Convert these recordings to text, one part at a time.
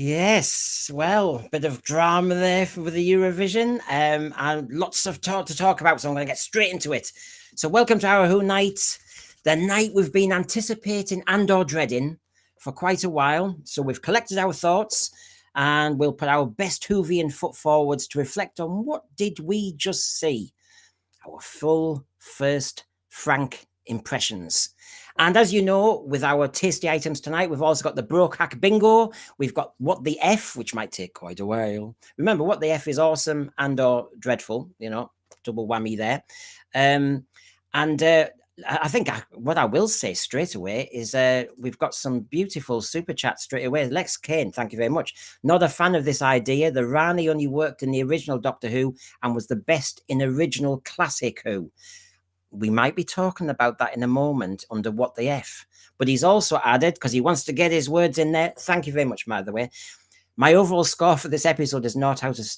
Yes, well, bit of drama there with the Eurovision, and lots of to talk about, so I'm going to get straight into it. So welcome to our Who Night, the night we've been anticipating and or dreading for quite a while. So we've collected our thoughts, and we'll put our best Whovian foot forwards to reflect on what did we just see. Our full first frank impressions. And as you know, with our tasty items tonight, we've also got the Broke Hack Bingo. We've got What the F, which might take quite a while. Remember, What the F is awesome and or dreadful, double whammy there. And I think what I will say straight away is we've got some beautiful super chats straight away. Lex Kane, thank you very much. Not a fan of this idea. The Rani only worked in the original Doctor Who and was the best in original classic Who. We might be talking about that in a moment under What the F. But he's also added, because he wants to get his words in there. Thank you very much, by the way. My overall score for this episode is not out of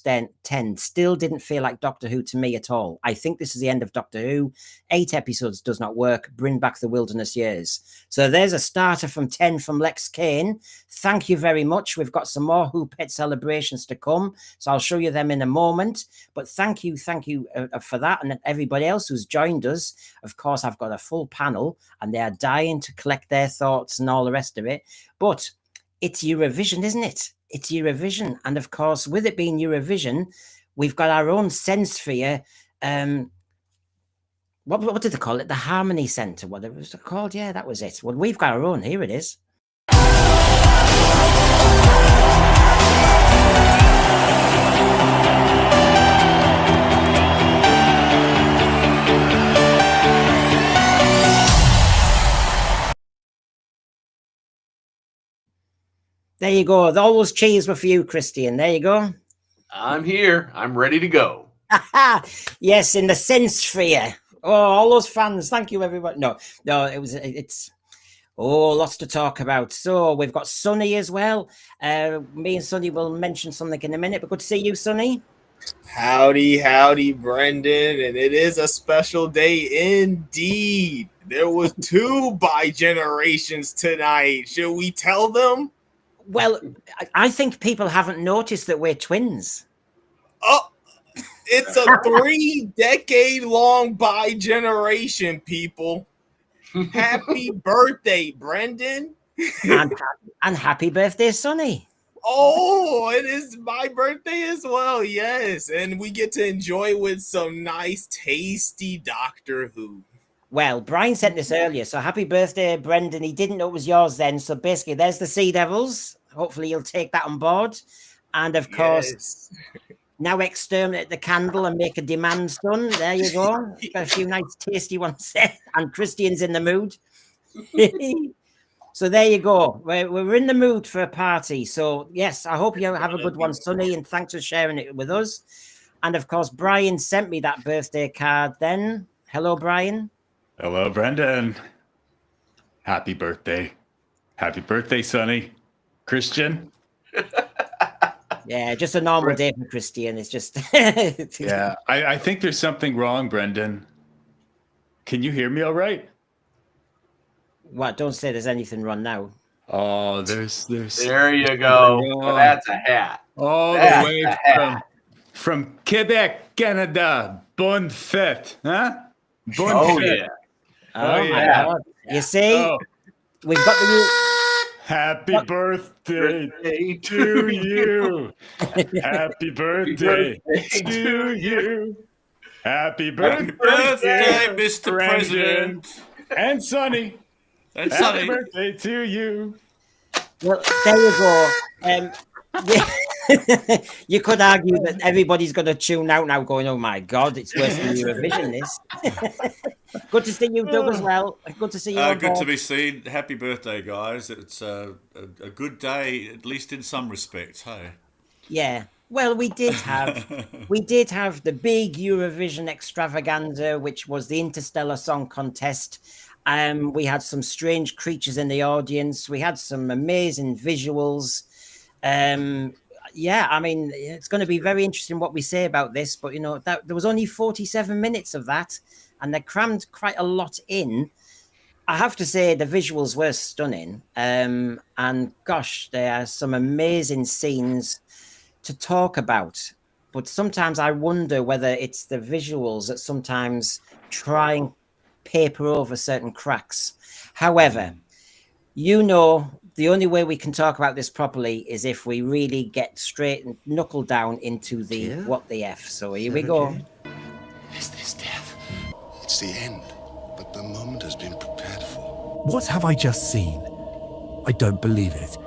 10. Still didn't feel like Doctor Who to me at all. I think this is the end of Doctor Who. 8 episodes does not work. Bring back the wilderness years. So there's a starter from 10 from Lex Kane. Thank you very much. We've got some more Who Pet celebrations to come. So I'll show you them in a moment. But thank you for that. And everybody else who's joined us. Of course, I've got a full panel and they are dying to collect their thoughts and all the rest of it. But it's Eurovision, isn't it? It's Eurovision. And of course, with it being Eurovision, we've got our own Senssphere. What did they call it? The Harmony Centre, whatever it was called. Yeah, that was it. Well, we've got our own. Here it is. There you go. All those cheers were for you, Christian. There you go. I'm here. I'm ready to go. Yes, in the Senssphere. Oh, all those fans. Thank you, everybody. No, it's lots to talk about. So we've got Sonny as well. Me and Sonny will mention something in a minute, but good to see you, Sonny. Howdy, Brendan. And it is a special day indeed. There was 2 bi-generations tonight. Should we tell them? Well, I think people haven't noticed that we're twins. Oh, it's a 3-decade-long bi-generation, people. Happy birthday, Brendan. and happy birthday, Sonny. Oh, it is my birthday as well, yes. And we get to enjoy with some nice, tasty Doctor Who. Well, Brian sent this earlier, so happy birthday, Brendan. He didn't know it was yours then, so basically there's the Sea Devils. Hopefully you'll take that on board. And of course, now exterminate the candle and make a demand, son. There you go. Got a few nice tasty ones there. And Christian's in the mood. So there you go. We're in the mood for a party. So yes, I hope you have a good one, Sonny, and thanks for sharing it with us. And of course, Brian sent me that birthday card then. Hello, Brian. Hello, Brendan. Happy birthday. Happy birthday, Sonny. Christian. Yeah, just a normal day for Christian. It's just... Yeah, I think there's something wrong, Brendan. Can you hear me all right? What? Don't say there's anything wrong now. Oh, there's... There you go. Well, that's a hat. All the way from Quebec, Canada. Bonne fête, huh? Bonne fête. Yeah. Oh yeah. God. You see, we've got the... Happy birthday to you. Happy birthday to you. Happy birthday, Mr. President. And Sonny. Happy birthday to you. Well, there you go. You could argue that everybody's going to tune out now going, oh my God, it's worse than Eurovision is. Good to see you, Doug, as well. Good to see you. Good to be seen. Happy birthday, guys. It's a good day, at least in some respects, hey? Yeah. Well, we did have the big Eurovision extravaganza, which was the Interstellar Song Contest. We had some strange creatures in the audience. We had some amazing visuals. Yeah, I mean, it's going to be very interesting what we say about this, but that there was only 47 minutes of that, and they crammed quite a lot in. I have to say the visuals were stunning. And gosh, there are some amazing scenes to talk about. But sometimes I wonder whether it's the visuals that sometimes try and paper over certain cracks. However, the only way we can talk about this properly is if we really get straight and knuckle down into the what the F. So here we go. Is this death? It's the end, but the moment has been prepared for. What have I just seen? I don't believe it.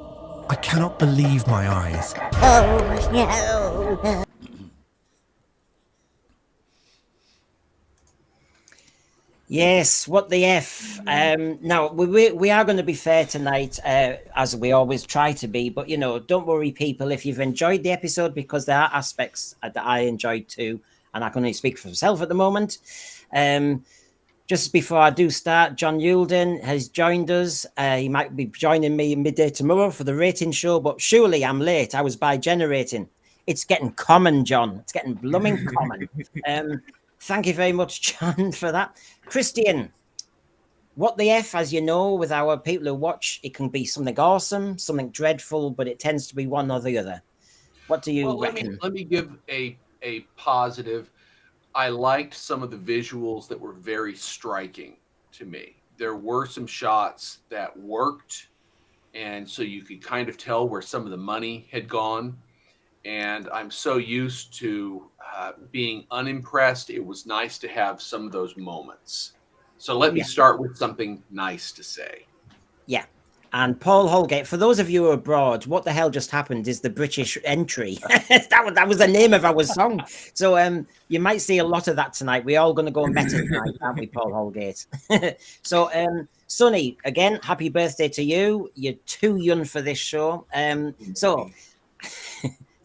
I cannot believe my eyes. Oh, no. Yes, what the F? Now, we are going to be fair tonight, as we always try to be. But, don't worry, people, if you've enjoyed the episode, because there are aspects that I enjoyed too, and I can only speak for myself at the moment. Just before I do start, John Yulden has joined us. He might be joining me midday tomorrow for the rating show, but surely I'm late. I was by generating. It's getting common, John. It's getting blooming common. Thank you very much, John, for that. Christian, what the F, as you know, with our people who watch, it can be something awesome, something dreadful, but it tends to be one or the other. What do you reckon? Let me give a positive. I liked some of the visuals that were very striking to me. There were some shots that worked, and so you could kind of tell where some of the money had gone. And I'm so used to being unimpressed. It was nice to have some of those moments. So let me start with something nice to say. Yeah. And Paul Holgate, for those of you who are abroad, What the Hell Just Happened is the British entry. that was the name of our song. So you might see a lot of that tonight. We're all going to go meta tonight, aren't we, Paul Holgate? So, Sonny, again, happy birthday to you. You're too young for this show.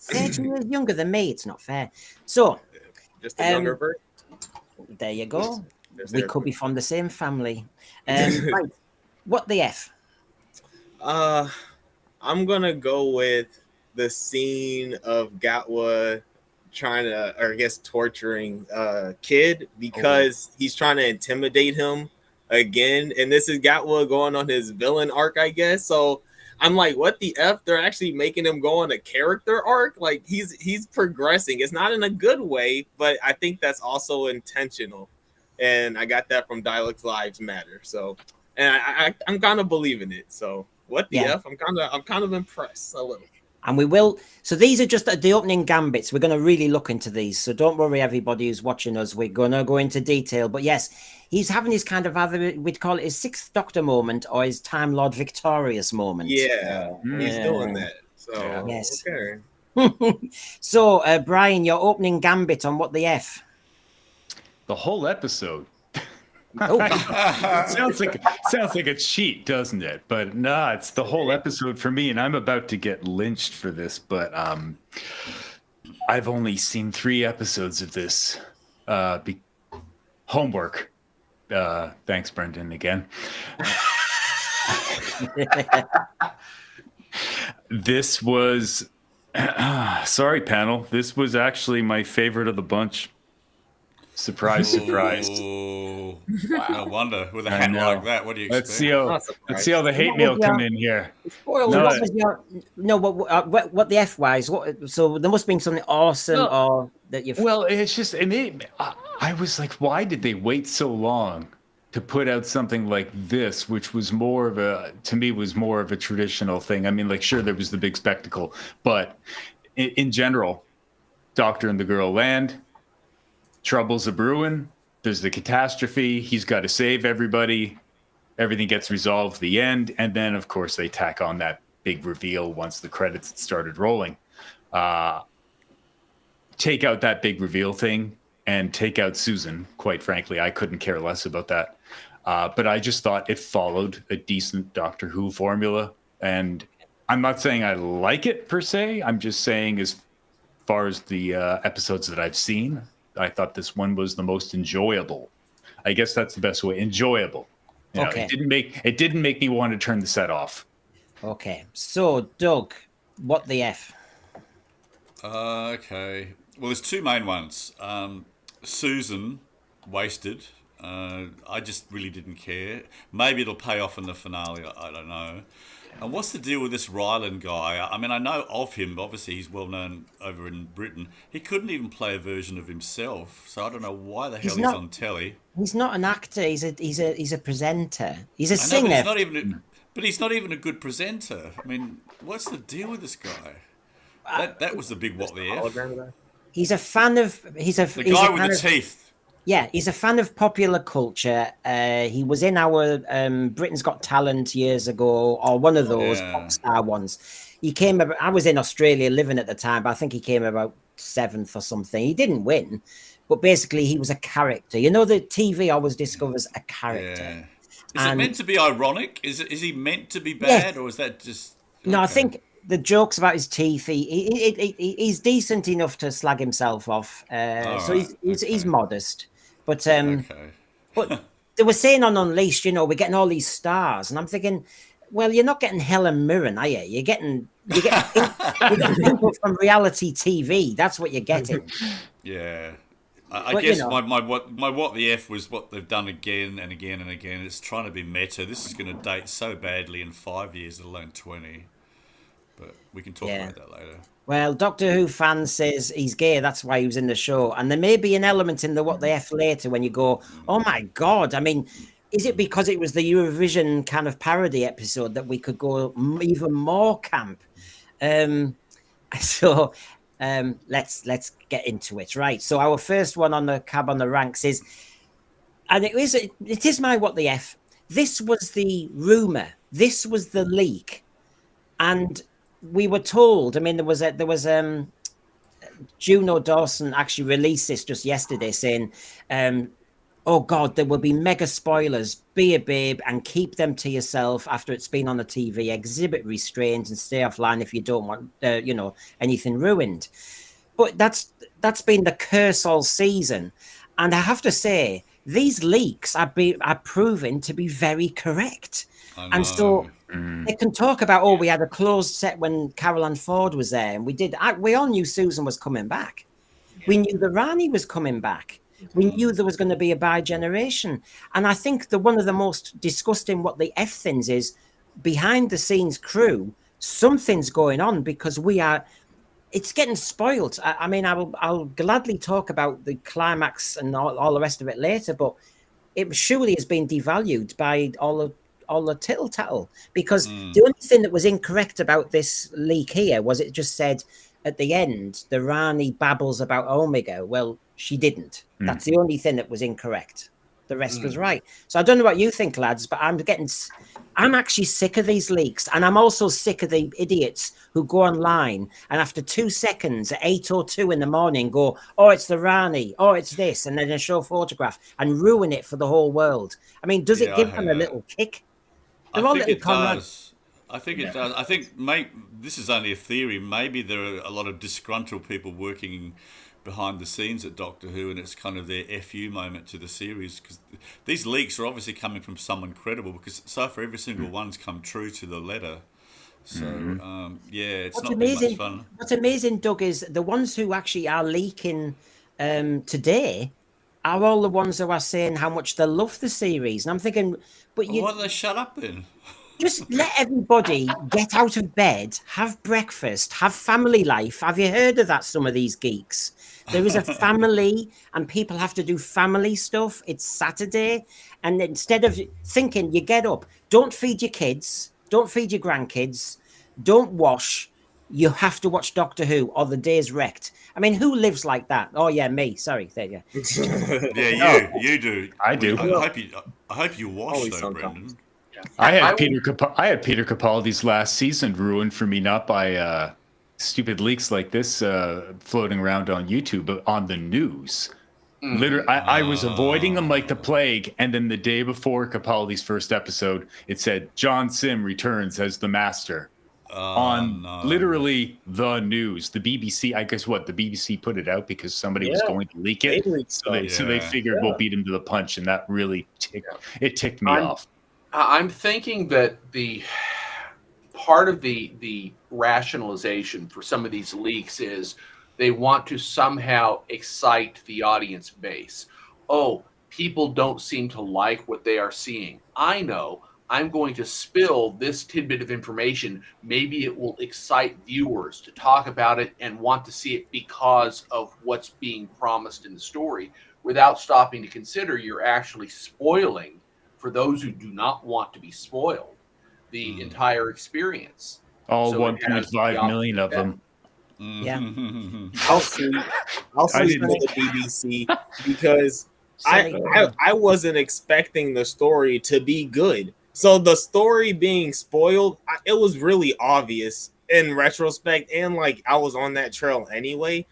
30 years younger than me. It's not fair. So, just a younger version. There you go. We could be from the same family. Right. What the F? I'm gonna go with the scene of Gatwa trying to, or I guess torturing Kid because he's trying to intimidate him again. And this is Gatwa going on his villain arc, I guess. So I'm like, what the F? They're actually making him go on a character arc. Like he's progressing. It's not in a good way, but I think that's also intentional. And I got that from Dialects Lives Matter. So, and I'm kind of believing it. So what the F? I'm kind of impressed a little. And we will. So these are just the opening gambits. We're going to really look into these. So don't worry, everybody who's watching us. We're going to go into detail. But yes, he's having his kind of either we'd call it his Sixth Doctor moment or his Time Lord Victorious moment. Yeah, he's doing that. So yes. Okay. So Brian, your opening gambit on what the F? The whole episode. Oh. sounds like a cheat, doesn't it? But nah, it's the whole episode for me, and I'm about to get lynched for this. But I've only seen 3 episodes of this. Homework. Thanks, Brendan, again. This was sorry, panel. This was actually my favorite of the bunch. Surprise, surprise. Oh, no wonder with a hat like that. What do you expect? Let's see how the hate mail come in here. What the F wise? So there must have been something awesome or that you. Well, it's just I was like, why did they wait so long to put out something like this, which was more of a traditional thing. I mean, like, sure, there was the big spectacle, but in general, Doctor and the girl land. Troubles a brewing. There's the catastrophe. He's got to save everybody. Everything gets resolved. The end, and then of course they tack on that big reveal once the credits started rolling. Take out that big reveal thing and take out Susan. Quite frankly, I couldn't care less about that. But I just thought it followed a decent Doctor Who formula, and I'm not saying I like it per se. I'm just saying as far as the episodes that I've seen, I thought this one was the most enjoyable. I guess that's the best way. Enjoyable. You know, it didn't make me want to turn the set off. Okay. So, Doug, what the F? Okay. Well, there's 2 main ones. Susan, wasted I just really didn't care. Maybe it'll pay off in the finale. I don't know. And what's the deal with this Ryland guy? I mean, I know of him. Obviously, he's well known over in Britain. He couldn't even play a version of himself. So I don't know why the hell he's on telly. He's not an actor. He's a presenter. He's a I know, singer. but he's not even a good presenter. I mean, what's the deal with this guy? That was the big what the F. He's a fan of. The guy with the teeth. Yeah, he's a fan of popular culture. He was in our Britain's Got Talent years ago, or one of those pop star ones. He came. I was in Australia living at the time, but I think he came about 7th or something. He didn't win, but basically he was a character. You know, the TV always discovers a character. Yeah. Is it meant to be ironic? Is he meant to be bad, or is that just? Okay. No, I think the jokes about his teeth. He's decent enough to slag himself off. So he's modest. But but they were saying on Unleashed, you know, we're getting all these stars, and I'm thinking, well, you're not getting Helen Mirren, are you? You're getting people from reality TV. That's what you're getting. Yeah, I guess my what the F was what they've done again and again and again. It's trying to be meta. This is going to date so badly in 5 years, let alone 20. But we can talk about that later. Well, Doctor Who fan says he's gay. That's why he was in the show. And there may be an element in the what the F later when you go, oh my God. I mean, is it because it was the Eurovision kind of parody episode that we could go even more camp? So let's get into it. Right. So our first one on the cab on the ranks is, and it is my what the F. This was the rumor. This was the leak. And we were told, I mean, there was Juno Dawson actually released this just yesterday saying, oh God, there will be mega spoilers. Be a babe and keep them to yourself after it's been on the TV. Exhibit restraint and stay offline if you don't want, anything ruined. But that's been the curse all season. And I have to say, these leaks are proven to be very correct. And so they can talk about, we had a closed set when Carol Ann Ford was there, and we all knew Susan was coming back. We knew the Rani was coming back. We knew there was going to be a bi-generation. And I think one of the most disgusting what the F things is, behind the scenes crew, something's going on because it's getting spoiled. I mean, I'll gladly talk about the climax and all the rest of it later, but it surely has been devalued by all the tittle-tattle, because the only thing that was incorrect about this leak here was it just said at the end, the Rani babbles about Omega. Well, she didn't. That's the only thing that was incorrect. The rest was right. So I don't know what you think, lads, but I'm actually sick of these leaks. And I'm also sick of the idiots who go online and after 2 seconds at 8:02 in the morning go, oh, it's the Rani, oh, it's this, and then they show a photograph and ruin it for the whole world. I mean, does it give them a little kick? I think it does. I think it does. I think, this is only a theory. Maybe there are a lot of disgruntled people working behind the scenes at Doctor Who, and it's kind of their FU moment to the series, because these leaks are obviously coming from someone credible, because so far every single one's come true to the letter. So, it's not been much fun. What's amazing, Doug, is the ones who actually are leaking today are all the ones who are saying how much they love the series. And I'm thinking, but why don't they shut up then? Just let everybody get out of bed, have breakfast, have family life. Have you heard of that, some of these geeks? There is a family and people have to do family stuff. It's Saturday. And instead of thinking, you get up, don't feed your kids, don't feed your grandkids, don't wash. You have to watch Doctor Who or the day's wrecked. I mean, who lives like that? Oh, yeah, me. Sorry. There you go. Yeah, you do. I do. I hope you wash, though, Brendan. I had Peter Capaldi's last season ruined for me, not by stupid leaks like this floating around on YouTube, but on the news. Literally, I was avoiding them like the plague, and then the day before Capaldi's first episode, it said John Sim returns as the Master literally the news. The BBC, I guess the BBC put it out because somebody was going to leak it, so they figured we'll beat him to the punch, and that really ticked me off. I'm thinking that the part of the rationalization for some of these leaks is they want to somehow excite the audience base. Oh, people don't seem to like what they are seeing. I know I'm going to spill this tidbit of information. Maybe it will excite viewers to talk about it and want to see it because of what's being promised in the story, without stopping to consider you're actually spoiling, for those who do not want to be spoiled, the entire experience. All So it has the 1.5 million of opposite them. Yeah. I'll see for the BBC because I wasn't expecting the story to be good. So the story being spoiled, it was really obvious in retrospect, and like I was on that trail anyway.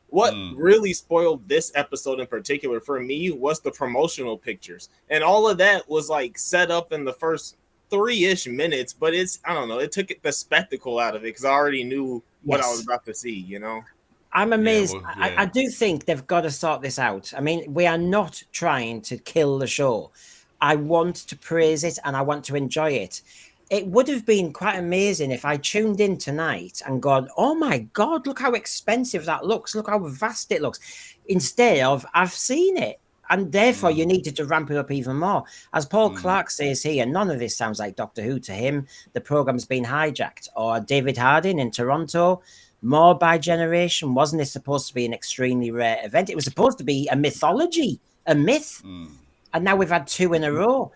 What really spoiled this episode in particular for me was the promotional pictures, and all of that was like set up in the first 3-ish minutes, but I don't know, it took the spectacle out of it because I already knew what I was about to see, you know. I'm amazed. Yeah, well, yeah. I do think they've got to sort this out. I mean, we are not trying to kill the show. I want to praise it and I want to enjoy it. It would have been quite amazing if I tuned in tonight and gone, oh my God, look how expensive that looks. Look how vast it looks. Instead of, I've seen it. And therefore, you needed to ramp it up even more. As Paul Clark says here, none of this sounds like Doctor Who to him. The program's been hijacked. Or David Harding in Toronto, more by generation. Wasn't it supposed to be an extremely rare event? It was supposed to be a mythology, a myth. And now we've had 2 in a row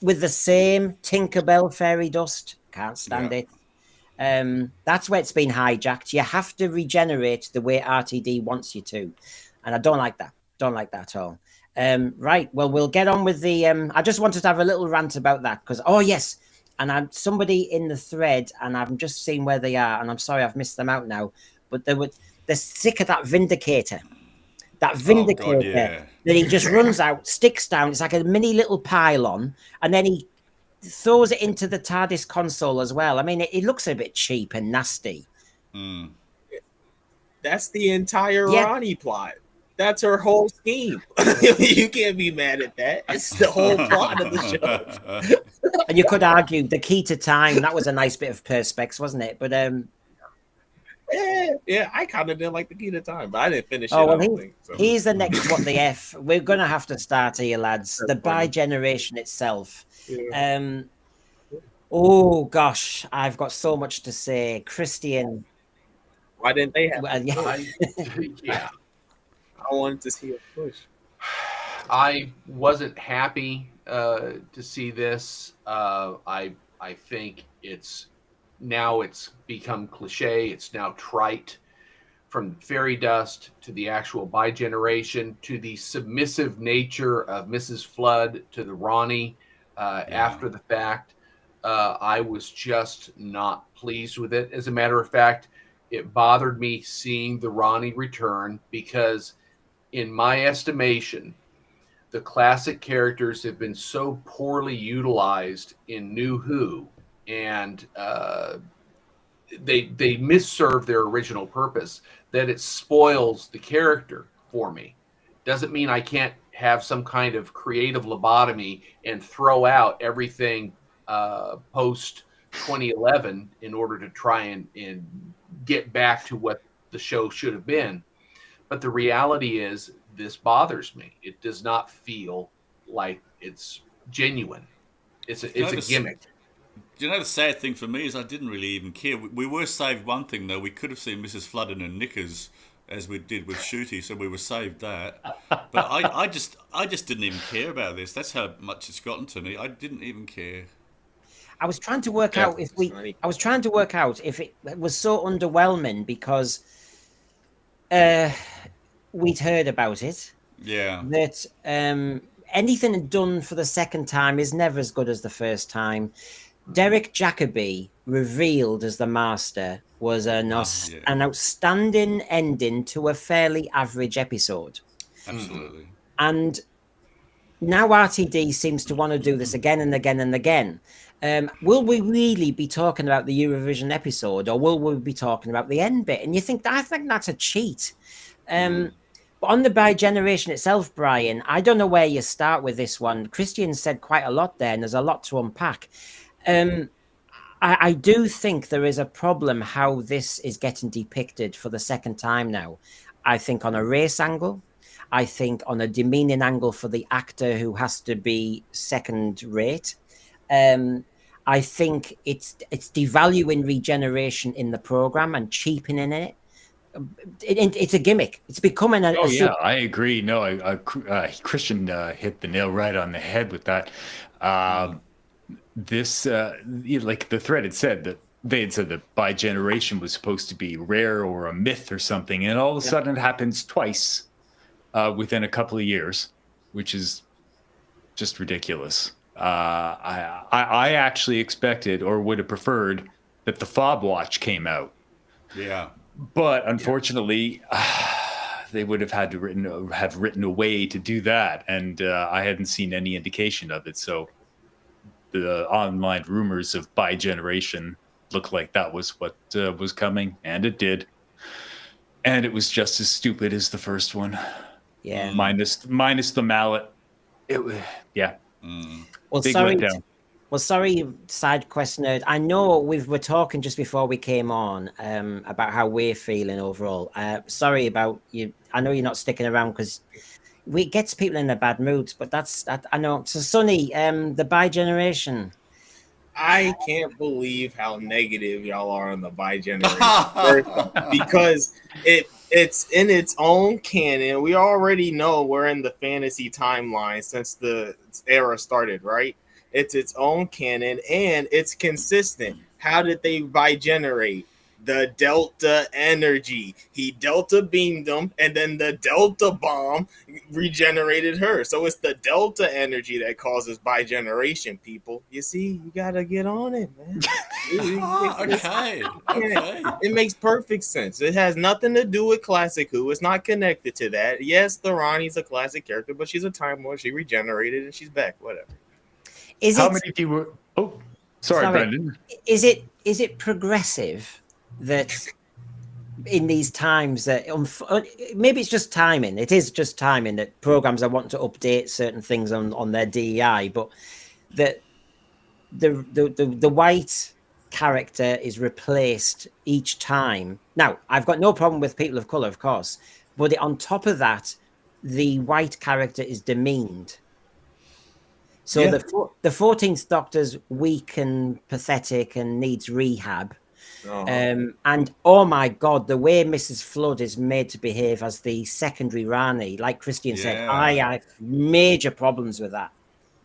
with the same Tinkerbell fairy dust. Can't stand it. That's where it's been hijacked. You have to regenerate the way RTD wants you to. And I don't like that. Don't like that at all. Right. Well, we'll get on with the. I just wanted to have a little rant about that because, oh, yes. And I'm somebody in the thread and I've just seen where they are. And I'm sorry, I've missed them out now. But they're sick of that Vindicator. That Vindicator that he just runs out, sticks down. It's like a mini little pylon. And then he throws it into the TARDIS console as well. I mean, it looks a bit cheap and nasty. That's the entire Ronnie plot. That's her whole scheme. You can't be mad at that. It's the whole plot of the show. And you could argue the key to time. That was a nice bit of perspex, wasn't it? But yeah, I kind of didn't like the key to time, but I didn't finish it. Well, he's the next what the F. We're gonna have to start here, lads. The bi-generation itself. Yeah. Oh gosh, I've got so much to say. Christian. Why didn't they have yeah. I wanted to see a push. I wasn't happy to see this. I think it's become cliche. It's now trite, from fairy dust to the actual bi-generation to the submissive nature of Mrs. Flood to the Ronnie after the fact. I was just not pleased with it. As a matter of fact, it bothered me seeing the Ronnie return because, in my estimation, the classic characters have been so poorly utilized in New Who, and they misserve their original purpose, that it spoils the character for me. Doesn't mean I can't have some kind of creative lobotomy and throw out everything post 2011 in order to try and get back to what the show should have been. But the reality is, this bothers me. It does not feel like it's genuine. It's a gimmick. You know, the sad thing for me is I didn't really even care. We were saved one thing, though. We could have seen Mrs. Flood in her knickers, as we did with Ncuti, so we were saved that. But I just didn't even care about this. That's how much it's gotten to me. I didn't even care. I was trying to work out if it was so underwhelming because we'd heard about it. Yeah. That anything done for the second time is never as good as the first time. Derek Jacobi, revealed as the Master, was an outstanding ending to a fairly average episode. Absolutely. And now RTD seems to want to do this again and again and again. Will we really be talking about the Eurovision episode, or will we be talking about the end bit? And you think, I think that's a cheat. But on the bi-generation itself, Brian, I don't know where you start with this one. Christian said quite a lot there, and there's a lot to unpack. I do think there is a problem how this is getting depicted for the second time now. I think on a race angle. I think on a demeaning angle for the actor who has to be second rate. I think it's devaluing regeneration in the program and cheapening it. It's a gimmick. It's becoming a. Oh yeah, I agree. No, Christian hit the nail right on the head with that. This, like the thread had said that they had said that bi-generation was supposed to be rare or a myth or something, and all of a sudden it happens twice within a couple of years, which is just ridiculous. I actually expected or would have preferred that the fob watch came out. Yeah. But unfortunately, they would have had to have written a way to do that, and I hadn't seen any indication of it. So the online rumors of bi-generation looked like that was what was coming, and it did. And it was just as stupid as the first one. Yeah. Minus the mallet. Yeah. Well, Big sorry. letdown. Well, sorry, side quest nerd. I know we were talking just before we came on about how we're feeling overall. Sorry about you. I know you're not sticking around because it gets people in a bad mood, but that's I know. So, Sonny, the bi-generation. I can't believe how negative y'all are on the bi-generation because it's in its own canon. We already know we're in the fantasy timeline since the era started, right? It's its own canon and it's consistent. How did they bi-generate? The Delta energy. He Delta beamed them, and then the Delta bomb regenerated her. So it's the Delta energy that causes bi-generation, people. You see, you gotta get on it, man. Okay. It makes perfect sense. It has nothing to do with Classic Who. It's not connected to that. Yes, the Ronnie's a classic character, but she's a Time Lord. She regenerated and she's back. Whatever. How many of you were? Oh, sorry, Brendan. Is it progressive that in these times that maybe it's just timing? It is just timing that programs are wanting to update certain things on their DEI, but that the white character is replaced each time. Now, I've got no problem with people of color, of course, but on top of that, the white character is demeaned. So the 14th Doctor's weak and pathetic and needs rehab. And oh my God, the way Mrs. Flood is made to behave as the secondary Rani, like Christian said, I have major problems with that.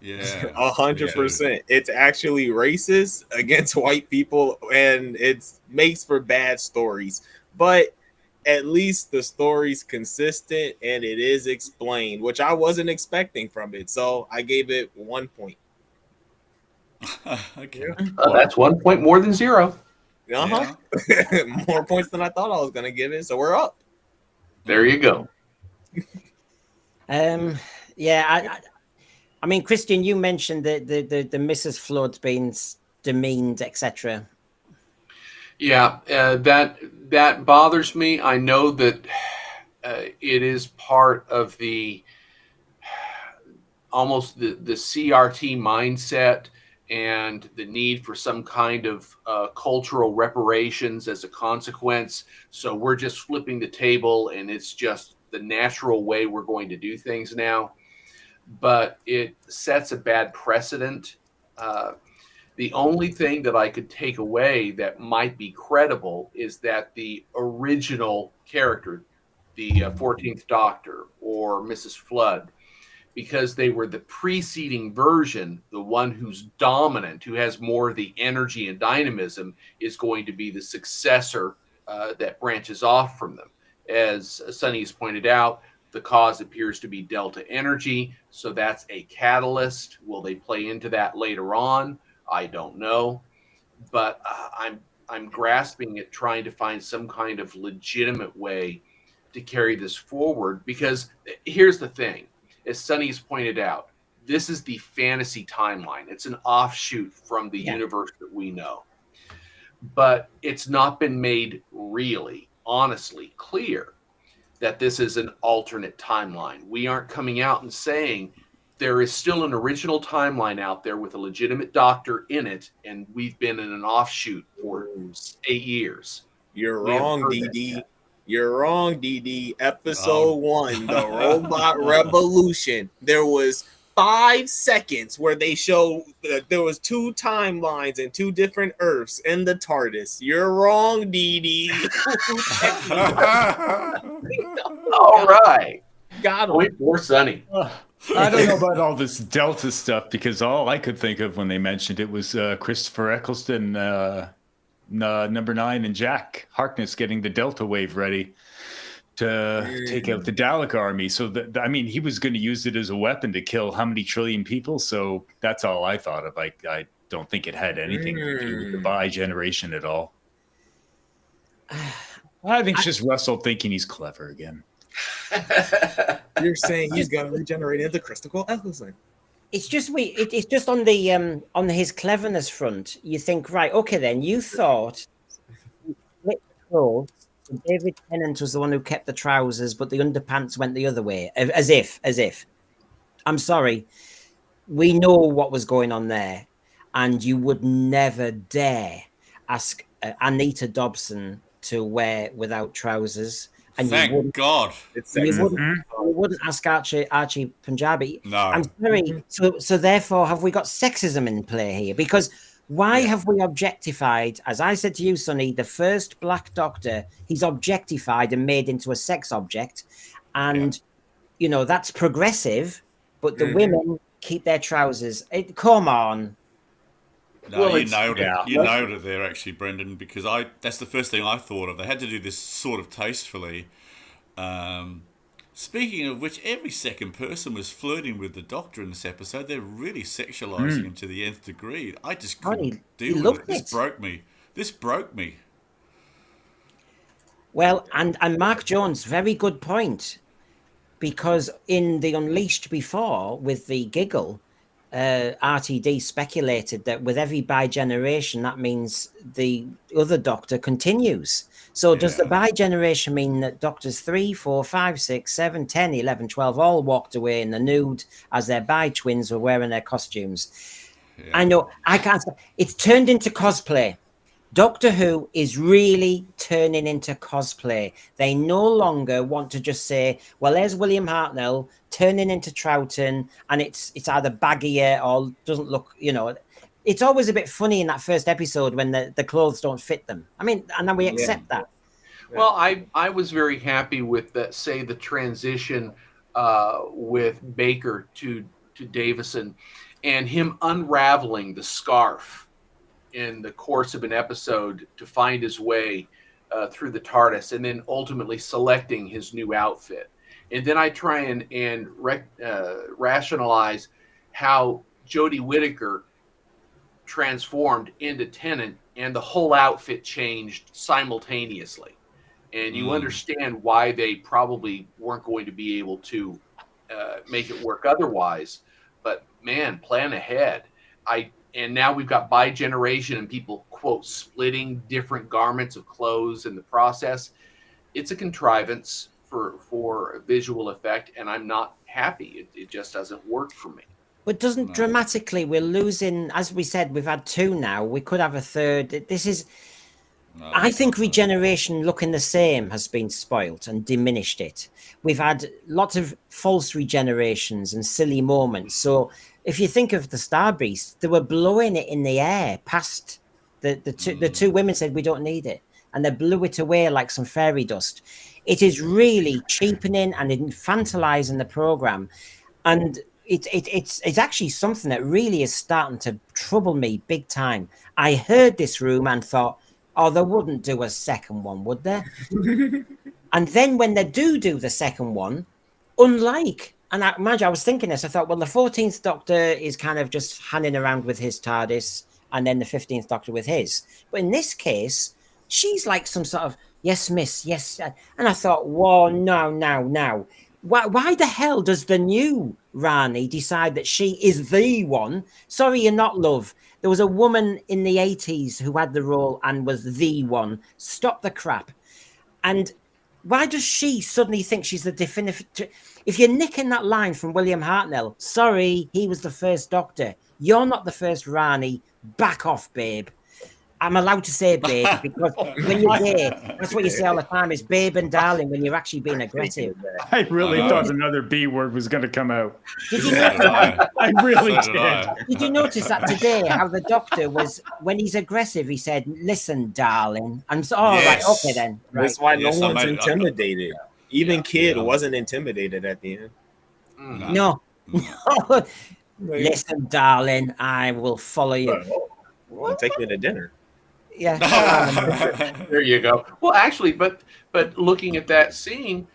Yeah, 100%. It's actually racist against white people, and it makes for bad stories. But at least the story's consistent and it is explained, which I wasn't expecting from it. So I gave it 1 point. Okay. That's 1 point more than 0. More points than I thought I was going to give it. So we're up. There you go. Yeah, I mean, Christian, you mentioned the Mrs. Flood being demeaned, etc. Yeah, that bothers me. I know that it is part of the almost the CRT mindset and the need for some kind of cultural reparations as a consequence. So we're just flipping the table, and it's just the natural way we're going to do things now. But it sets a bad precedent. The only thing that I could take away that might be credible is that the original character, the 14th Doctor or Mrs. Flood, because they were the preceding version, the one who's dominant, who has more of the energy and dynamism, is going to be the successor that branches off from them. As Sonny has pointed out, the cause appears to be Delta energy, so that's a catalyst. Will they play into that later on? I don't know, but I'm grasping at trying to find some kind of legitimate way to carry this forward, because here's the thing. As Sonny's pointed out, this is the fantasy timeline. It's an offshoot from the universe that we know. But it's not been made really, honestly clear that this is an alternate timeline. We aren't coming out and saying there is still an original timeline out there with a legitimate doctor in it, and we've been in an offshoot for 8 years. You're wrong, DD. You're wrong, DD. Episode 1, the Robot Revolution. There was 5 seconds where they showed that there was 2 timelines and 2 different Earths in the TARDIS. You're wrong, DD. All right. Got him. Point for Sonny. I don't know about all this Delta stuff because all I could think of when they mentioned it was Christopher Eccleston, number 9, and Jack Harkness getting the Delta wave ready to take out the Dalek army. So I mean, he was going to use it as a weapon to kill how many trillion people. So that's all I thought of. I don't think it had anything to do with the Bi generation at all. I think it's just Russell thinking he's clever again. You're saying he's going to regenerate into Christopher Eccleston. It's just it's just on his cleverness front. You think, right, okay, then you thought David Tennant was the one who kept the trousers, but the underpants went the other way, as if. I'm sorry, we know what was going on there, and you would never dare ask Anita Dobson to wear without trousers. And Thank God. You wouldn't ask Archie Punjabi. No. I'm sorry. So therefore, have we got sexism in play here? Because why have we objectified, as I said to you, Sonny, the first Black Doctor, he's objectified and made into a sex object. And, you know, that's progressive, but the women keep their trousers. Come on. No, well, you nailed it. You nailed it there, actually, Brendan, because that's the first thing I thought of. They had to do this sort of tastefully. Speaking of which, every second person was flirting with the Doctor in this episode. They're really sexualizing him to the nth degree. I just couldn't deal with it. This broke me. Well, and Mark Jones, very good point. Because in the Unleashed before, with the giggle, RTD speculated that with every bi-generation, that means the other Doctor continues. So does the bi-generation mean that Doctors 3, 4, 5, 6, 7, 10, 11, 12 all walked away in the nude as their bi-twins were wearing their costumes? Yeah. I know, I can't. It's turned into cosplay. Doctor Who is really turning into cosplay. They no longer want to just say, well, there's William Hartnell turning into Troughton, and it's either baggier or doesn't look, you know. It's always a bit funny in that first episode when the clothes don't fit them. I mean, and then we accept that. Well, I was very happy with the transition with Baker to Davison and him unraveling the scarf in the course of an episode to find his way through the TARDIS, and then ultimately selecting his new outfit. And then I try and rationalize how Jodie Whittaker transformed into Tennant, and the whole outfit changed simultaneously. And you understand why they probably weren't going to be able to make it work otherwise. But man, plan ahead. And now we've got bi-generation and people, quote, splitting different garments of clothes in the process. It's a contrivance for a visual effect, and I'm not happy. It just doesn't work for me. But doesn't dramatically, we're losing, as we said, we've had 2 now. We could have a third. This is, I think regeneration looking the same has been spoilt and diminished it. We've had lots of false regenerations and silly moments. So if you think of the Star Beast, they were blowing it in the air past the two women said, we don't need it. And they blew it away like some fairy dust. It is really cheapening and infantilizing the program. And it's actually something that really is starting to trouble me big time. I heard this room and thought, oh, they wouldn't do a second one, would they? And then when they do the second one, unlike, and I was thinking this, I thought, well, the 14th Doctor is kind of just hanging around with his TARDIS, and then the 15th Doctor with his. But in this case, she's like some sort of, yes, miss, yes. And I thought, whoa, no. Why the hell does the new Rani decide that she is the one? Sorry, you're not, love. There was a woman in the 80s who had the role and was the one. Stop the crap. And why does she suddenly think she's the definitive? If you're nicking that line from William Hartnell, sorry, he was the first Doctor. You're not the first Rani. Back off, babe. I'm allowed to say babe because when you're gay, that's what you say all the time is babe and darling when you're actually being aggressive. I really I know. thought another B word was going to come out. Did you So notice did I. I really So did. I. Did you notice that today? How the doctor was when he's aggressive, he said, "Listen, darling." I'm so right. Yes. Okay, then. Right. That's why Yes, no I one's made it. intimidated. Even Kid Yeah. wasn't intimidated at the end. No. Listen, darling. I will follow you. Take me to dinner. Yeah. There you go. Well, actually, but looking at that scene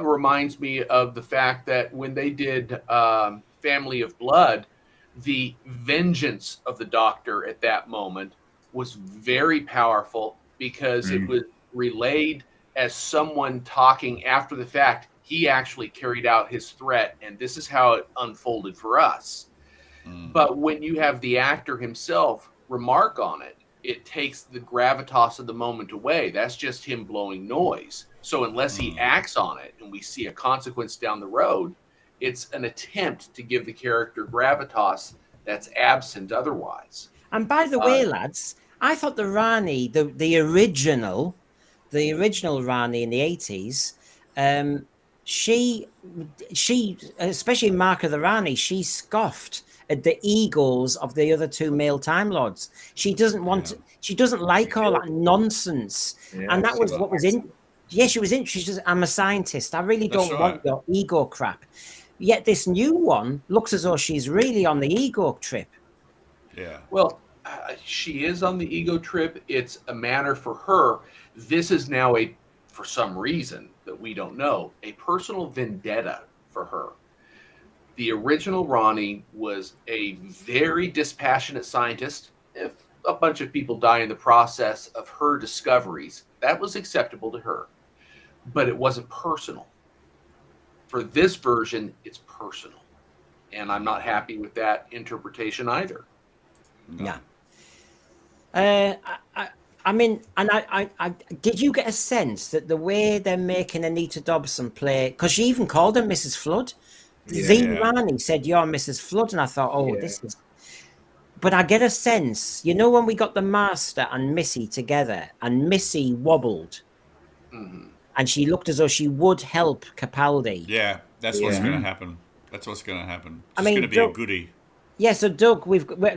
reminds me of the fact that when they did Family of Blood, the vengeance of the Doctor at that moment was very powerful because it was relayed as someone talking after the fact. He actually carried out his threat, and this is how it unfolded for us. But when you have the actor himself remark on it, it takes the gravitas of the moment away. That's just him blowing noise. So unless he acts on it and we see a consequence down the road, it's an attempt to give the character gravitas that's absent otherwise. And by the way, lads, I thought the Rani, the original Rani in the 80s, she, especially in Mark of the Rani, she scoffed at the egos of the other two male Time Lords. She doesn't want to, she doesn't like all that nonsense. And that was what was in. Yeah, she was in. She says, "I'm a scientist. I really don't want your ego crap." Yet this new one looks as though she's really on the ego trip. Yeah. Well, she is on the ego trip. It's a matter for her. This is now for some reason that we don't know, a personal vendetta for her. The original Ronnie was a very dispassionate scientist. If a bunch of people die in the process of her discoveries, that was acceptable to her. But it wasn't personal. For this version, it's personal. And I'm not happy with that interpretation either. No. I mean, and I did you get a sense that the way they're making Anita Dobson play, because she even called her Mrs. Flood. Rani said, "You're Mrs. Flood," and I thought, "Oh, this is." But I get a sense, you know, when we got the Master and Missy together, and Missy wobbled, and she looked as though she would help Capaldi. Yeah, that's what's going to happen. That's what's going to happen. She's I mean, going to be a goodie. Yeah, so Doug,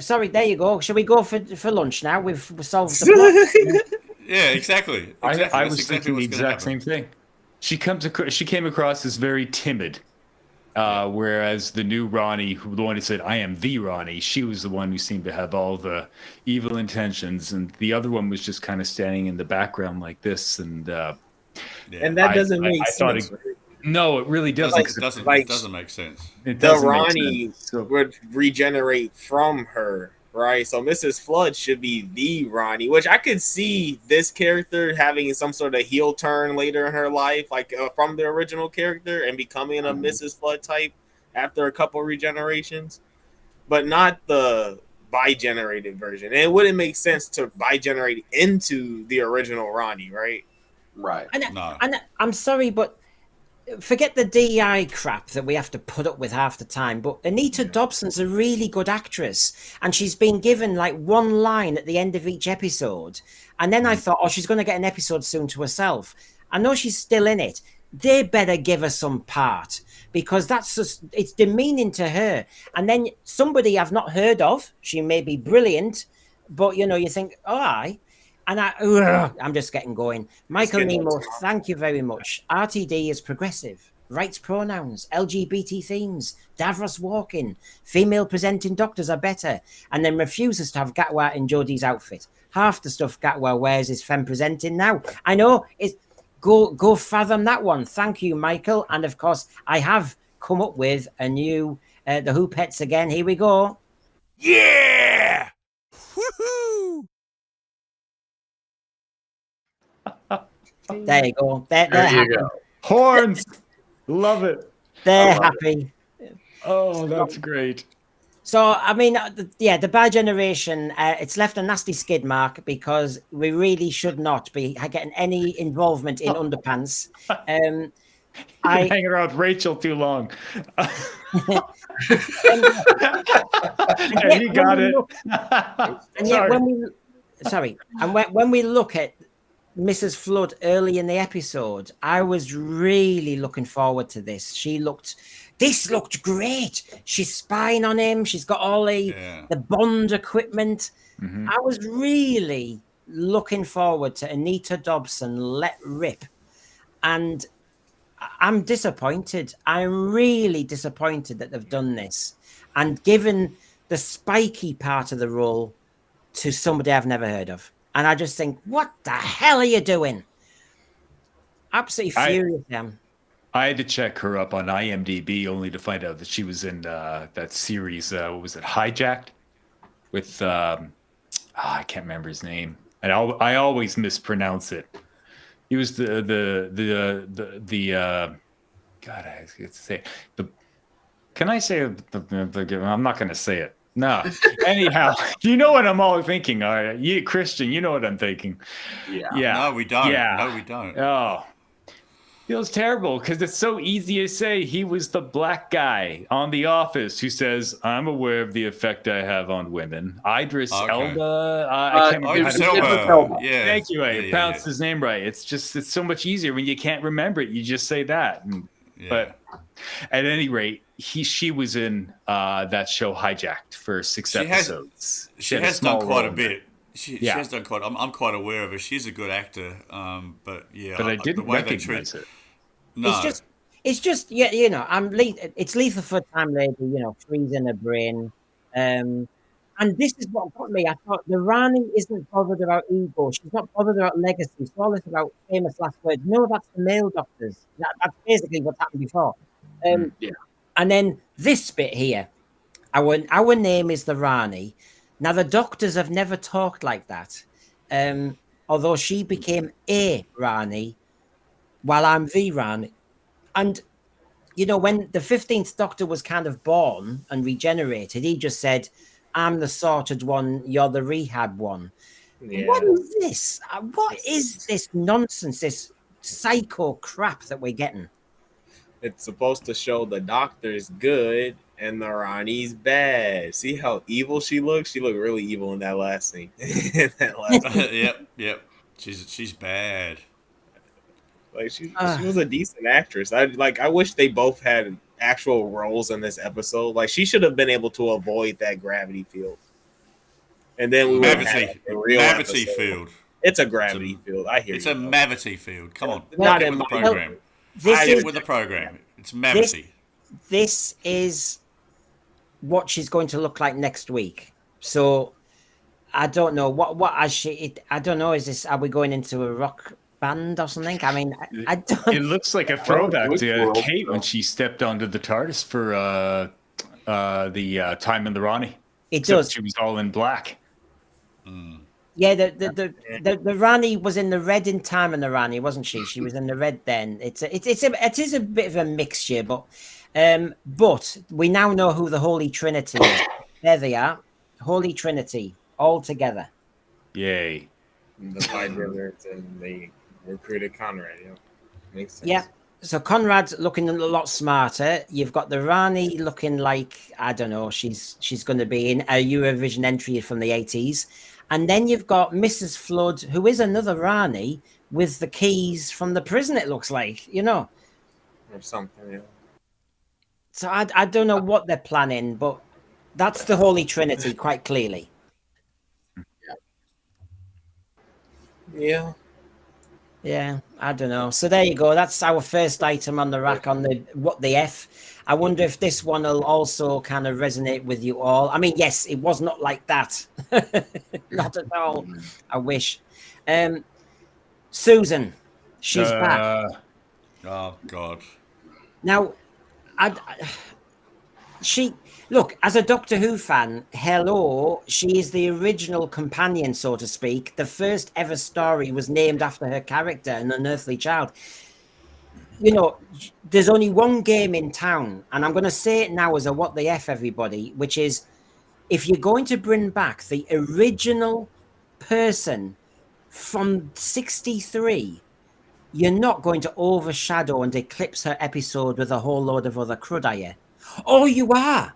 sorry, there you go. Shall we go for lunch now? We've solved the plot. Yeah, exactly. I was thinking the exact same thing. She came across as very timid, whereas the new Ronnie, the one who said, "I am the Ronnie," she was the one who seemed to have all the evil intentions, and the other one was just kind of standing in the background like this. And and that doesn't make sense. No, it really doesn't. It doesn't make sense. The Ronnie would regenerate from her, right? So Mrs. Flood should be the Ronnie, which I could see this character having some sort of heel turn later in her life, like from the original character, and becoming a Mrs. Flood type after a couple regenerations, but not the bi-generated version. And it wouldn't make sense to bi-generate into the original Ronnie, right? Right. And I'm sorry, but forget the DI crap that we have to put up with half the time, but Anita Dobson's a really good actress, and she's been given like one line at the end of each episode, and then I thought, oh, she's going to get an episode soon to herself. I know she's still in it. They better give her some part, because that's just, it's demeaning to her. And then somebody I've not heard of, she may be brilliant, but you know, you think, oh, aye. And I'm just getting going. Michael Nemo, thank you very much. RTD is progressive. Rights pronouns, LGBT themes, Davros walking, female presenting doctors are better, and then refuses to have Gatwa in Jodie's outfit. Half the stuff Gatwa wears is femme presenting now. I know, go fathom that one. Thank you, Michael. And of course, I have come up with a new, the Who Pets again. Here we go. Yeah! Woohoo! There you go. They're There you happy. go. Horns, love it. They're happy. Oh, that's great. So, I mean, the bi-generation, it's left a nasty skid mark because we really should not be getting any involvement in underpants. You're hanging around with Rachel too long. And you got it. and yet when we sorry, and when we look at Mrs. Flood early in the episode, I was really looking forward to this. This looked great. She's spying on him. She's got all the Bond equipment. Mm-hmm. I was really looking forward to Anita Dobson let rip. And I'm disappointed. I'm really disappointed that they've done this and given the spiky part of the role to somebody I've never heard of. And I just think, what the hell are you doing? Absolutely furious, Sam. I had to check her up on IMDb only to find out that she was in that series. What was it, Hijacked? With I can't remember his name, and I always mispronounce it. He was the God, I could say the. Can I say the? I'm not going to say it. No. Anyhow, you know what I'm all thinking. All right, you Christian, you know what I'm thinking. Yeah. No, we don't. Yeah. No, we don't. Oh. Feels terrible because it's so easy to say he was the black guy on The Office who says, I'm aware of the effect I have on women. Idris Elba. I can't remember. Idris Elba. Yeah. Thank you. I pronounced his name right. It's so much easier when you can't remember it. You just say that. But at any rate, she was in that show Hijacked for 6 episodes. She has done quite a bit. She has done quite. I'm quite aware of her. She's a good actor. But I didn't recognize it. No. It's just it's lethal for time lady, freezing her brain. And this is what got me. I thought the Rani isn't bothered about ego. She's not bothered about legacy. It's all this about famous last words. No, that's the male doctors. That's basically what's happened before. And then this bit here. Our name is the Rani. Now the doctors have never talked like that. Although she became a Rani while I'm the Rani. And, when the 15th Doctor was kind of born and regenerated, he just said, I'm the sorted one, you're the rehab one. Yeah. What is this? What is this nonsense, this psycho crap that we're getting? It's supposed to show the Doctor's good and the Rani's bad. See how evil she looks? She looked really evil in that last scene. Yep. She's bad. Like she was a decent actress. I wish they both had actual roles in this episode. Like she should have been able to avoid that gravity field. And then we would have a real Mavity field. It's a gravity field. I hear it's you. It's a Mavity field. Come on. Not get in with the program. Get with the program. It's Mavity. This is what she's going to look like next week. So I don't know what I don't know. Are we going into a rock band or something? I mean, I don't. It looks like a throwback to Kate when she stepped onto the TARDIS for the Time in the Rani. Does. She was all in black. Yeah, the Rani was in the red in Time in the Rani, wasn't she? She was in the red then. It is a bit of a mixture, but we now know who the Holy Trinity is. There they are, Holy Trinity, all together. Yay! The Pioneers and they recruited Conrad. Yeah, makes sense. Yeah. So Conrad's looking a lot smarter. You've got the Rani looking like, I don't know, she's going to be in a Eurovision entry from the 80s. And then you've got Mrs. Flood, who is another Rani with the keys from the prison, it looks like, Or something, yeah. So I don't know what they're planning, but that's the Holy Trinity quite clearly. Yeah. Yeah, I don't know. So there you go. That's our first item on the rack on the What the F. I wonder if this one will also kind of resonate with you all. I mean, yes, it was not like that. Not at all. I wish. Susan, she's back. Oh, God. Now, look, as a Doctor Who fan, hello, she is the original companion, so to speak. The first ever story was named after her character, An Unearthly Child. There's only one game in town, and I'm going to say it now as a what the F, everybody, which is if you're going to bring back the original person from 63, you're not going to overshadow and eclipse her episode with a whole load of other crud, are you? Oh, you are.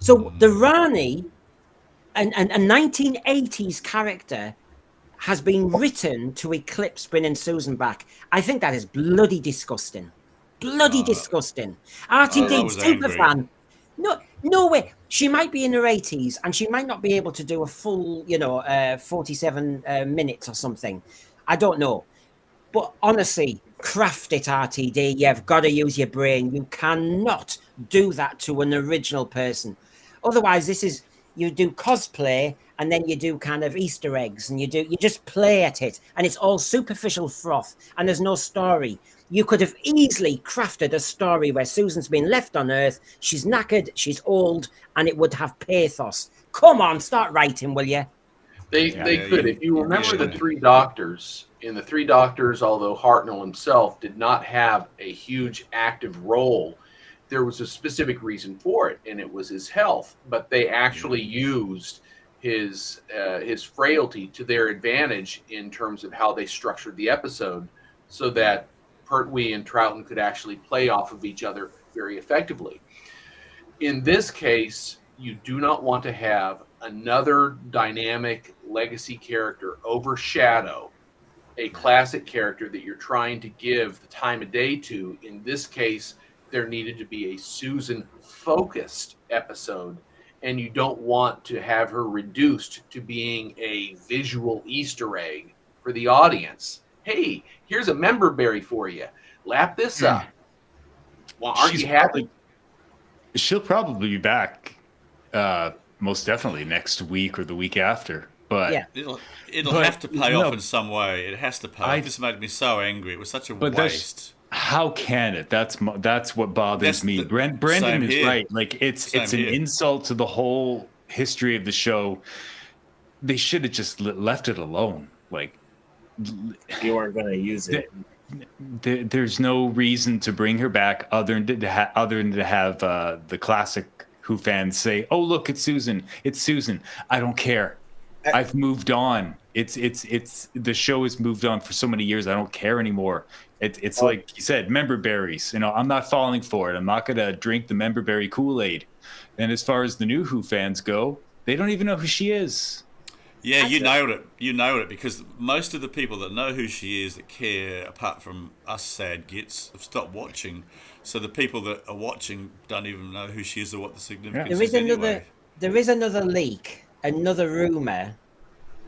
So the Rani a 1980s character has been written to eclipse bringing Susan back. I think that is bloody disgusting. Bloody disgusting. I RTD, was super angry. fan. No way. She might be in her 80s and she might not be able to do a full, 47 minutes or something. I don't know. But honestly, craft it, RTD. You've got to use your brain. You cannot do that to an original person. Otherwise, you do cosplay and then you do kind of Easter eggs and you just play at it and it's all superficial froth and there's no story. You could have easily crafted a story where Susan's been left on Earth, she's knackered, she's old, and it would have pathos. Come on, start writing, will you? They could. If you remember the Three Doctors, in the Three Doctors, although Hartnell himself did not have a huge active role, there was a specific reason for it, and it was his health. But they actually used his frailty to their advantage in terms of how they structured the episode, so that Pertwee and Troughton could actually play off of each other very effectively. In this case, you do not want to have another dynamic legacy character overshadow a classic character that you're trying to give the time of day to. In this case, there needed to be a Susan-focused episode, and you don't want to have her reduced to being a visual Easter egg for the audience. Hey, here's a member berry for you. Lap this up. Well, aren't you happy? She'll probably be back, most definitely next week or the week after. But yeah, it'll have to pay off in some way. It has to pay off. This made me so angry. It was such a waste. How can it? That's what bothers me. Brandon is right. Like it's an insult to the whole history of the show. They should have just left it alone. Like you weren't going to use it. There's no reason to bring her back other than to have the classic Who fans say, "Oh, look, it's Susan. It's Susan." I don't care. I've moved on. It's the show has moved on for so many years. I don't care anymore. It's like you said, member berries. I'm not falling for it. I'm not gonna drink the member berry Kool-Aid. And as far as the new Who fans go, they don't even know who she is. Yeah, you nailed it. You nailed it, because most of the people that know who she is, that care, apart from us sad gits, have stopped watching. So the people that are watching don't even know who she is or what the significance is anyway. There is another leak, another rumor,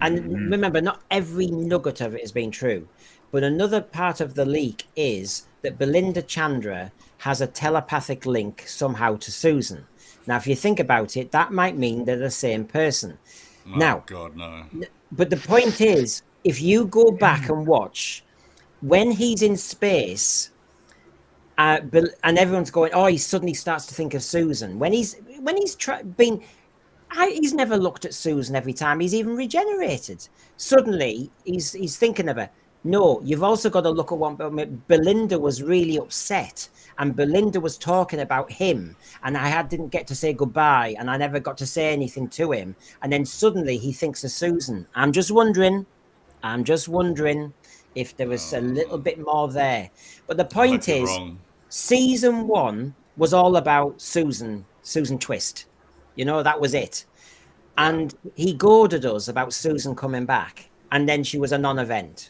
and remember, not every nugget of it has been true, but another part of the leak is that Belinda Chandra has a telepathic link somehow to Susan. Now, if you think about it, that might mean they're the same person. Oh, now, God, no. But the point is, if you go back and watch, when he's in space, and everyone's going, "Oh, he suddenly starts to think of Susan." He's never looked at Susan every time he's even regenerated. Suddenly, he's thinking of her. No, you've also got to look at what Belinda was really upset, and Belinda was talking about him, and didn't get to say goodbye, and I never got to say anything to him, and then suddenly he thinks of Susan. I'm just wondering if there was a little bit more there. But the point is, season 1 was all about Susan Twist. That was it. And he goaded us about Susan coming back, and then she was a non-event.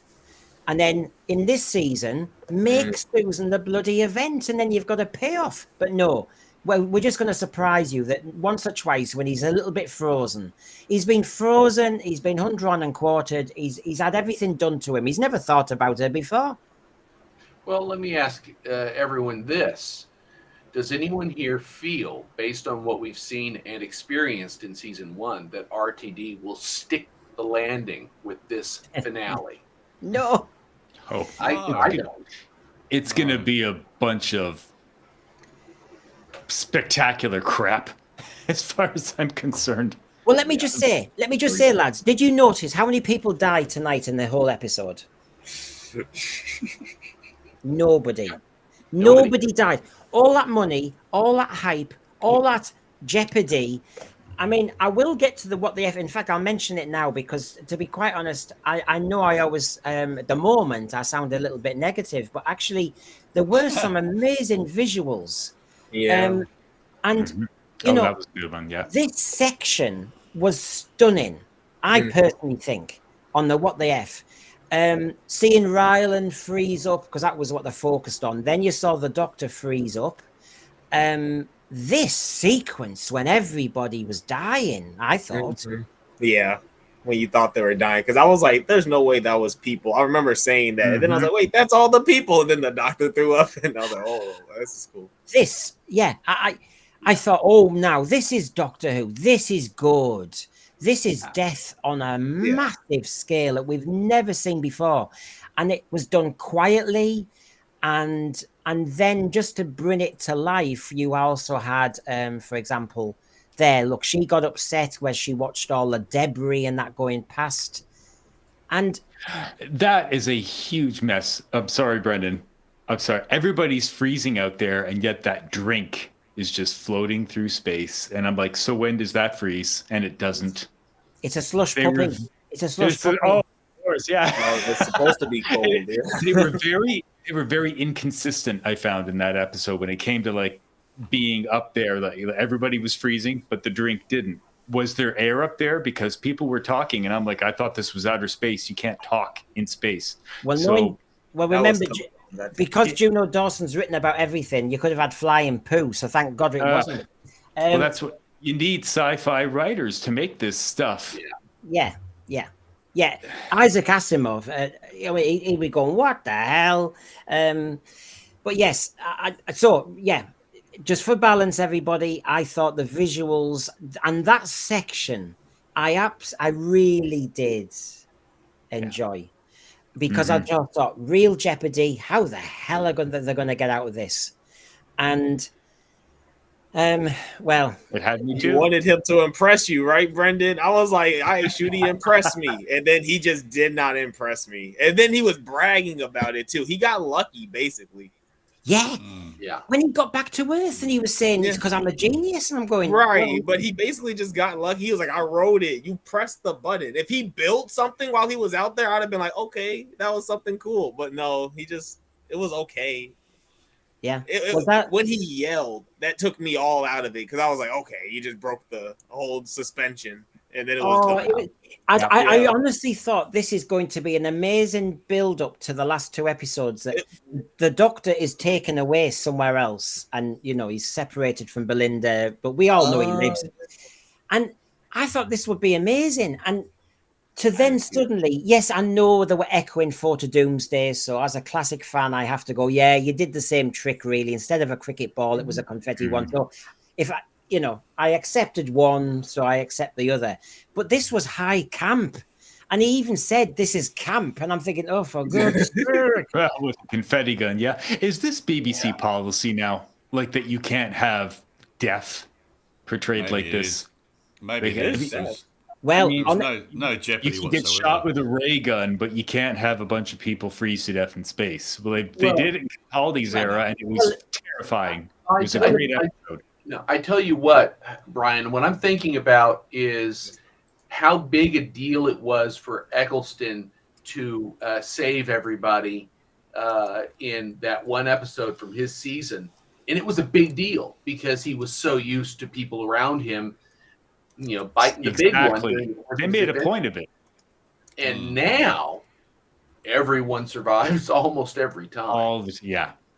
And then in this season, make Susan the bloody event, and then you've got a payoff. But no, we're just going to surprise you that once or twice when he's a little bit frozen. He's been frozen, he's been drawn and quartered, he's had everything done to him. He's never thought about her before. Well, let me ask everyone this. Does anyone here feel, based on what we've seen and experienced in season 1, that RTD will stick the landing with this finale? No. Oh, I don't. It's going to be a bunch of spectacular crap, as far as I'm concerned. Well, let me just say, lads, did you notice how many people died tonight in the whole episode? Nobody died. All that money, all that hype, all that jeopardy. I mean, I will get to in fact, I'll mention it now, because to be quite honest, I know I always, at the moment, I sound a little bit negative, but actually there were some amazing visuals. Yeah. And, that was a good one, yeah. This section was stunning. I personally think on the what the F. Seeing Ryland freeze up, because that was what they focused on. Then you saw the Doctor freeze up. This sequence when everybody was dying, I thought. Yeah, when you thought they were dying, because I was like, "There's no way that was people." I remember saying that, and then I was like, "Wait, that's all the people." And then the Doctor threw up, and I was like, "Oh, this is cool." I thought, oh, now this is Doctor Who. This is good. This is death on a massive scale that we've never seen before, and it was done quietly, and then just to bring it to life, you also had, for example, there. Look, she got upset where she watched all the debris and that going past, and that is a huge mess. I'm sorry, Brendan. I'm sorry. Everybody's freezing out there, and yet that drink is just floating through space. And I'm like, so when does that freeze? And it doesn't. It's a slush puppy. It's a slush puppy. Oh, of course, yeah. It's supposed to be cold. Yeah. They were very inconsistent, I found, in that episode when it came to like being up there. Like everybody was freezing, but the drink didn't. Was there air up there? Because people were talking, and I'm like, I thought this was outer space. You can't talk in space. Well, remember, because Juno Dawson's written about everything, you could have had flying poo. So thank God it wasn't. Well, that's what you need, sci-fi writers to make this stuff. Yeah. Isaac Asimov, he'd be going, what the hell? But yes, just for balance, everybody, I thought the visuals and that section, I really did enjoy. Because I just thought, real jeopardy, how the hell they're going to get out of this? And well, it had me too. You wanted him to impress you, right, Brendan? I was like, should he impress me? And then he just did not impress me. And then he was bragging about it too. He got lucky, basically. Yeah. When he got back to Earth and he was saying it's because I'm a genius, and I'm going right. But he basically just got lucky. He was like, I wrote it. You pressed the button. If he built something while he was out there, I'd have been like, okay, that was something cool. But no, it was okay. Yeah. When he yelled, that took me all out of it because I was like, okay, you just broke the whole suspension. And then it was I honestly thought this is going to be an amazing build up to the last two episodes, that the Doctor is taken away somewhere else, and he's separated from Belinda, but we all know he lives. And I thought this would be amazing. And to then suddenly, yes, I know they were echoing Four to Doomsday, so as a classic fan, I have to go, yeah, you did the same trick, really. Instead of a cricket ball, it was a confetti one. So if I accepted one, so I accept the other. But this was high camp. And he even said, this is camp. And I'm thinking, oh, for goodness sake. Well, with a confetti gun, yeah. Is this BBC policy now? Like that you can't have death portrayed like this? Maybe it is. Well, no jeopardy. You can get shot with a ray gun, but you can't have a bunch of people freeze to death in space. Well, they did it in Capaldi's era, and it was terrifying. It was a great episode. No, I tell you what, Brian, what I'm thinking about is how big a deal it was for Eccleston to save everybody in that one episode from his season. And it was a big deal because he was so used to people around him, biting the big one. They made a point of it. And now everyone survives almost every time.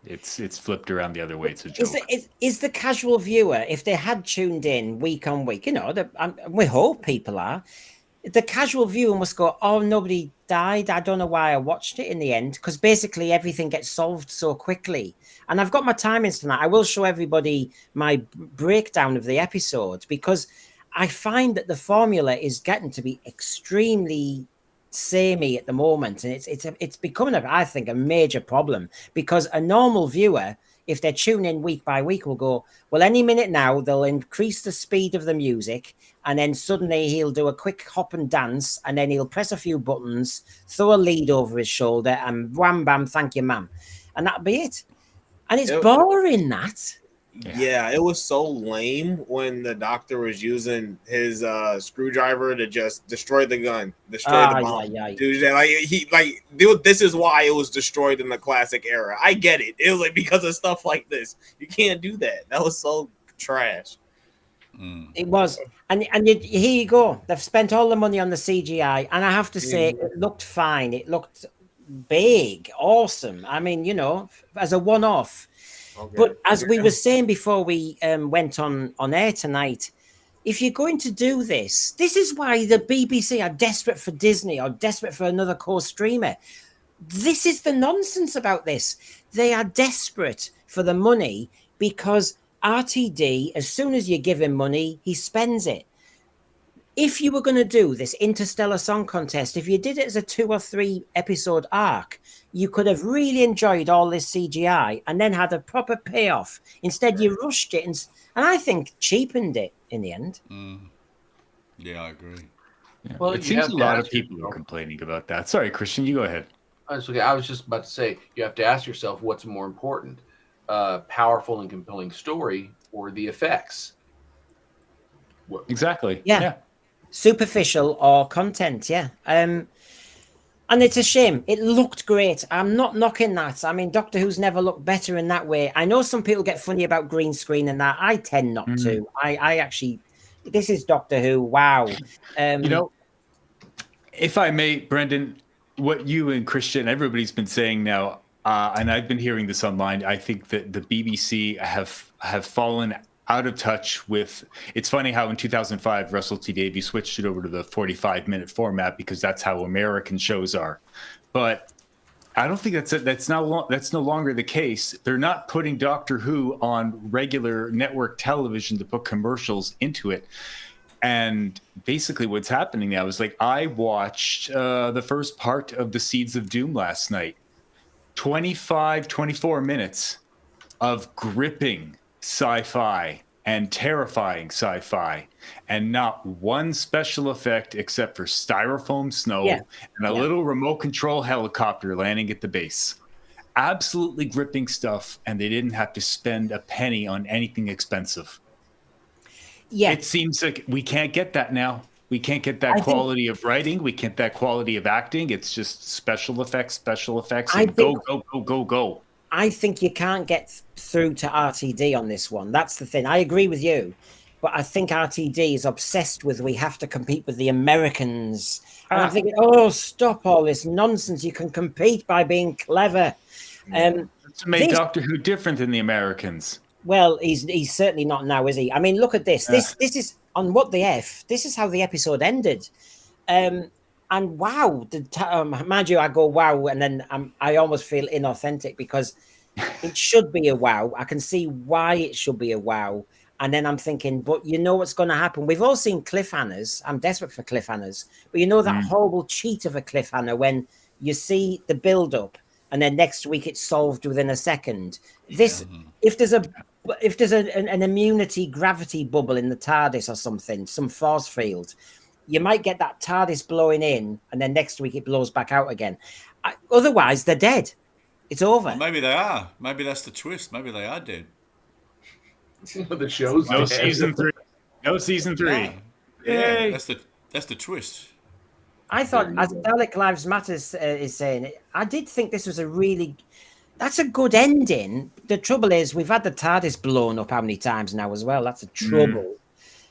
It's flipped around the other way. It's a joke. Is the casual viewer, if they had tuned in week on week, we hope people are, the casual viewer must go, oh, nobody died. I don't know why I watched it in the end, because basically everything gets solved so quickly. And I've got my timings tonight. I will show everybody my breakdown of the episode, because I find that the formula is getting to be extremely samey at the moment, and it's becoming I think a major problem, because a normal viewer, if they're tuning in week by week, will go, well, any minute now they'll increase the speed of the music, and then suddenly he'll do a quick hop and dance, and then he'll press a few buttons, throw a lead over his shoulder, and wham bam, thank you ma'am, and that'll be it. And it's boring, that. Yeah, it was so lame when the Doctor was using his screwdriver to just destroy the gun, destroy the bomb. Dude, this is why it was destroyed in the classic era. I get it. It was like because of stuff like this. You can't do that. That was so trash. It was, and here you go. They've spent all the money on the CGI, and I have to say, it looked fine. It looked big, awesome. I mean, as a one-off. Okay. But as we were saying before we went on air tonight, if you're going to do this is why the BBC are desperate for Disney or desperate for another core streamer. This is the nonsense about this. They are desperate for the money because RTD, as soon as you give him money, he spends it. If you were going to do this Interstellar Song Contest, if you did it as a 2 or 3 episode arc, you could have really enjoyed all this CGI and then had a proper payoff. Instead, you rushed it and I think cheapened it in the end. Yeah, I agree. Yeah. Well, it seems a lot of people are complaining about that. Sorry, Christian, you go ahead. That's okay. I was just about to say, you have to ask yourself what's more important, powerful and compelling story or the effects? Exactly. Yeah. Superficial or content, yeah. And it's a shame. It looked great. I'm not knocking that. I mean, Doctor Who's never looked better in that way. I know some people get funny about green screen and that. I tend not to. I actually, this is Doctor Who. Wow. If I may, Brendan, what you and Christian, everybody's been saying now, and I've been hearing this online, I think that the BBC have fallen out of touch with. It's funny how in 2005 Russell T Davies switched it over to the 45-minute format because that's how American shows are. But I don't think that's no longer the case. They're not putting Doctor Who on regular network television to put commercials into it. And basically what's happening now is, like, I watched the first part of The Seeds of Doom last night. 24 minutes of gripping sci-fi and terrifying sci-fi, and not one special effect except for styrofoam snow and a little remote control helicopter landing at the base. Absolutely gripping stuff, and they didn't have to spend a penny on anything expensive. Yeah, it seems like we can't get that now. We can't get that quality of writing. We can't that quality of acting. It's just special effects, and go. I think you can't get through to RTD on this one. That's the thing. I agree with you. But I think RTD is obsessed with we have to compete with the Americans. And I'm thinking, stop all this nonsense. You can compete by being clever. It's made Doctor Who different than the Americans. Well, he's certainly not now, is he? I mean, look at this. This is on What the F. This is how the episode ended. And wow, mind you, I go wow, and then I almost feel inauthentic because it should be a wow. I can see why it should be a wow. And then I'm thinking, but you know what's going to happen? We've all seen cliffhangers. I'm desperate for cliffhangers. But you know that horrible cheat of a cliffhanger when you see the build-up and then next week it's solved within a second. If there's an immunity gravity bubble in the TARDIS or something, some force field, you might get that TARDIS blowing in, and then next week it blows back out again. Otherwise, they're dead. It's over. Well, maybe they are. Maybe that's the twist. Maybe they are dead. The show's no season 3. No season 3. Yeah, that's the twist. I thought, as Dalek Lives Matter is saying, I did think this was that's a good ending. The trouble is, we've had the TARDIS blown up how many times now as well? That's a trouble.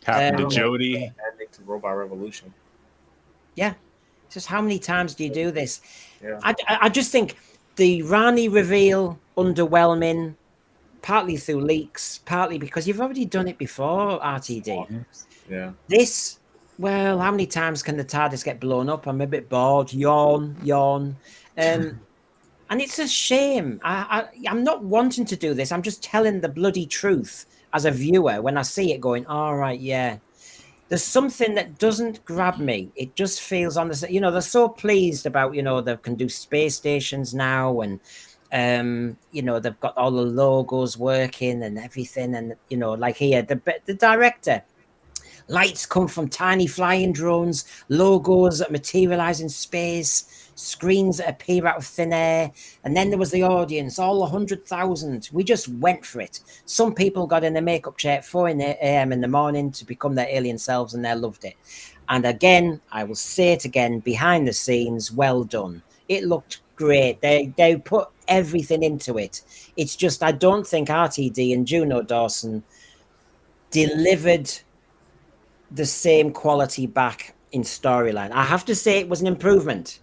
Happened to Jodie. Ending to Robot Revolution. Yeah. Just how many times do you do this? Yeah. I just think the Rani reveal, underwhelming, partly through leaks, partly because you've already done it before, RTD. Yeah. This, well, how many times can the TARDIS get blown up? I'm a bit bored. Yawn. And it's a shame. I'm not wanting to do this. I'm just telling the bloody truth as a viewer when I see it going, all right, yeah. There's something that doesn't grab me. It just feels on the, they're so pleased about, they can do space stations now and, they've got all the logos working and everything. And, like here, the director, lights come from tiny flying drones, logos that materialize in space, screens that appear out of thin air. And then there was the audience, all 100,000. We just went for it. Some people got in a makeup chair at 4 a.m. in the morning to become their alien selves, and they loved it. And again, I will say it again, behind the scenes, well done. It looked great. They put everything into it. It's just, I don't think RTD and Juno Dawson delivered the same quality back in storyline. I have to say it was an improvement.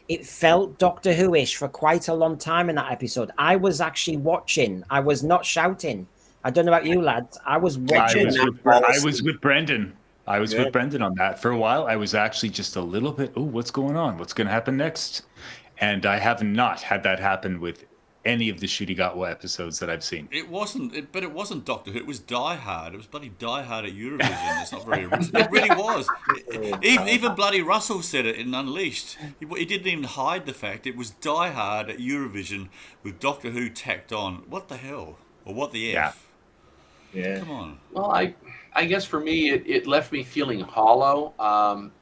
It felt Doctor Who-ish for quite a long time in that episode. I was actually watching. I was not shouting. I don't know about you, lads. I was watching. I was with Brendan. I was with Brendan on that. For a while, I was actually just a little bit, oh, what's going on? What's going to happen next? And I have not had that happen with any of the Ncuti Gatwa episodes that I've seen. It wasn't Doctor Who. It was Die Hard. It was bloody Die Hard at Eurovision. It's not very original. It really was. Even bloody Russell said it in Unleashed. He didn't even hide the fact it was Die Hard at Eurovision with Doctor Who tacked on. What the hell? Or what the F? Yeah. Come on. Well, I guess for me, it left me feeling hollow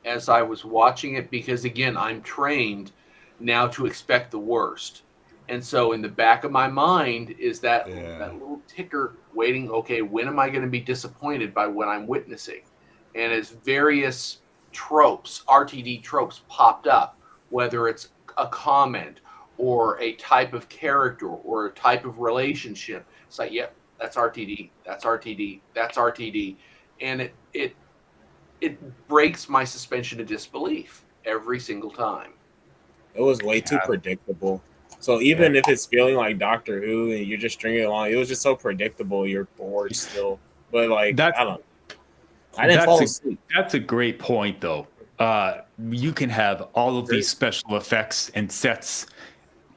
as I was watching it because, again, I'm trained now to expect the worst. And so in the back of my mind is that little ticker waiting, okay, when am I going to be disappointed by what I'm witnessing? And as various tropes, RTD tropes popped up, whether it's a comment or a type of character or a type of relationship, it's like, yep, that's RTD, that's RTD, that's RTD. And it breaks my suspension of disbelief every single time. It was way too predictable. So even if it's feeling like Doctor Who and you're just stringing along, it was just so predictable. You're bored still. But like, I don't know. I didn't fall asleep. That's a great point, though. You can have all of these special effects and sets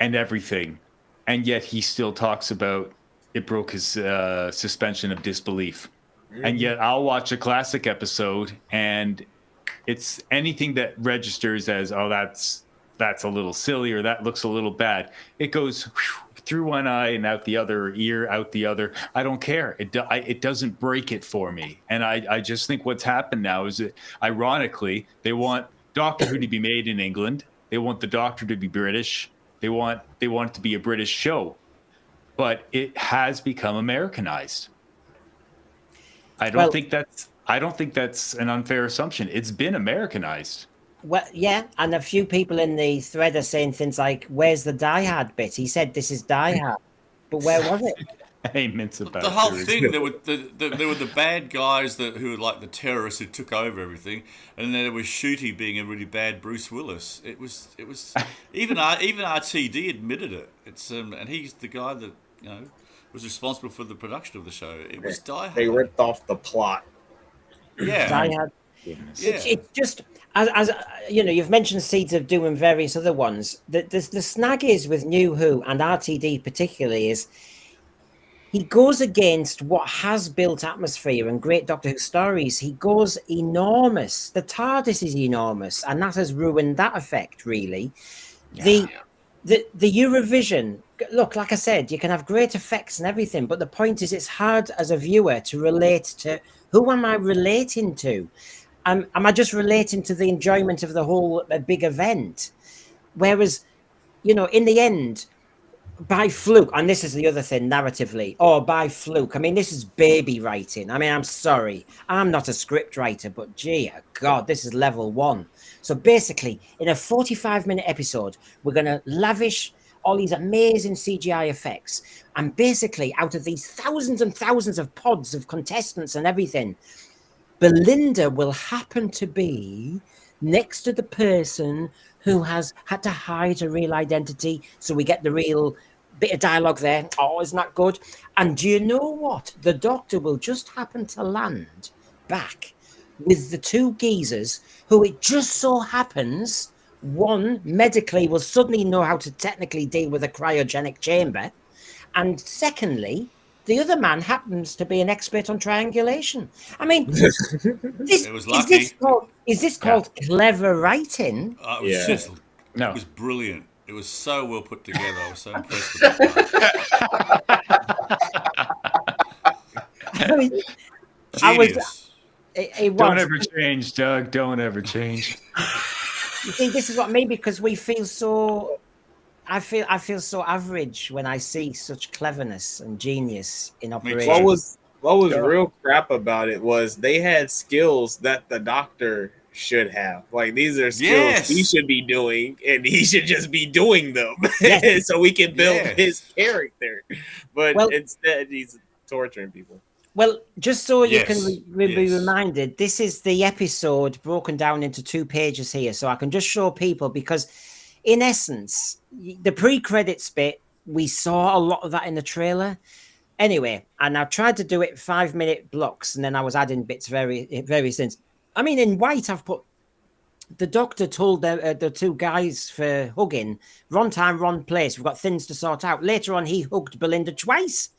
and everything, and yet he still talks about it broke his suspension of disbelief. And yet I'll watch a classic episode, and it's anything that registers as, oh, that's a little silly or that looks a little bad. It goes through one eye and out the other ear, out the other. I don't care. It doesn't break it for me. And I just think what's happened now is that, ironically, they want Doctor Who to be made in England. They want the Doctor to be British. They want it to be a British show. But it has become Americanized. I don't think that's an unfair assumption. It's been Americanized. Well, yeah, and a few people in the thread are saying things like, "Where's the Die Hard bit?" He said, "This is Die Hard," but where was it? The whole thing. There were the bad guys who were like the terrorists who took over everything, and then there was Ncuti being a really bad Bruce Willis. It was even RTD admitted it. It's and he's the guy that was responsible for the production of the show. It was Die Hard. They ripped off the plot. Yeah, Die Hard. Yeah. It's just as you've mentioned Seeds of Doom and various other ones. The snag is with New Who and RTD particularly is he goes against what has built atmosphere and great Doctor Who stories. He goes enormous. The TARDIS is enormous, and that has ruined that effect. Really, the Eurovision. Look, like I said, you can have great effects and everything, but the point is, it's hard as a viewer to relate to. Who am I relating to? Am I just relating to the enjoyment of the whole big event? Whereas, in the end, by fluke, and this is the other thing narratively, by fluke. I mean, this is baby writing. I mean, I'm sorry. I'm not a script writer, but gee, God, this is level 1. So basically, in a 45-minute episode, we're going to lavish all these amazing CGI effects. And basically, out of these thousands and thousands of pods of contestants and everything, Belinda will happen to be next to the person who has had to hide her real identity. So we get the real bit of dialogue there. Oh, isn't that good? And do you know what? The Doctor will just happen to land back with the two geezers who it just so happens, one medically will suddenly know how to technically deal with a cryogenic chamber. And secondly, the other man happens to be an expert on triangulation. I mean, is this called clever writing? It was brilliant. It was so well put together. I was so impressed with that. I mean, Genius. Don't ever change, Doug. Don't ever change. You see, this is what I mean, because we feel so. I feel so average when I see such cleveness and genius in operation. What was real crap about it was they had skills that the Doctor should have. Like, these are skills he should be doing, and he should just be doing them, so we can build his character. But instead, he's torturing people. Well, just so you can Yes, be yes. reminded, this is the episode broken down into 2 pages here. So I can just show people because, in essence, the pre-credits bit, we saw a lot of that in the trailer. Anyway, and I tried to do it 5-minute blocks, and then I was adding bits very since. I mean, in white, I've put the doctor told the two guys for hugging, wrong time, wrong place. We've got things to sort out. Later on, he hugged Belinda twice.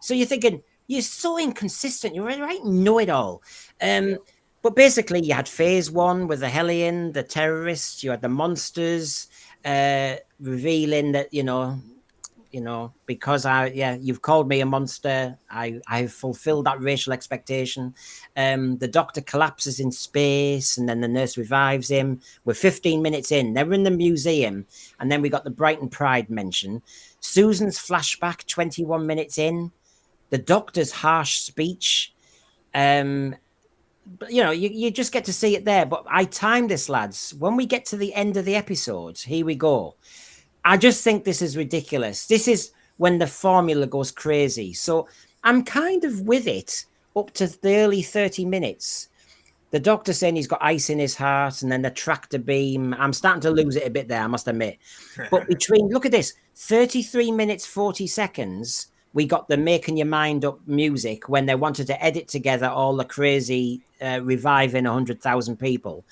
So you're thinking, you're so inconsistent. You're right, know it all. But basically, you had phase 1 with the Hellion, the terrorists. You had the monsters revealing that because you've called me a monster. I've fulfilled that racial expectation. The doctor collapses in space, and then the nurse revives him. We're 15 minutes in. They're in the museum, and then we got the Brighton Pride mention. Susan's flashback, 21 minutes in. The doctor's harsh speech. But, you just get to see it there. But I timed this, lads. When we get to the end of the episode, here we go. I just think this is ridiculous. This is when the formula goes crazy. So I'm kind of with it up to the early 30 minutes. The doctor saying he's got ice in his heart, and then the tractor beam. I'm starting to lose it a bit there, I must admit. But look at this, 33 minutes, 40 seconds, we got the making your mind up music when they wanted to edit together all the crazy reviving 100,000 people.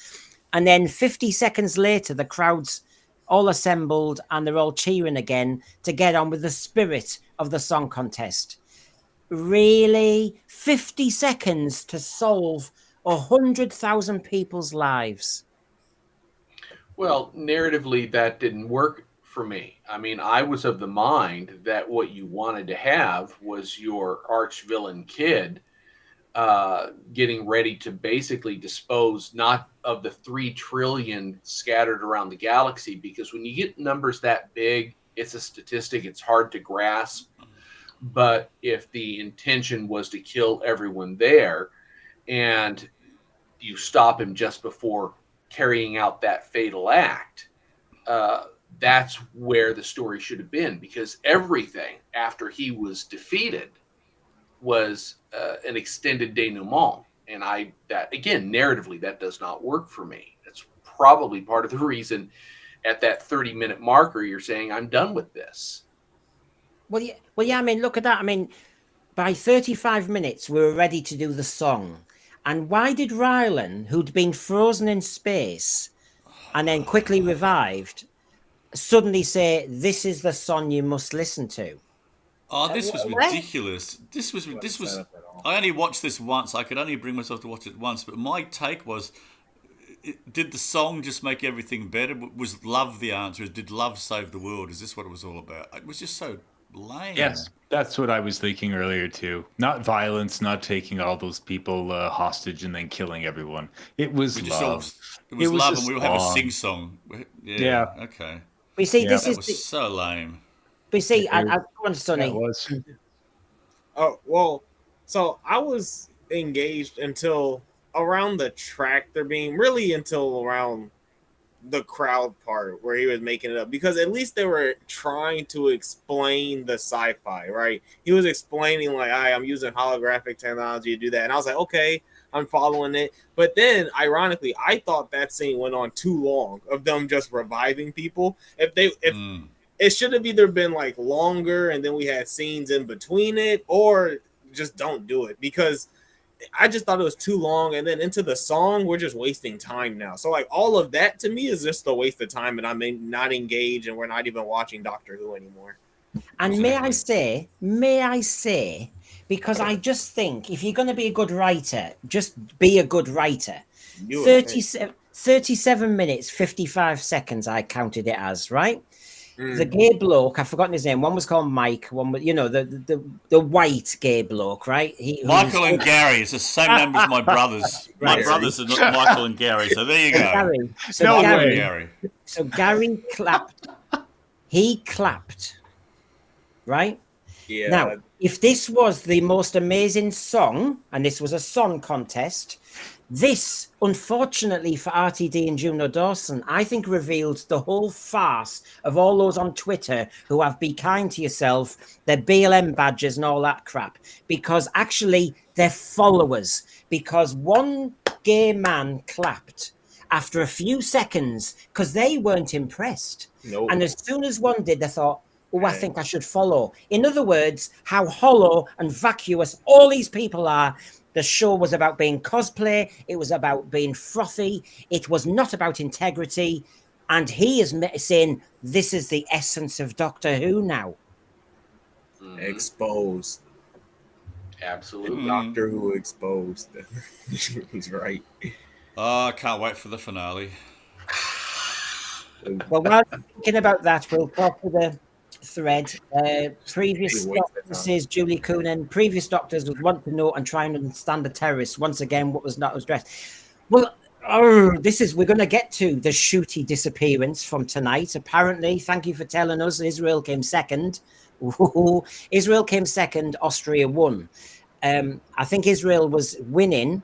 And then 50 seconds later, the crowd's all assembled and they're all cheering again to get on with the spirit of the song contest. Really? 50 seconds to solve 100,000 people's lives? Well, narratively, that didn't work for me. I mean, I was of the mind that what you wanted to have was your arch villain kid getting ready to basically dispose not of the 3 trillion scattered around the galaxy, because when you get numbers that big, it's a statistic, it's hard to grasp. But if the intention was to kill everyone there, and you stop him just before carrying out that fatal act, that's where the story should have been, because everything after he was defeated was an extended denouement. And that again, narratively, that does not work for me. That's probably part of the reason at that 30-minute marker, you're saying, I'm done with this. Well, yeah. I mean, look at that. I mean, by 35 minutes, we were ready to do the song. And why did Rylan, who'd been frozen in space and then quickly revived, suddenly say, this is the song you must listen to? Oh, this was ridiculous. This was. I only watched this once. I could only bring myself to watch it once. But my take was, did the song just make everything better? Was love the answer? Did love save the world? Is this what it was all about? It was just so lame. Yes, that's what I was thinking earlier too. Not violence, not taking all those people hostage and then killing everyone. It was love. It was love, and we will have a sing-song. Yeah. Okay. We see, this was so lame. We see, I go on, Sonny. It was. Oh, well, so I was engaged until around the tractor beam, really until around the crowd part where he was making it up, because at least they were trying to explain the sci-fi, right? He was explaining like, I'm using holographic technology to do that. And I was like, okay, I'm following it. But then, ironically, I thought that scene went on too long of them just reviving people. It should have either been like longer and then we had scenes in between it, or just don't do it, because I just thought it was too long. And then into the song, we're just wasting time now. So like all of that to me is just a waste of time, and I'm not engaged, and we're not even watching Doctor Who anymore. And may I say, because I just think if you're going to be a good writer, just be a good writer. 37 minutes, 55 seconds, I counted it as, right? The gay bloke, I've forgotten his name. One was called Mike. One was, the white gay bloke, right? Michael and Gary. It's the same name as my brothers. My brothers are not Michael and Gary. So there you go. Gary. So Gary clapped. He clapped, right? Yeah. Now, if this was the most amazing song, and this was a song contest, this, unfortunately for RTD and Juno Dawson, I think revealed the whole farce of all those on Twitter who have "Be Kind to Yourself," their BLM badges and all that crap, because actually they're followers. Because one gay man clapped after a few seconds because they weren't impressed. Nope. And as soon as one did, they thought, oh, I think I should follow. In other words, how hollow and vacuous all these people are. The show was about being cosplay. It was about being frothy. It was not about integrity. And he is saying this is the essence of Doctor Who now. Exposed. Absolutely. Doctor Who exposed. He's right. Oh, I can't wait for the finale. Well, while we're thinking about that, we'll talk to the thread. Previous doctors, says Julie Coonan, previous doctors would want to know and try and understand the terrorists. Once again, what was not addressed. Well, we're going to get to the Ncuti disappearance from tonight. Apparently, thank you for telling us, Israel came second. Ooh, Israel came second, Austria won. I think Israel was winning,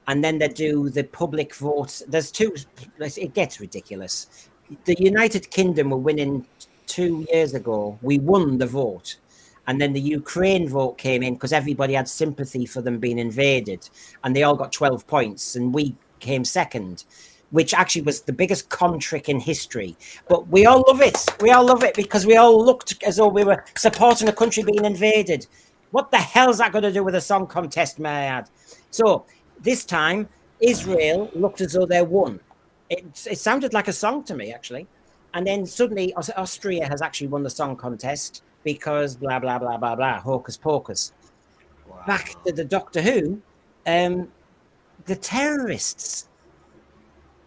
and then they do the public vote. There's two, it gets ridiculous. The United Kingdom were winning 2 years ago. We won the vote. And then the Ukraine vote came in because everybody had sympathy for them being invaded. And they all got 12 points. And we came second, which actually was the biggest con trick in history. But we all love it. We all love it because we all looked as though we were supporting a country being invaded. What the hell's that got to do with a song contest, may I add? So this time, Israel looked as though they won. It sounded like a song to me, actually. And then suddenly Austria has actually won the song contest because blah, blah, blah, blah, blah, hocus pocus. Wow. Back to the Doctor Who, the terrorists.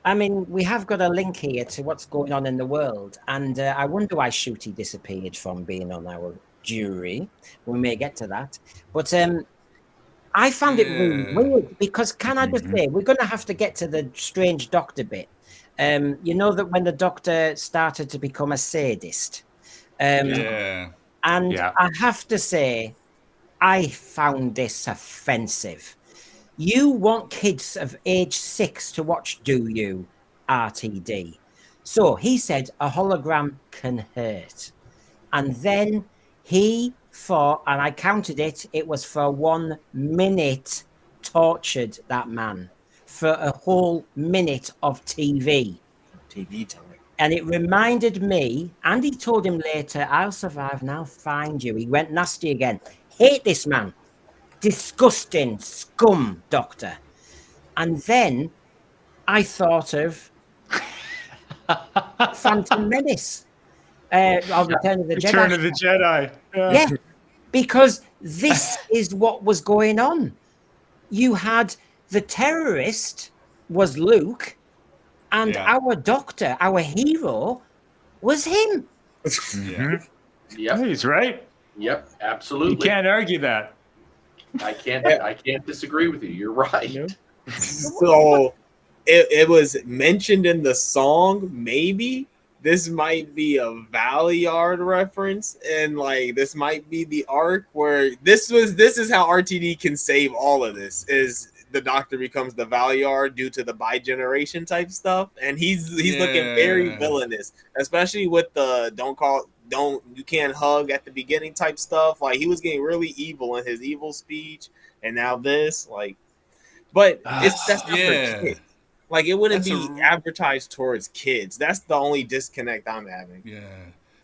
I mean, we have got a link here to what's going on in the world. And I wonder why Ncuti disappeared from being on our jury. We may get to that. But I found it really weird because, can I just say, we're going to have to get to the strange doctor bit. You know that when the doctor started to become a sadist. And I have to say, I found this offensive. You want kids of age 6 to watch, do you, RTD? So he said a hologram can hurt. And then he for, and I counted it, it was for 1 minute tortured that man for a whole minute of TV. TV time. And it reminded me, and he told him later, I'll survive and I'll find you. He went nasty again. Hate this man. Disgusting scum doctor. And then I thought of Phantom Menace. Return of the Jedi. Return of the Jedi. Yeah, because this is what was going on. You had the terrorist was Luke, and our doctor, our hero, was him. Yep. He's right. Yep, absolutely. You can't argue that. I can't disagree with you. You're right. Nope. So it was mentioned in the song, maybe. This might be a Valeyard reference, and like this might be the arc where this is how RTD can save all of this, is the doctor becomes the Valeyard due to the bi-generation type stuff, and he's looking very villainous, especially with the you can't hug at the beginning type stuff. Like he was getting really evil in his evil speech, and now this, like, but that's not for kids. Like, it wouldn't be advertised towards kids. That's the only disconnect I'm having. Yeah.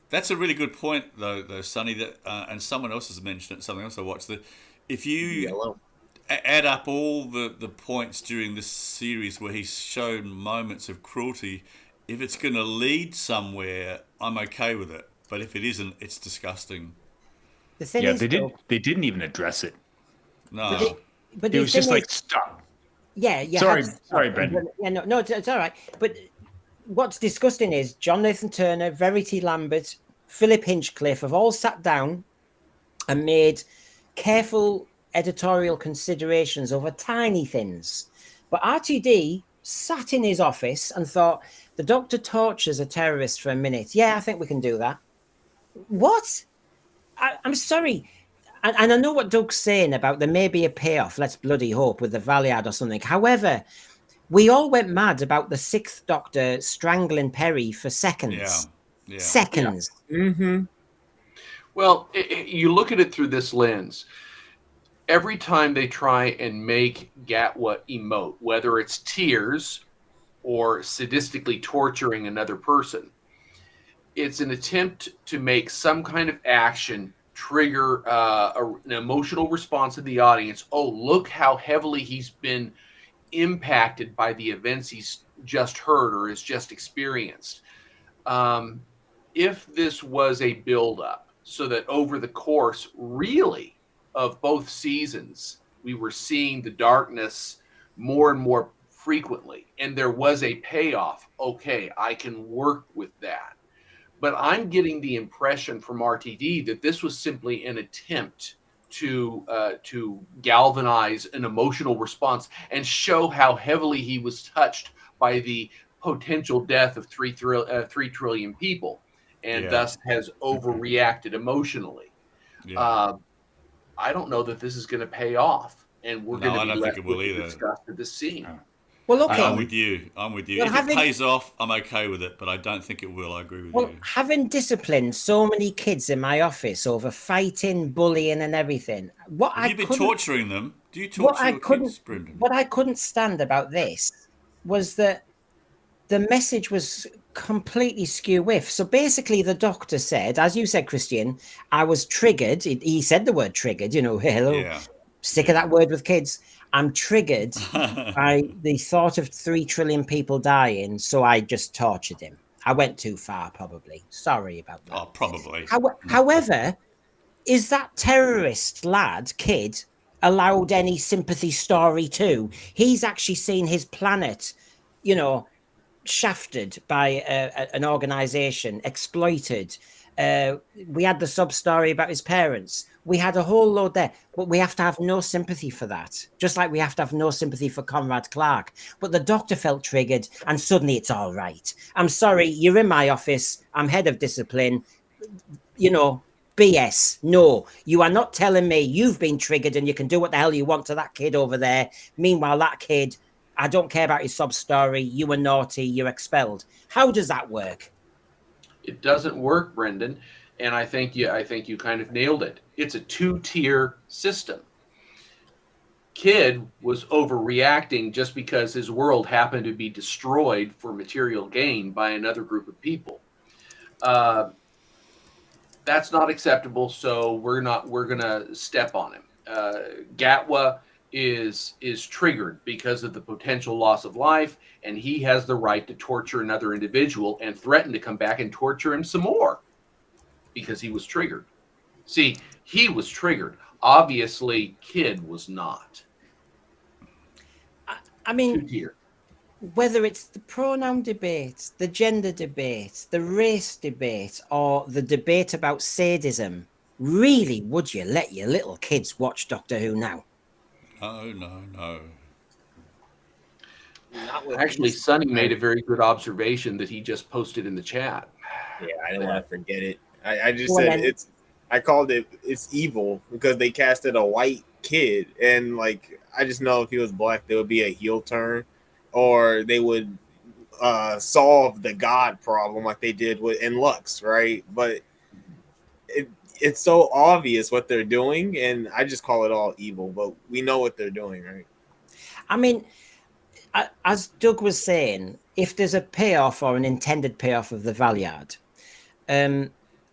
That's a really good point, though, Sonny, that, and someone else has mentioned it, something else I watched, that if you add up all the points during this series where he's shown moments of cruelty, if it's going to lead somewhere, I'm okay with it. But if it isn't, it's disgusting. The thing is, they didn't even address it. No. But it was just like, stop. Yeah. Sorry, Brendan. Yeah, no, it's all right. But what's disgusting is John Nathan Turner, Verity Lambert, Philip Hinchcliffe have all sat down and made careful editorial considerations over tiny things. But RTD sat in his office and thought, the doctor tortures a terrorist for a minute. Yeah, I think we can do that. What? I'm sorry. And I know what Doug's saying about there may be a payoff, let's bloody hope, with the Valiant or something. However, we all went mad about the Sixth Doctor strangling Perry for seconds. Yeah. Seconds. Yeah. Mm-hmm. Well, you look at it through this lens. Every time they try and make Gatwa emote, whether it's tears or sadistically torturing another person, it's an attempt to make some kind of action trigger an emotional response of the audience. Oh, look how heavily he's been impacted by the events he's just heard or has just experienced. If this was a buildup, so that over the course, really, of both seasons, we were seeing the darkness more and more frequently, and there was a payoff, okay, I can work with that. But I'm getting the impression from RTD that this was simply an attempt to galvanize an emotional response and show how heavily he was touched by the potential death of 3 trillion people, and thus has overreacted emotionally. Yeah. I don't know that this is going to pay off, and we're going to I be don't left think it will with the either. disgust of this scene. Well, okay. I'm with you. Well, If it pays off, I'm okay with it, but I don't think it will. I agree with you. Having disciplined so many kids in my office over fighting, bullying, and everything, Have you been torturing them? Do you torture your kids, Brendan? What I couldn't stand about this was that the message was completely skew with. So basically, the doctor said, as you said, Christian, I was triggered. He said the word triggered, hello, sick of that word with kids. I'm triggered by the thought of 3 trillion people dying, so I just tortured him. I went too far, probably. Sorry about that. Oh, probably. However, is that terrorist kid, allowed any sympathy story too? He's actually seen his planet, shafted by an organization, exploited. We had the sub story about his parents. We had a whole load there, but we have to have no sympathy for that. Just like we have to have no sympathy for Conrad Clark. But the doctor felt triggered and suddenly it's all right. I'm sorry, you're in my office. I'm head of discipline. BS. No, you are not telling me you've been triggered and you can do what the hell you want to that kid over there. Meanwhile, that kid, I don't care about your sub story. You were naughty. You're expelled. How does that work? It doesn't work, Brendan, and I think you kind of nailed it. It's a 2-tier system. Kid was overreacting just because his world happened to be destroyed for material gain by another group of people. That's not acceptable, so we're gonna step on him. Gatwa is triggered because of the potential loss of life, and he has the right to torture another individual and threaten to come back and torture him some more because he was triggered. See, he was triggered. Obviously, Kid was not. I mean, 2-tier. Whether it's the pronoun debate, the gender debate, the race debate, or the debate about sadism, really, would you let your little kids watch Doctor Who now? No. Actually, Sonny made a very good observation that he just posted in the chat. Yeah, I didn't want to forget it. I just said I called it's evil because they casted a white kid, and I just know if he was black, there would be a heel turn, or they would solve the God problem like they did in Lux, right? But it's so obvious what they're doing, and I just call it all evil. But we know what they're doing, right? I mean, as Doug was saying, if there's a payoff or an intended payoff of the Valiant,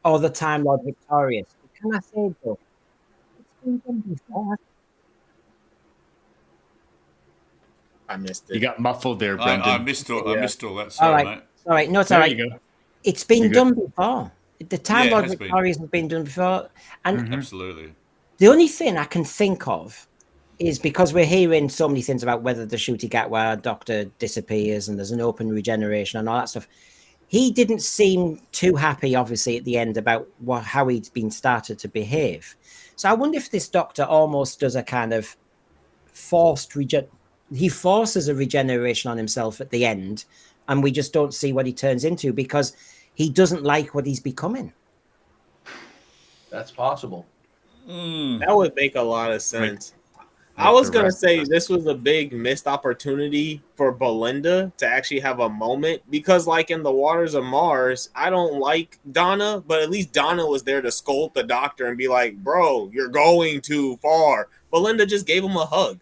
or the Time Lord Victorious, can I say, Doug? It's been done before. I missed it. You got muffled there, Brendan. I missed all that. Sorry, mate. All right. No, it's There all right. you go. It's been done before. The Time Lord has Victorious has been done before. And Absolutely. the only thing I can think of is because we're hearing so many things about whether the Ncuti Gatwa doctor disappears and there's an open regeneration and all that stuff. He didn't seem too happy, obviously, at the end about how he'd been started to behave. So I wonder if this doctor almost does a kind of forced he forces a regeneration on himself at the end, and we just don't see what he turns into because he doesn't like what he's becoming. That's possible. That would make a lot of sense. Like I was the gonna rest say of us. this was a big missed opportunity for Belinda to actually have a moment because, like in the Waters of Mars, I don't like Donna, but at least Donna was there to scold the doctor and be like, "Bro, you're going too far." Belinda just gave him a hug.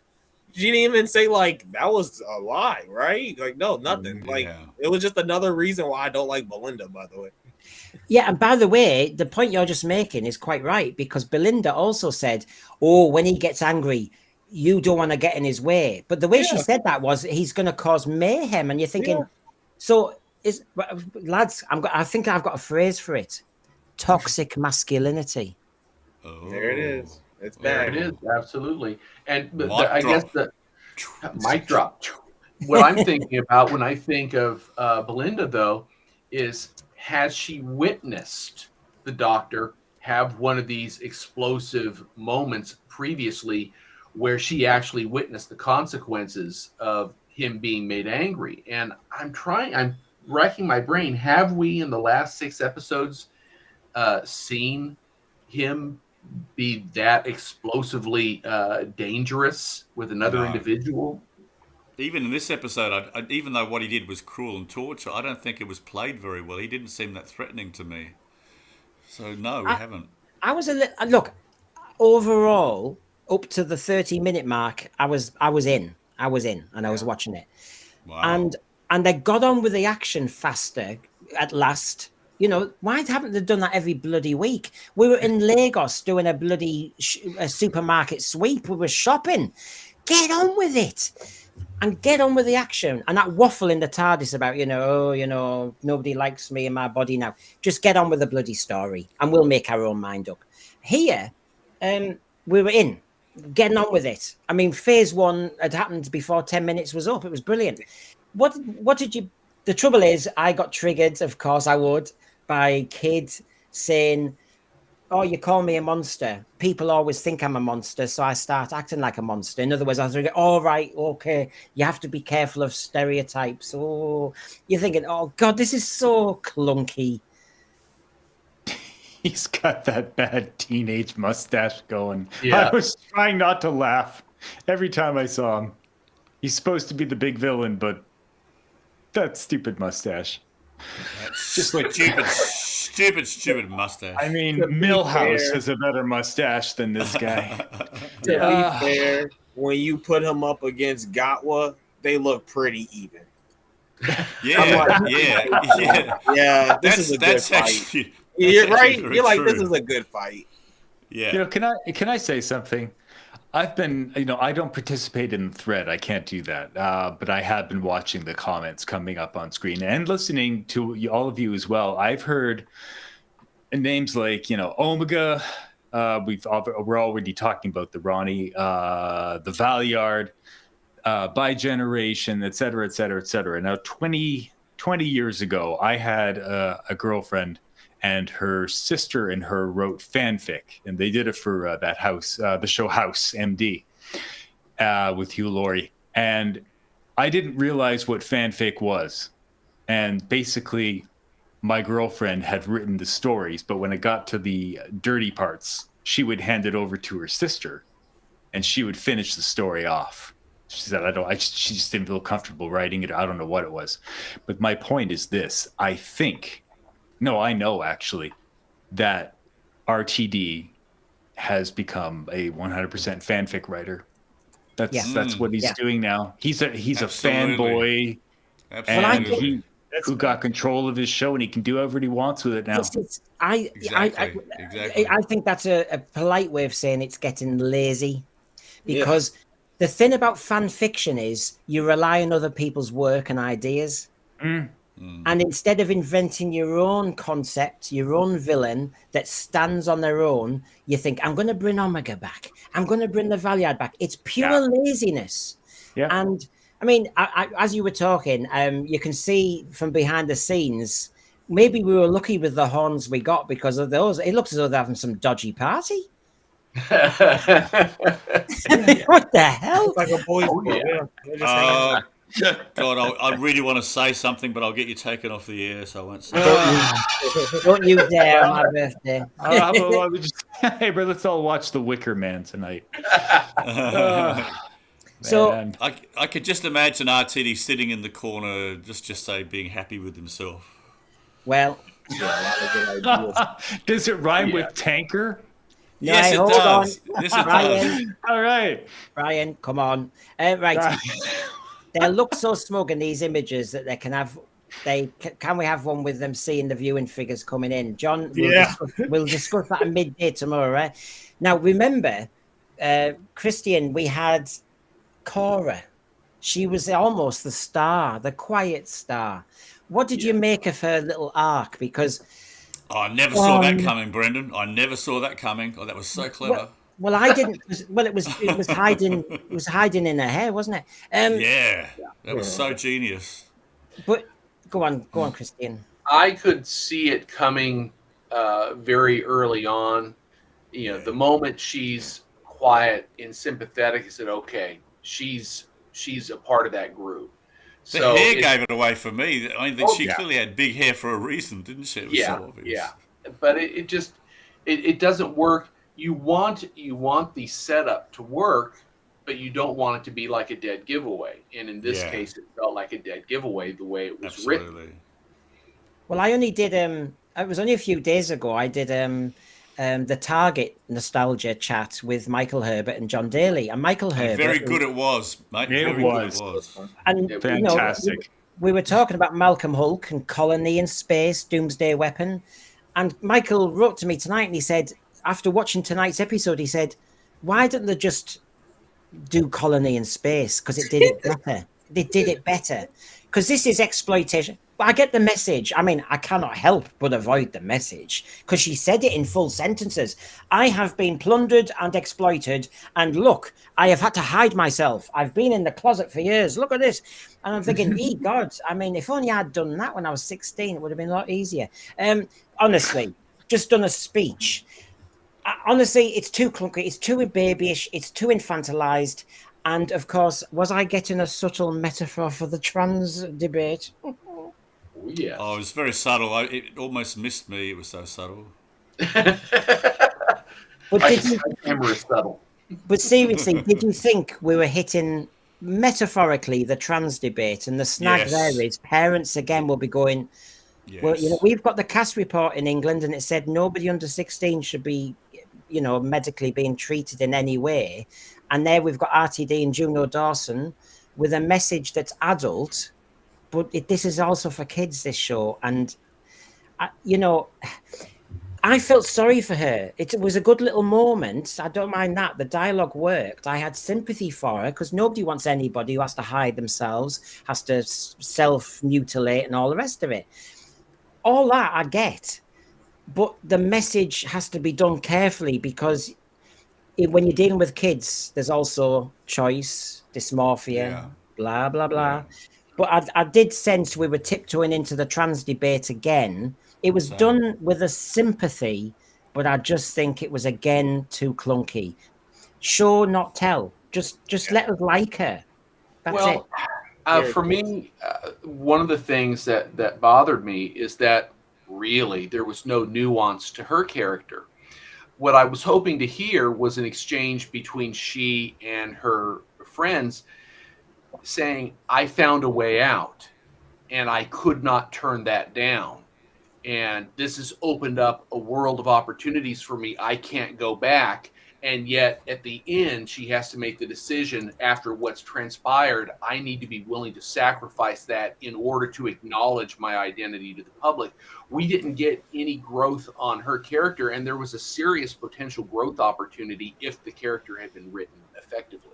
She didn't even say like that was a lie, right? Like no, nothing. Like Yeah. it was just another reason why I don't like Belinda. By the way, Yeah, and by the way, the point you're just making is quite right because Belinda also said, "Oh, when he gets angry, you don't want to get in his way." But the way she Yeah. said that was, "He's going to cause mayhem," and you're thinking, Yeah. "So is lads? I think I've got a phrase for it: toxic masculinity." Oh. There it is. It's There bad. it is, absolutely. And Mic I guess drop. the mic drop. What I'm thinking about when I think of Belinda, though, is has she witnessed the doctor have one of these explosive moments previously where she actually witnessed the consequences of him being made angry? And I'm racking my brain. Have we, in the last 6 episodes, seen him be that explosively dangerous with another No. individual? Even in this episode, even though what he did was cruel and torture, I don't think it was played very well. He didn't seem that threatening to me. So no, we haven't. I was a little look overall up to the 30-minute mark. I was in, and I was watching it, Wow. and they got on with the action faster at last. You know, why haven't they done that every bloody week? We were in Lagos doing a bloody a supermarket sweep. We were shopping. Get on with it. And get on with the action. And that waffle in the TARDIS about, nobody likes me in my body now. Just get on with the bloody story and we'll make our own mind up. Here, we were getting on with it. I mean, phase 1 had happened before 10 minutes was up. It was brilliant. What did you... The trouble is, I got triggered, of course I would, by kids saying, "Oh, you call me a monster. People always think I'm a monster, so I start acting like a monster." In other words, I was thinking, "Oh, right, okay, you have to be careful of stereotypes." Oh, you're thinking, "Oh, God, this is so clunky." He's got that bad teenage mustache going. Yeah. I was trying not to laugh every time I saw him. He's supposed to be the big villain, but that stupid mustache. That's Just like stupid mustache. I mean, To be Milhouse fair- has a better mustache than this guy. To be fair, when you put him up against Gatwa, they look pretty even. Yeah. Yeah, this is a good that's fight. actually, You're that's right. actually very You're like, true. this is a good fight. Yeah. You know, can I say something? I've been, I don't participate in the thread. I can't do that. But I have been watching the comments coming up on screen and listening to all of you as well. I've heard names like, Omega. We're already talking about the Ronnie, the Valyard, By Generation, et cetera, et cetera, et cetera. Now, 20 years ago, I had a girlfriend, and her sister and her wrote fanfic, and they did it for that House, the show House MD, with Hugh Laurie. And I didn't realize what fanfic was. And basically, my girlfriend had written the stories, but when it got to the dirty parts, she would hand it over to her sister, and she would finish the story off. She said, she just didn't feel comfortable writing it. I don't know what it was. But my point is this. I know actually that RTD has become a 100% fanfic writer. That's what he's doing now. He's a fanboy, and Absolutely. who got control of his show, and he can do whatever he wants with it now. Exactly. I think that's a polite way of saying it's getting lazy, because the thing about fan fiction is you rely on other people's work and ideas. And instead of inventing your own concept, your own villain that stands on their own, you think, I'm going to bring Omega back. I'm going to bring the Valyard back. It's pure laziness. Yeah. And I mean, as you were talking, you can see from behind the scenes, maybe we were lucky with the horns we got because of those. It looks as though they're having some dodgy party. What the hell? It's like a boys' club. yeah. They're just hanging out. God, I really want to say something, but I'll get you taken off the air, so I won't say. Don't you dare on my birthday. Well, hey, bro, let's all watch The Wicker Man tonight. So Man. I could just imagine RTD sitting in the corner, just say being happy with himself. well, Yeah, a lot of good ideas. Does it rhyme with tanker? no, Yes, it hold does. on. Yes, it Brian, does. All right. Brian, come on. Right. They look so smug in these images that they can have. Can we have one with them seeing the viewing figures coming in? John, we'll discuss that at midday tomorrow, right? Now, remember, Christian, we had Cora. She was almost the star, the quiet star. What did you make of her little arc? Because I never saw that coming, Brendan. I never saw that coming. Oh, that was so clever. well, I didn't. Well, it was hiding. It was hiding in her hair, wasn't it? Yeah, that was so genius. But go on, Christian. I could see it coming very early on. The moment she's quiet and sympathetic, I said, okay, she's a part of that group. The hair gave it away for me. I mean, she clearly had big hair for a reason, didn't she? It was so obvious. Yeah. But it just doesn't work. You want the setup to work, but you don't want it to be like a dead giveaway. And in this case, it felt like a dead giveaway the way it was written. Well, I only did. It was only a few days ago. I did the Target nostalgia chat with Michael Herbert and John Daly, and Michael Herbert. Very good it was, mate. It was. And fantastic. We were talking about Malcolm Hulk and Colony in Space, Doomsday Weapon, and Michael wrote to me tonight and he said, after watching tonight's episode, he said, "Why didn't they just do Colony in Space? Because it did it better. They did it better. Because this is exploitation." But I get the message. I mean, I cannot help but avoid the message because she said it in full sentences. I have been plundered and exploited. And look, I have had to hide myself. I've been in the closet for years. Look at this. And I'm thinking, God, I mean, if only I'd done that when I was 16, it would have been a lot easier. Honestly, just done a speech. Honestly, it's too clunky. It's too babyish. It's too infantilized. And of course, was I getting a subtle metaphor for the trans debate? Yeah. Oh, it was very subtle. It almost missed me. It was so subtle. Camera is subtle. But seriously, did you think we were hitting metaphorically the trans debate? And the snag there is parents again will be going, well, we've got the CAS report in England and it said nobody under 16 should be, medically being treated in any way. And there we've got RTD and Juno Dawson with a message that's adult. But this is also for kids, this show. And, I felt sorry for her. It was a good little moment. I don't mind that. The dialogue worked. I had sympathy for her because nobody wants anybody who has to hide themselves, has to self-mutilate and all the rest of it. All that I get. But the message has to be done carefully because when you're dealing with kids, there's also choice, dysmorphia, blah, blah, blah. Yeah. But I did sense we were tiptoeing into the trans debate again. It was done with a sympathy, but I just think it was again too clunky. Show, not tell. Just let us like her. That's it. For me, one of the things that bothered me is that really there was no nuance to her character. What I was hoping to hear was an exchange between she and her friends saying, I found a way out and I could not turn that down. And this has opened up a world of opportunities for me. I can't go back. And yet at the end, she has to make the decision after what's transpired. I need to be willing to sacrifice that in order to acknowledge my identity to the public. We didn't get any growth on her character, and there was a serious potential growth opportunity if the character had been written effectively.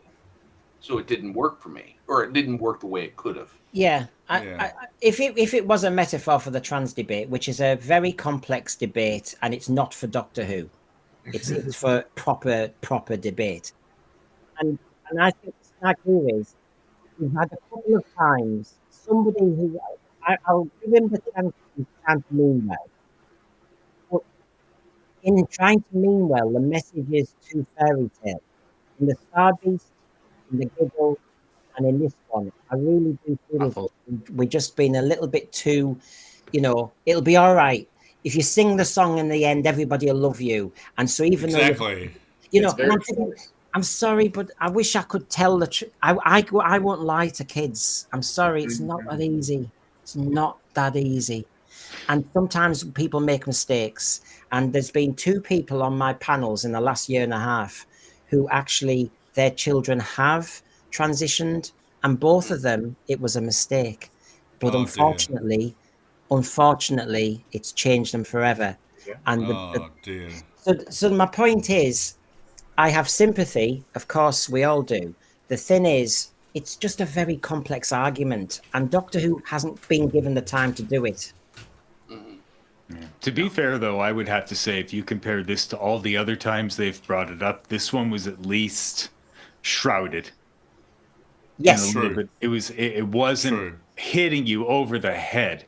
So it didn't work for me, or it didn't work the way it could have. Yeah. If it was a metaphor for the trans debate, which is a very complex debate, and it's not for Doctor Who. It's for proper debate. And I think the snag here is we've had a couple of times somebody who I'll give him the chance to mean well. But in trying to mean well, the message is too fairy tale. In the Star Beast, in the Giggle, And in this one, I really do feel that we've just been a little bit too, it'll be all right. If you sing the song in the end, everybody will love you. And so even Exactly. though, It's very and I'm thinking, I'm sorry, but I wish I could tell the truth. I won't lie to kids. I'm sorry. It's not that easy. It's not that easy. And sometimes people make mistakes. And there's been 2 people on my panels in the last year and a half who actually their children have transitioned, and both of them, it was a mistake. But Oh, dear. unfortunately, it's changed them forever. Yeah. And Oh, dear. so my point is, I have sympathy. Of course, we all do. The thing is, it's just a very complex argument, and Doctor Who hasn't been given the time to do it. To be fair, though, I would have to say if you compare this to all the other times they've brought it up, this one was at least shrouded. Yes, True. It wasn't True. hitting you over the head.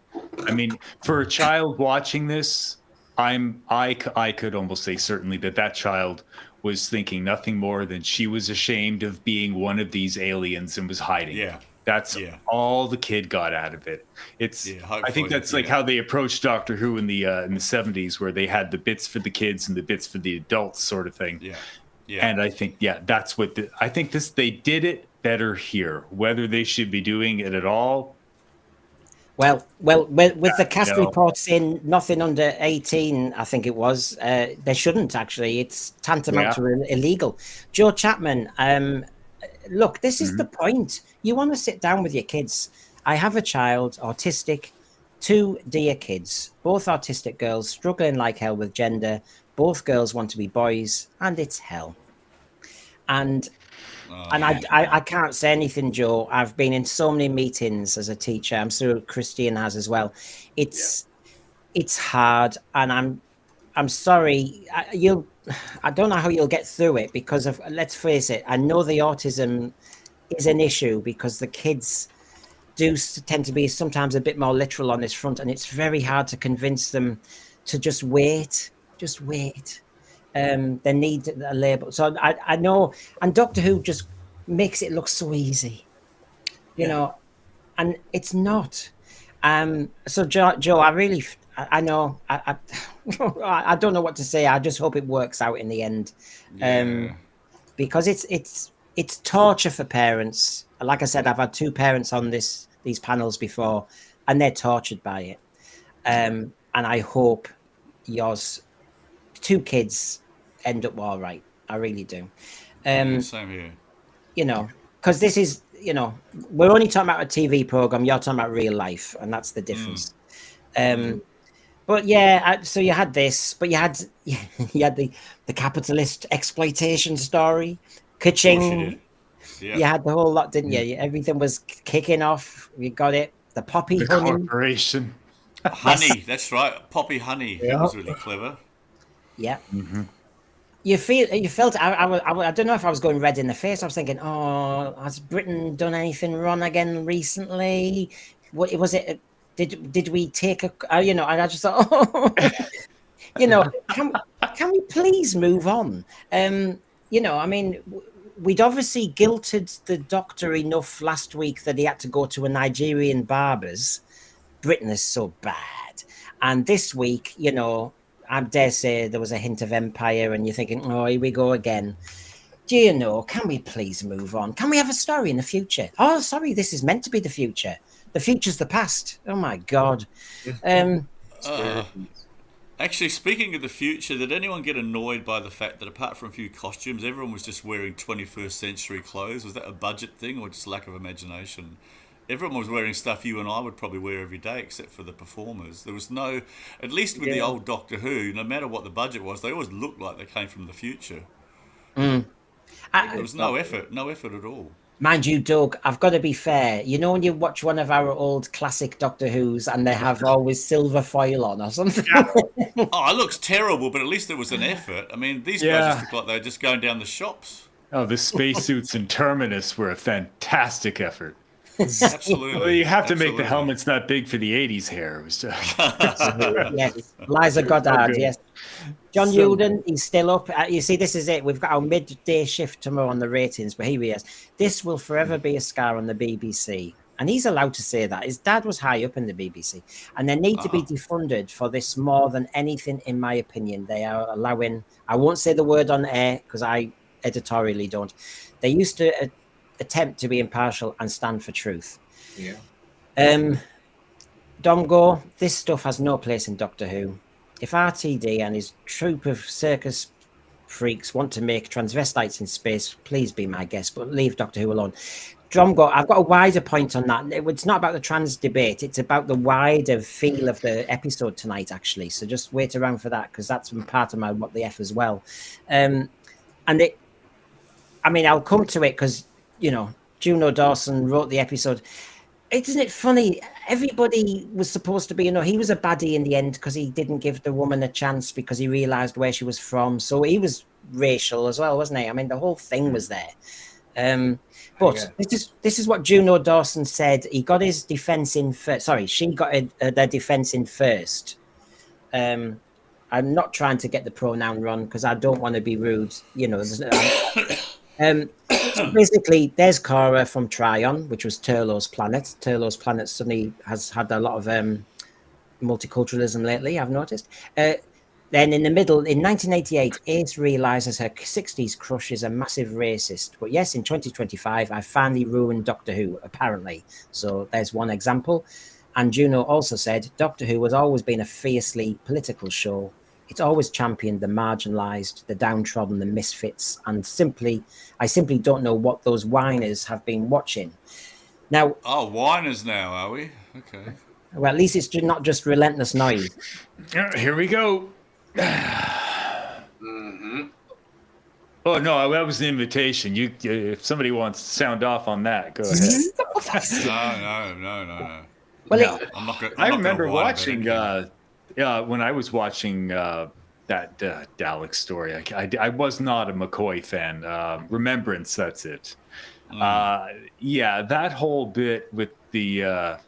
I mean, for a child watching this, I could almost say certainly that child was thinking nothing more than she was ashamed of being one of these aliens and was hiding. Yeah. That's all the kid got out of it. I think that's like how they approached Doctor Who in the 70s, where they had the bits for the kids and the bits for the adults, sort of thing. Yeah. And I think that's what I think they did it better here. Whether they should be doing it at all. Well, with the cast report saying nothing under 18, I think it was, they shouldn't actually. It's tantamount to illegal. Joe Chapman, look, this is the point. You want to sit down with your kids. I have a child, autistic, 2 dear kids, both autistic girls, struggling like hell with gender. Both girls want to be boys, and it's hell. And I can't say anything, Joe. I've been in so many meetings as a teacher. I'm sure Christine has as well. It's hard, and I'm sorry. I don't know how you'll get through it because of, let's face it, I know the autism is an issue because the kids do tend to be sometimes a bit more literal on this front, and it's very hard to convince them to just wait. They need a label. So I know, and Doctor Who just makes it look so easy, you know, and it's not. So Joe, I know, I don't know what to say. I just hope it works out in the end, because it's torture for parents. Like I said, I've had 2 parents on these panels before, and they're tortured by it. And I hope yours 2 kids end up all right. I really do. Same here. Because this is, we're only talking about a TV program. You're talking about real life, and that's the difference. But so you had this, but you had the capitalist exploitation story, ka-ching. You had the whole lot, didn't you? Everything was kicking off. You got it. The poppy honey. Corporation. Honey, that's right. Poppy honey. That was really clever. Yeah. Mm-hmm. You felt. I don't know if I was going red in the face. I was thinking, oh, has Britain done anything wrong again recently? What was it? Did we take a? And I just thought, oh, can we please move on? I mean, we'd obviously guilted the Doctor enough last week that he had to go to a Nigerian barber's. Britain is so bad, and this week, I dare say there was a hint of empire, and you're thinking, oh, here we go again. Can we please move on? Can we have a story in the future? Oh, sorry, this is meant to be the future. The future's the past. Oh my God. Actually, speaking of the future, did anyone get annoyed by the fact that apart from a few costumes, everyone was just wearing 21st century clothes? Was that a budget thing or just lack of imagination? Everyone was wearing stuff you and I would probably wear every day, except for the performers. There was no, at least with the old Doctor Who, no matter what the budget was, they always looked like they came from the future. There was no effort at all. Mind you, Doug, I've got to be fair. When you watch one of our old classic Doctor Who's and they have always silver foil on or something. Oh, it looks terrible, but at least there was an effort. I mean, these guys just look like they were just going down the shops. Oh, the spacesuits in Terminus were a fantastic effort. Absolutely. Well, you have to make the helmets that big for the 80s hair. It was yes, Liza Goddard, yes. John So- Yulden, he's still up. You see, this is it. We've got our midday shift tomorrow on the ratings, but here he is. This will forever be a scar on the BBC. And he's allowed to say that. His dad was high up in the BBC. And they need to be defunded for this more than anything, in my opinion. They are allowing, I won't say the word on air because I editorially don't. They used to attempt to be impartial and stand for truth. Yeah. Domgo, this stuff has no place in Doctor Who. If RTD and his troop of circus freaks want to make transvestites in space, please be my guest, but leave Doctor Who alone. Domgo, I've got a wider point on that. It's not about the trans debate. It's about the wider feel of the episode tonight, actually. So just wait around for that, because that's part of my What the F as well. And I'll come to it because, Juno Dawson wrote the episode. Isn't it funny? Everybody was supposed to be, he was a baddie in the end because he didn't give the woman a chance because he realized where she was from. So he was racial as well, wasn't he? The whole thing was there. But this is what Juno Dawson said. He got his defense in first. Sorry, she got their defense in first. I'm not trying to get the pronoun wrong because I don't want to be rude. So basically, there's Cora from Tryon, which was Turlough's planet. Turlough's planet suddenly has had a lot of multiculturalism lately, I've noticed. Then in the middle, in 1988, Ace realizes her 60s crush is a massive racist. But yes, in 2025, I finally ruined Doctor Who, apparently. So there's one example. And Juno also said, Doctor Who has always been a fiercely political show. It's always championed the marginalized, the downtrodden, the misfits, and I simply don't know what those whiners have been watching. Now, whiners now, are we? Okay. Well, at least it's not just relentless noise. Here we go. Mm-hmm. Oh no, that was an invitation. You, if somebody wants to sound off on that, go ahead. No. Well, I remember watching. When I was watching that Dalek story, I was not a McCoy fan. Remembrance, that's it. That whole bit with the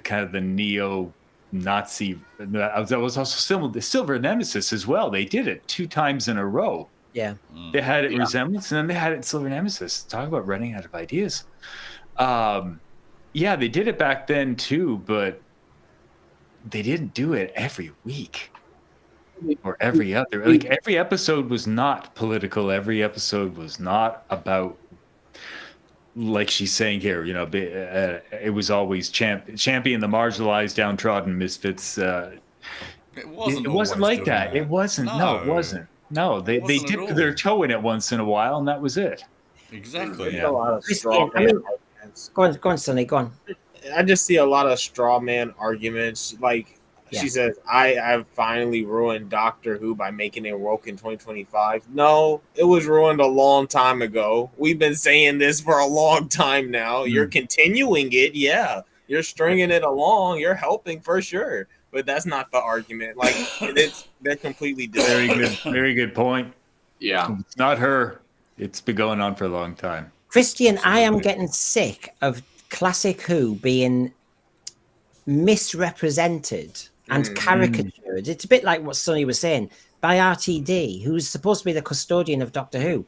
kind of the neo-Nazi. That was also the Silver Nemesis as well. They did it 2 times in a row. Yeah, they had it Resemblance, and then they had it in Silver Nemesis. Talk about running out of ideas. They did it back then too, but they didn't do it every week or every other. Like every episode was not political. Every episode was not about, like she's saying here, it was always champion the marginalized, downtrodden misfits. It wasn't like that. It wasn't. No, it wasn't. No, they dipped their toe in it once in a while, and that was it. Exactly. A lot of straw man arguments. Go on, Sonny, go on. I just see a lot of straw man arguments. Like she says, I finally ruined Doctor Who by making it woke in 2025. No, it was ruined a long time ago. We've been saying this for a long time now. You're continuing it. Yeah. You're stringing it along. You're helping for sure. But that's not the argument. Like they're completely different. Very good point. Yeah. It's not her. It's been going on for a long time. Christian, I am getting sick of classic Who being misrepresented and caricatured. It's a bit like what Sonny was saying by RTD, who's supposed to be the custodian of Doctor Who.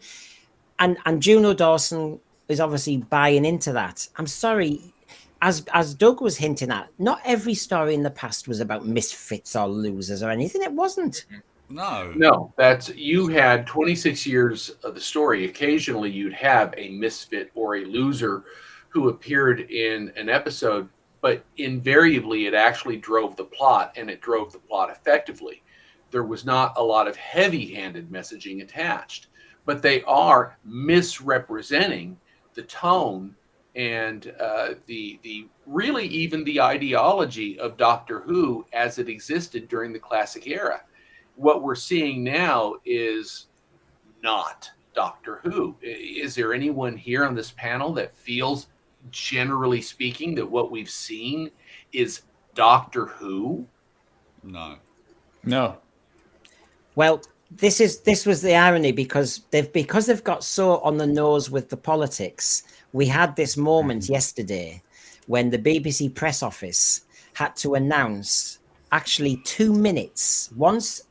And Juno Dawson is obviously buying into that. I'm sorry, as Doug was hinting at, not every story in the past was about misfits or losers or anything. It wasn't. No, you had 26 years of the story. Occasionally you'd have a misfit or a loser who appeared in an episode, but invariably it actually drove the plot, and it drove the plot effectively. There was not a lot of heavy-handed messaging attached, but they are misrepresenting the tone and the really even the ideology of Doctor Who as it existed during the classic era. What we're seeing now is not Doctor Who. Is there anyone here on this panel that feels, generally speaking, that what we've seen is Doctor Who? No. Well, this was the irony because they've got so on the nose with the politics. We had this moment yesterday when the BBC press office had to announce actually 2 minutes. Once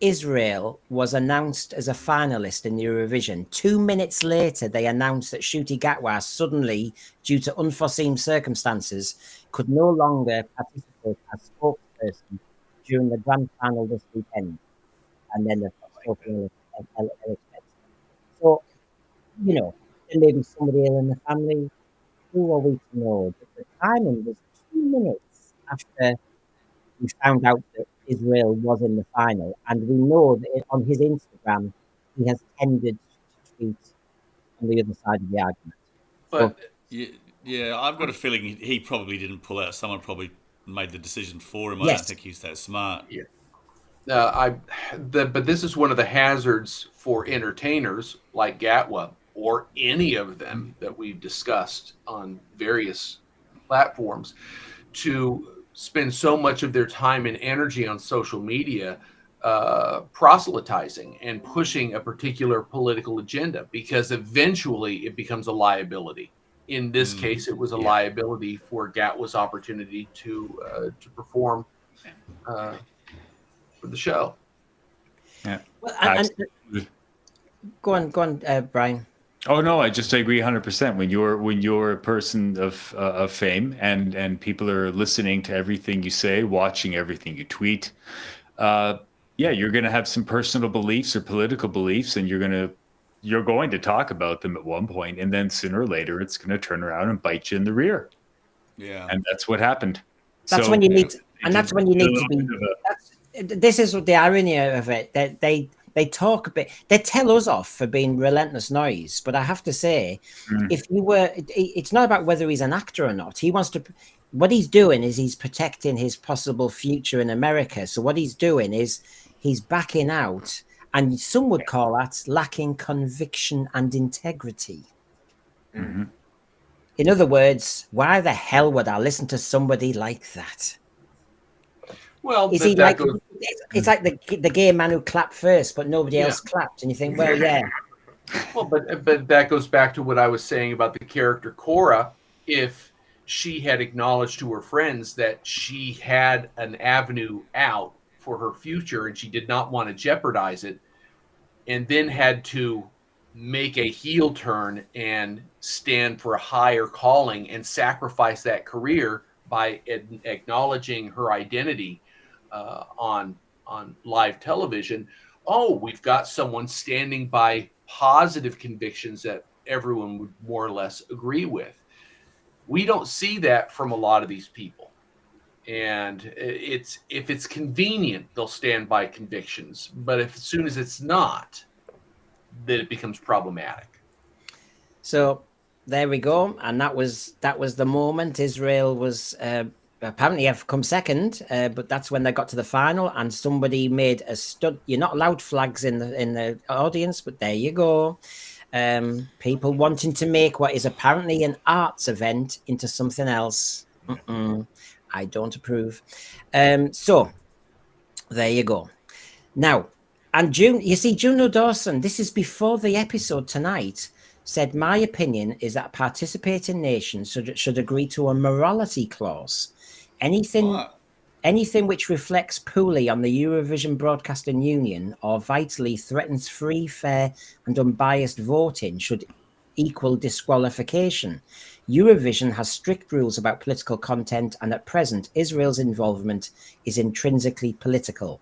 Israel was announced as a finalist in Eurovision. 2 minutes later, they announced that Ncuti Gatwa suddenly, due to unforeseen circumstances, could no longer participate as spokesperson during the grand final this weekend. And then the Sophie Ellis. So, there may be somebody ill in the family. Who are we to know? But the timing was 2 minutes after we found out that Israel was in the final, and we know that on his Instagram he has tended to tweet on the other side of the argument. But Yeah, I've got a feeling he probably didn't pull out. Someone probably made the decision for him. I Yes. don't think he's that smart. yeah, but this is one of the hazards for entertainers like Gatwa or any of them that we've discussed on various platforms to spend so much of their time and energy on social media proselytizing and pushing a particular political agenda, because eventually it becomes a liability. In this case, it was a liability for Gatwa's opportunity to perform for the show. Yeah. Well, and go on, Brian. Oh no, I agree 100%. When you're a person of fame and people are listening to everything you say, watching everything you tweet, you're going to have some personal beliefs or political beliefs, and you're going to talk about them at one point, and then sooner or later it's going to turn around and bite you in the rear. Yeah, and that's what happened. That's when you need, to be. This is the irony of it. That they talk a bit. They tell us off for being relentless noise, but I have to say, it's not about whether he's an actor or not. He wants to. What he's doing is he's protecting his possible future in America. So what he's doing is he's backing out, and some would call that lacking conviction and integrity. Mm-hmm. In other words, why the hell would I listen to somebody like that? Well, is he like? It's like the gay man who clapped first, but nobody else clapped, and you think, well, yeah. Well, but that goes back to what I was saying about the character Cora. If she had acknowledged to her friends that she had an avenue out for her future and she did not want to jeopardize it, and then had to make a heel turn and stand for a higher calling and sacrifice that career by acknowledging her identity on live television. Oh, we've got someone standing by positive convictions that everyone would more or less agree with. We don't see that from a lot of these people. And if it's convenient, they'll stand by convictions. But as soon as it's not, then it becomes problematic. So there we go. And that was the moment. Israel was apparently have come second, but that's when they got to the final, and somebody made a stud. You're not allowed flags in the audience, but there you go. People wanting to make what is apparently an arts event into something else. I don't approve. So there you go. Now, and Juno Dawson, this is before the episode tonight, said, my opinion is that participating nations should agree to a morality clause. Anything which reflects poorly on the Eurovision Broadcasting Union or vitally threatens free, fair and unbiased voting should equal disqualification. Eurovision has strict rules about political content, and at present, Israel's involvement is intrinsically political.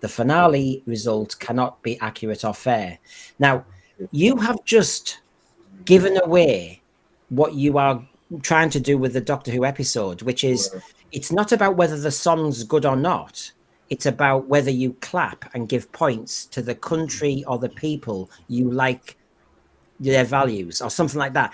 The finale result cannot be accurate or fair. Now, you have just given away what you are trying to do with the Doctor Who episode, which is it's not about whether the song's good or not. It's about whether you clap and give points to the country or the people you like, their values or something like that.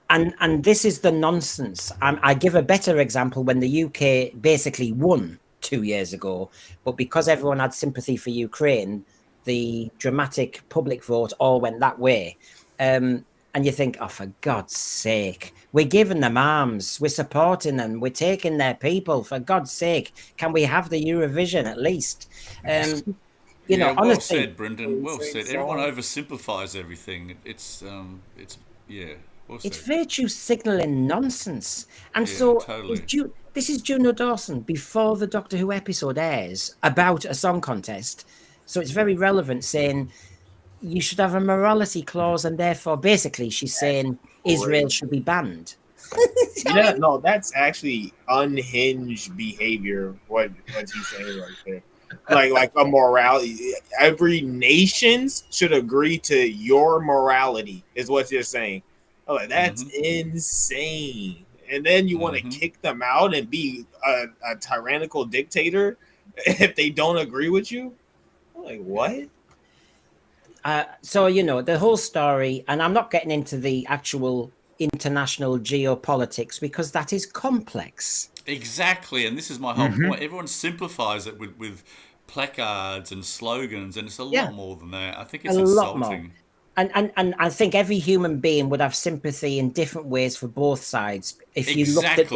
And this is the nonsense. I give a better example when the UK basically won 2 years ago, but because everyone had sympathy for Ukraine, the dramatic public vote all went that way. And you think, oh, for God's sake, we're giving them arms, we're supporting them, we're taking their people. For God's sake, can we have the Eurovision at least? Honestly, well said, Brendan. Well said. Everyone oversimplifies everything. It's well said. It's virtue signaling nonsense. And totally. This is Juno Dawson before the Doctor Who episode airs about a song contest, So it's very relevant, saying you should have a morality clause, and therefore, basically, she's saying Israel should be banned. Yeah, no, that's actually unhinged behavior. What he's saying right there, like a morality. Every nations should agree to your morality, is what you're saying. Oh, that's insane. And then you want to kick them out and be a tyrannical dictator if they don't agree with you? Like what? So the whole story, and I'm not getting into the actual international geopolitics because that is complex. Exactly, and this is my whole point. Everyone simplifies it with placards and slogans, and it's a lot more than that. I think it's lot more. insulting. And I think every human being would have sympathy in different ways for both sides. If you looked at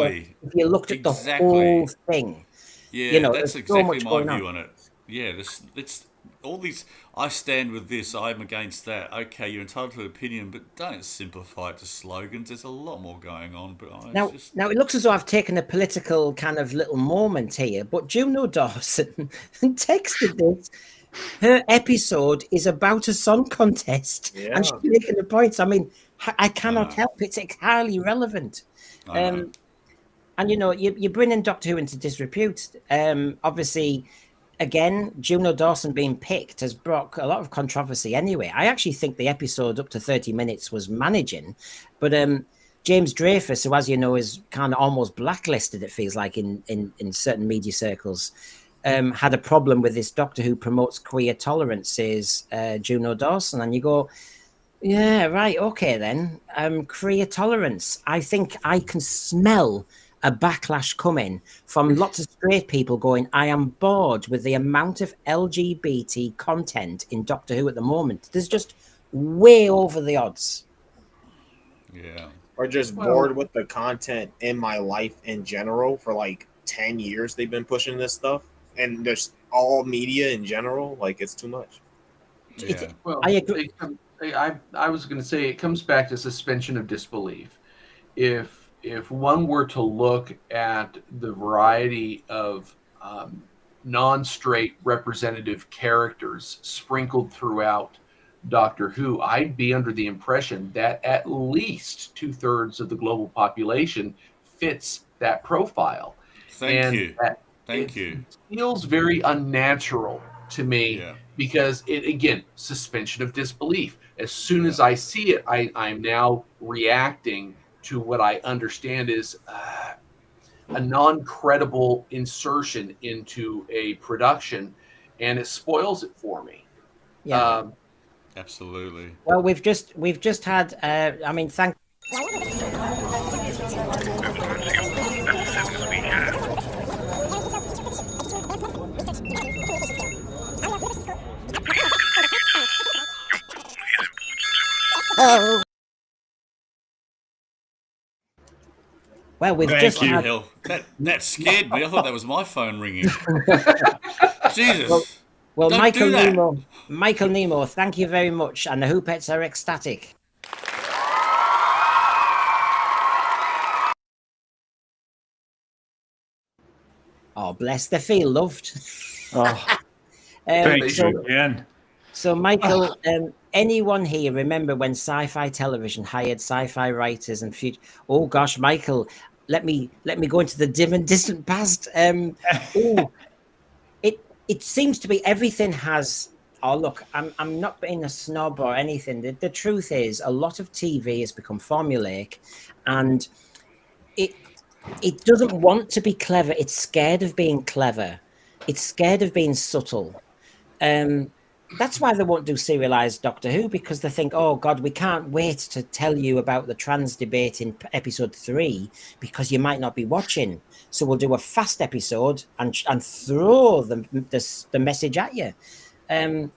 the whole thing, yeah, that's exactly my view on it. Yeah, it's all these. I stand with this. I'm against that. Okay, you're entitled to an opinion, but don't simplify it to slogans. There's a lot more going on. But now it looks as though I've taken a political kind of little moment here. But Juno Dawson texted this. Her episode is about a song contest, and she's making the points. I mean, I cannot help it. It's highly relevant. And you're bringing Doctor Who into disrepute. Obviously, again, Juno Dawson being picked has brought a lot of controversy anyway. I actually think the episode up to 30 minutes was managing, but James Dreyfus, who, as you know, is kind of almost blacklisted, it feels like in certain media circles, had a problem with this Doctor Who promotes queer tolerance, says Juno Dawson. And you go, yeah, right, okay then. Queer tolerance. I think I can smell a backlash coming from lots of straight people going, I am bored with the amount of LGBT content in Doctor Who at the moment. There's just way over the odds. Yeah. Or just bored with the content in my life in general. For like 10 years they've been pushing this stuff. And just all media in general, like it's too much. Yeah. Well, I agree. I was going to say it comes back to suspension of disbelief. If one were to look at the variety of non-straight representative characters sprinkled throughout Doctor Who, I'd be under the impression that at least 2/3 of the global population fits that profile. Thank you. It feels very unnatural to me because again, suspension of disbelief. As soon as I see it, I'm now reacting to what I understand is a non-credible insertion into a production, and it spoils it for me. Yeah, absolutely. Well, we've just had. I mean, thank. Oh. Well, we've just had... That scared me. I thought that was my phone ringing. Jesus. Well, Michael Nemo, thank you very much. And the Hoopettes are ecstatic. Oh, bless. They feel loved. Thank you again. So, Michael, anyone here remember when Sci-Fi Television hired sci-fi writers and future? Oh gosh, Michael, let me go into the dim and distant past. It seems to be everything has. Oh look, I'm not being a snob or anything. The truth is, a lot of TV has become formulaic, and it doesn't want to be clever. It's scared of being clever. It's scared of being subtle. That's why they won't do serialized Doctor Who, because they think, oh God, we can't wait to tell you about the trans debate in episode 3 because you might not be watching. So we'll do a fast episode and throw the message at you. And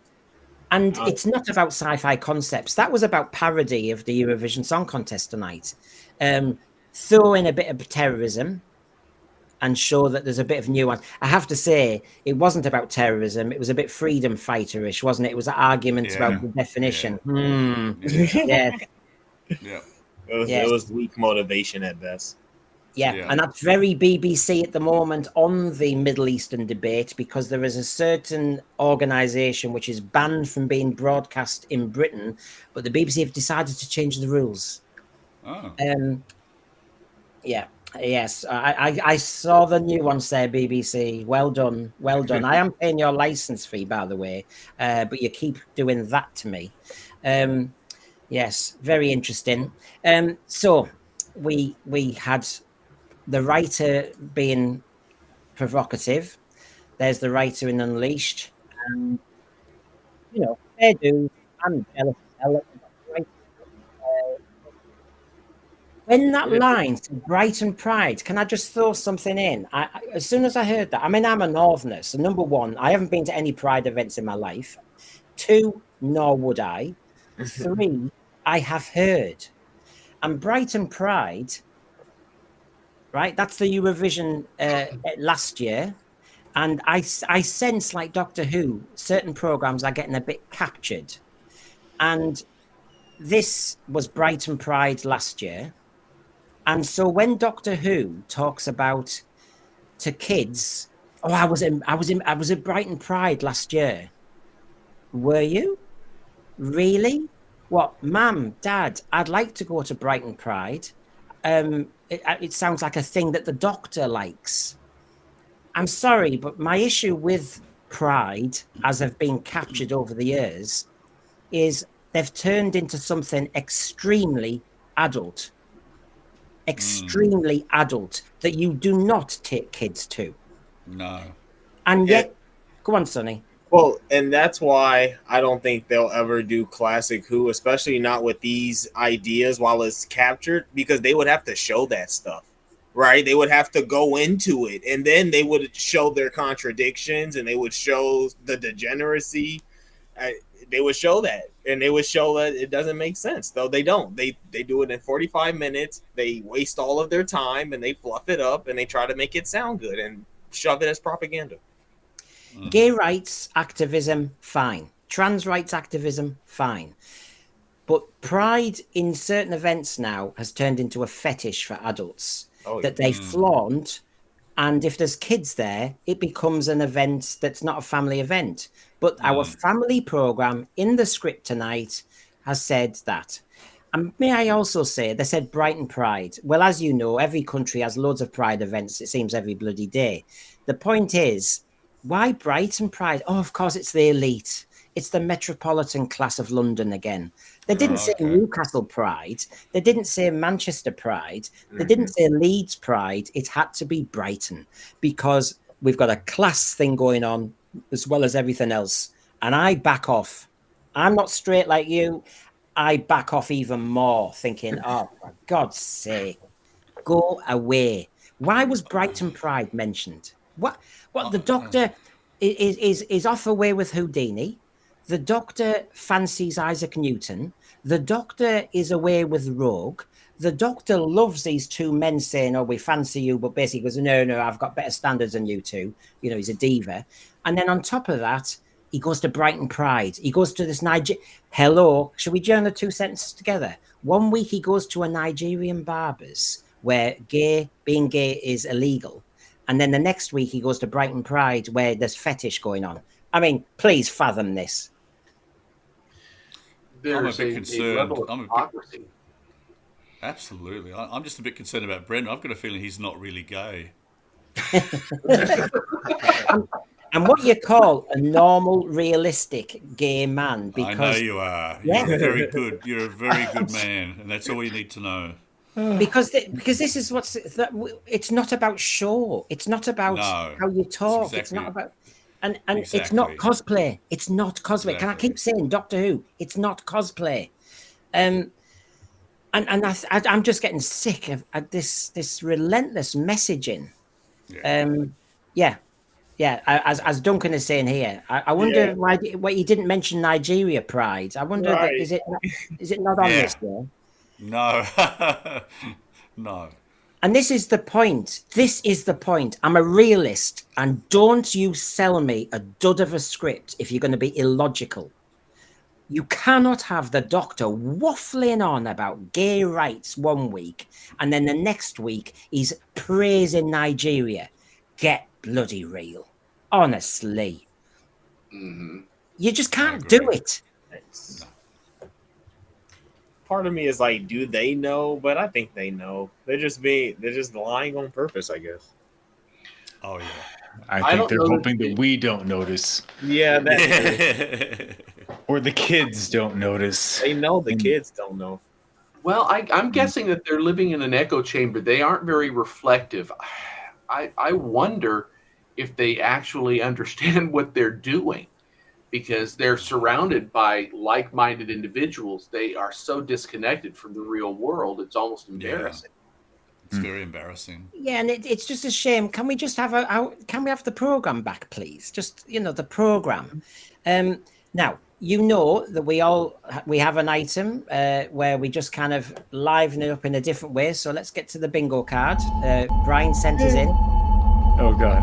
it's not about sci-fi concepts. That was about parody of the Eurovision Song Contest tonight. Throw in a bit of terrorism and show that there's a bit of nuance. I have to say, it wasn't about terrorism. It was a bit freedom fighter-ish, wasn't it? It was an argument about the definition. It was weak motivation at best. Yeah, Yeah. and that's very BBC at the moment on the Middle Eastern debate, because there is a certain organisation which is banned from being broadcast in Britain, but the BBC have decided to change the rules. Oh. Yeah, yes, I saw the new ones there, BBC. Well done, well done. I am paying your license fee, by the way, but you keep doing that to me. Yes, very interesting. So we had the writer being provocative. There's the writer in Unleashed. And, fair dues. I'm jealous as hell. When that line said Brighton Pride, can I just throw something in? As soon as I heard that, I mean, I'm a Northerner. So, number one, I haven't been to any Pride events in my life. Two, nor would I. Three, I have heard. And Brighton Pride, right? That's the Eurovision last year. And I sense, like Doctor Who, certain programs are getting a bit captured. And this was Brighton Pride last year. And so when Doctor Who talks about to kids, oh, I was at Brighton Pride last year. Were you? Really? What, mum, dad, I'd like to go to Brighton Pride. It sounds like a thing that the doctor likes. I'm sorry, but my issue with Pride, as have been captured over the years, is they've turned into something extremely adult. Extremely adult that you do not take kids to. No. And yet, go on, Sonny. Well, and that's why I don't think they'll ever do classic Who, especially not with these ideas while it's captured, because they would have to show that stuff, right? They would have to go into it, and then they would show their contradictions, and they would show the degeneracy. They would show that, and they would show that it doesn't make sense. Though they don't. They do it in 45 minutes. They waste all of their time, and they fluff it up, and they try to make it sound good and shove it as propaganda. Gay rights activism, fine. Trans rights activism, fine. But Pride in certain events now has turned into a fetish for adults that they flaunt. And if there's kids there, it becomes an event that's not a family event. But our family program in the script tonight has said that. And may I also say, they said Brighton Pride. Well, as you know, every country has loads of Pride events, it seems, every bloody day. The point is, why Brighton Pride? Oh, of course, it's the elite. It's the metropolitan class of London again. They didn't say Newcastle Pride. They didn't say Manchester Pride. They didn't say Leeds Pride. It had to be Brighton because we've got a class thing going on as well as everything else. And I back off. I'm not straight like you. I back off even more thinking, oh, for God's sake, go away. Why was Brighton Pride mentioned? What the doctor is off away with Houdini. The doctor fancies Isaac Newton. The doctor is away with Rogue. The doctor loves these two men saying, oh, we fancy you, but basically goes, no, I've got better standards than you two. He's a diva. And then on top of that, he goes to Brighton Pride. He goes to this Hello, should we join the two sentences together? 1 week he goes to a Nigerian barber's where being gay is illegal. And then the next week he goes to Brighton Pride where there's fetish going on. I mean, please fathom this. There's I'm a bit concerned. level of hypocrisy. Absolutely. I'm just a bit concerned about Brendan. I've got a feeling he's not really gay. And what you call a normal, realistic gay man. Because, I know you are. Yeah. You're very good. You're a very good man, and that's all you need to know. Because this is it's not about show. It's not about how you talk. It's not about and it's not cosplay. It's not cosplay. Can I keep saying Doctor Who? It's not cosplay. And I'm just getting sick of this relentless messaging. As Duncan is saying here, I wonder why you didn't mention Nigeria Pride. I wonder is it not on this there? No, no. And this is the point. This is the point. I'm a realist, and don't you sell me a dud of a script if you're going to be illogical. You cannot have the Doctor waffling on about gay rights one week, and then the next week he's praising Nigeria. Get bloody real. Honestly. Mhm. You just can't agree. do it. Part of me is like, do they know? But I think they know. They're just lying on purpose, I guess. Oh yeah. I I think don't they're know that hoping they- that we don't notice, Yeah, that or the kids don't notice. they know. The kids don't know. Well, I'm guessing that they're living in an echo chamber. They aren't very reflective. I wonder if they actually understand what they're doing, because they're surrounded by like-minded individuals. They are so disconnected from the real world. It's almost embarrassing. It's very embarrassing. Yeah, and it's just a shame. Can we just have can we have the program back, please? Just the program. Now you know that we have an item where we just kind of liven it up in a different way. So let's get to the bingo card. Brian sent us in. Oh God.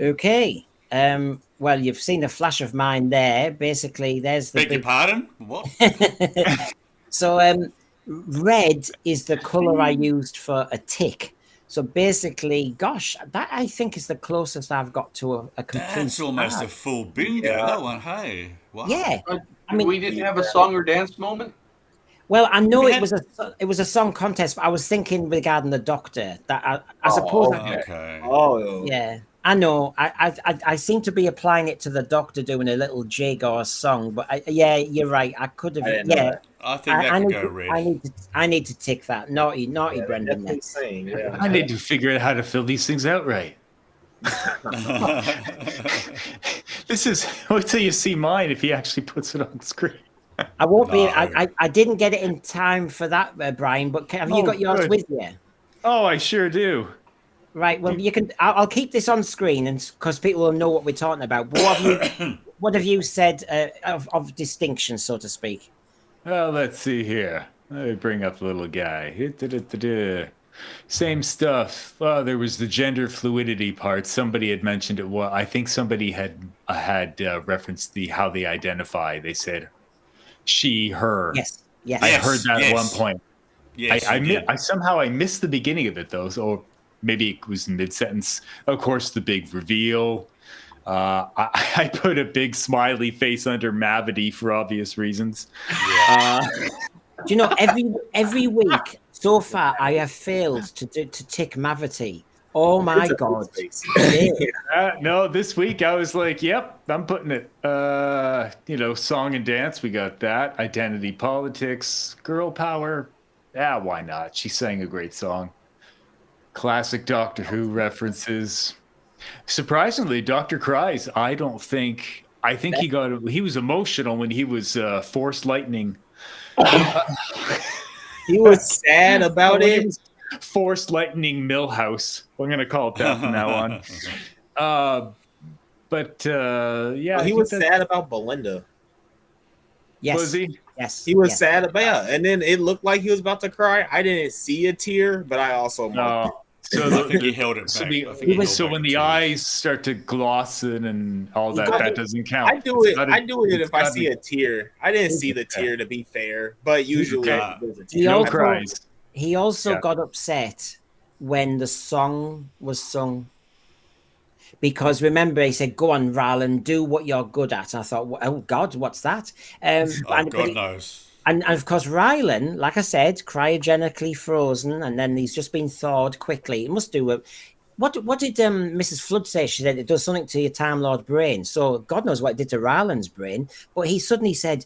Okay. Well, you've seen a flash of mine there. Basically, there's the Beg your big. pardon? What? So, red is the color I used for a tick. So basically, gosh, that I think is the closest I've got to a complete. That's almost card. a full bingo. Yeah. That one, hey. Wow. Yeah. I mean, we didn't have a song or dance moment. Well, I know We it was a song contest, but I was thinking regarding the Doctor that I suppose. Okay. Oh, Yeah, I know. I seem to be applying it to the Doctor doing a little jig or a song, but yeah, you're right. I could have. I didn't know Yeah, that. I think that could need go to, red. I need to tick that. Naughty Yeah, Brendan. definitely Next. saying, yeah. I need to figure out how to fill these things out right. This is wait till you see mine if he actually puts it on screen. I won't be. No. I didn't get it in time for that, Brian. But have you Oh, got yours good. with you? Oh, I sure do. Right. Well, you can. I'll keep this on screen, and because people will know what we're talking about. But what have you said of distinction, so to speak? Well, let's see here. Let me bring up the little guy. Same stuff. There was the gender fluidity part. Somebody had mentioned it. Well, I think somebody had referenced how they identify. They said she, her. Yes. Yes. I Yes, heard that at one yes. point. Yes, I you did. somehow I missed the beginning of it though, so maybe it was mid-sentence. Of course, the big reveal. I put a big smiley face under Mavity for obvious reasons. Do you know every week so far I have failed to tick Mavity. Oh my It's a God! face. No, this week I was like, "Yep, I'm putting it." Song and dance, we got that. Identity politics, girl power. Yeah, why not? She sang a great song. Classic Doctor Who references. Surprisingly, Dr. Cries, I think he was emotional when he was Force Lightning. He was sad about When it. was Force Lightning Millhouse. I'm going to call it that from now on. Yeah. He was sad about Belinda. Yes. Was he? Yes. He was yes. sad about and then it looked like he was about to cry. I didn't see a tear, but I also marked So I think he held it back. So, I think he held so back when the the tears. eyes start to glossin and all that, that doesn't count. I do it. I do it it's if I gotta- see a tear. I didn't see the tear, to be fair, but usually Okay. there's a He tear. No also- cries. He also Yeah. got upset when the song was sung. Because remember, he said, "Go on, Rylan, do what you're good at." And I thought, "Oh God, what's that?" Oh, but God knows. And of course, Rylan, like I said, cryogenically frozen, and then he's just been thawed quickly. It must do it. What did Mrs. Flood say? She said it does something to your Time Lord brain. So God knows what it did to Rylan's brain. But he suddenly said,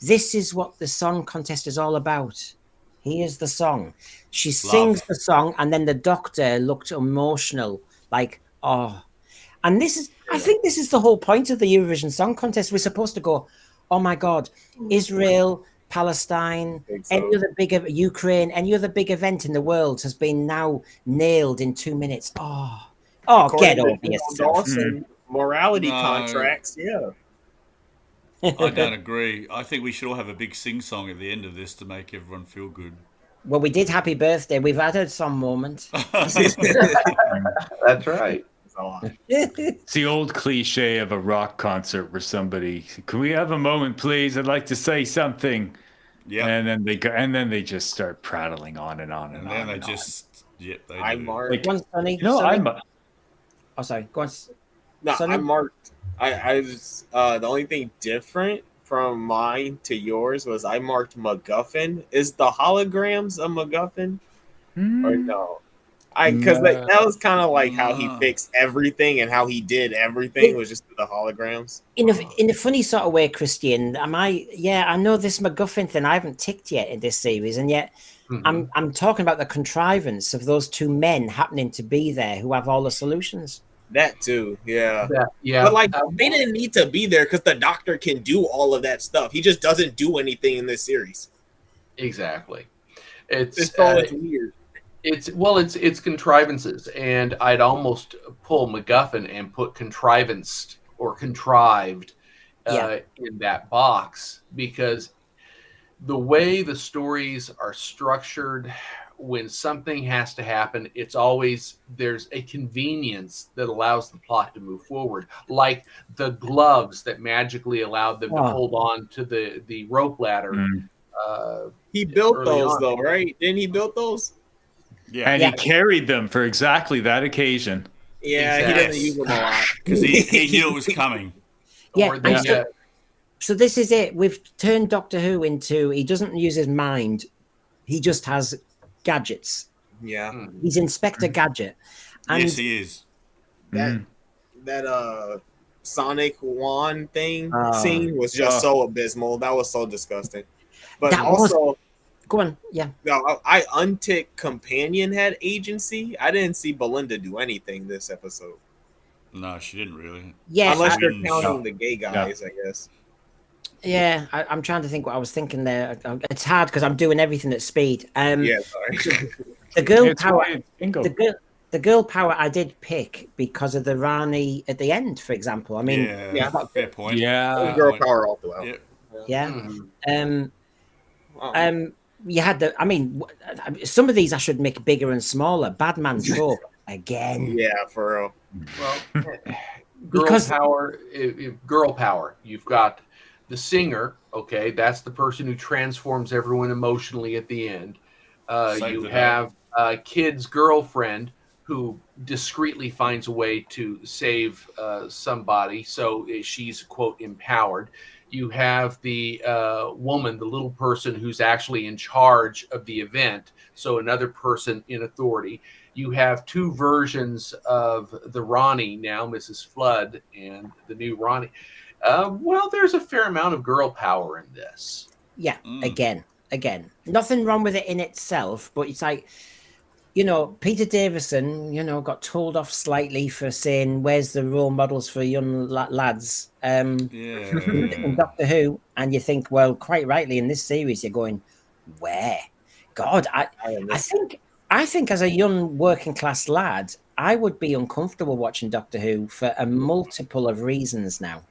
"This is what the song contest is all about. Here's the song." She sings the song, and then the Doctor looked emotional, like, "Oh." And I think this is the whole point of the Eurovision Song Contest. We're supposed to go, "Oh my God, Israel Palestine, think so. any other big Ukraine, any other big event in the world has been now nailed in 2 minutes. Oh, According get to over Joe yourself. Dawson, morality No. contracts, yeah. I don't agree. I think we should all have a big sing song at the end of this to make everyone feel good. Well, we did Happy Birthday. We've added some moment. That's right. It's the old cliche of a rock concert where somebody, can we have a moment, please? I'd like to say something. Yeah. And then they go, and then they just start prattling on and on and, And on. then they and just, yep, they I do. marked. Like, Go on, Sonny. You know, Sonny. I'm. Oh, sorry. Go on. No, Sonny? I marked. I was the only thing different from mine to yours was I marked MacGuffin. Is the holograms a MacGuffin or no? Because No. that was kind of like how he No. fixed everything and how he did everything was just the holograms. In a funny sort of way, Christian, I know this MacGuffin thing I haven't ticked yet in this series, and yet I'm talking about the contrivance of those two men happening to be there who have all the solutions. That too, yeah. Yeah. But like they didn't need to be there because the Doctor can do all of that stuff. He just doesn't do anything in this series. Exactly. It's weird. It's contrivances, and I'd almost pull MacGuffin and put contrivanced or contrived in that box, because the way the stories are structured, when something has to happen, it's always there's a convenience that allows the plot to move forward, like the gloves that magically allowed them to hold on to the rope ladder. He built early those on. though, right? Didn't he build those? Yeah. And he carried them for exactly that occasion. Yeah, Exactly. he doesn't use them a lot Because he knew it was coming. Yeah, Or and the, so this is it. We've turned Doctor Who into, he doesn't use his mind. He just has gadgets. Yeah. He's Inspector Gadget. And Yes, he is. That Sonic wand thing Oh. scene was just so abysmal. That was so disgusting. But That also, go on, yeah. no, I unticked Companion had agency. I didn't see Belinda do anything this episode. No, she didn't really. Yeah, Unless I- you're counting the gay guys, I guess. yeah, I'm trying to think what I was thinking there. It's hard because I'm doing everything at speed. Yeah, sorry. The girl It's power, weird. Bingo. the girl power, I did pick because of the Rani at the end, for example. I mean, Yeah, fair point. Yeah. Fair Girl point. power all throughout. Yep. yeah. You had the. I mean, some of these I should make bigger and smaller. Badman trope again. Yeah, for real. well, Because- girl power. You've got the singer. Okay, that's the person who transforms everyone emotionally at the end. Save You the have kid's girlfriend who discreetly finds a way to save somebody, so she's quote empowered. You have the woman, the little person who's actually in charge of the event, so another person in authority. You have two versions of the Ronnie now, Mrs. Flood, and the new Ronnie. Well, there's a fair amount of girl power in this. Yeah, again. Nothing wrong with it in itself, but it's like, Peter Davison, got told off slightly for saying, "Where's the role models for young lads?" In Doctor Who, and you think, well, quite rightly in this series, you're going, where? God, I think as a young working class lad, I would be uncomfortable watching Doctor Who for a multiple of reasons now.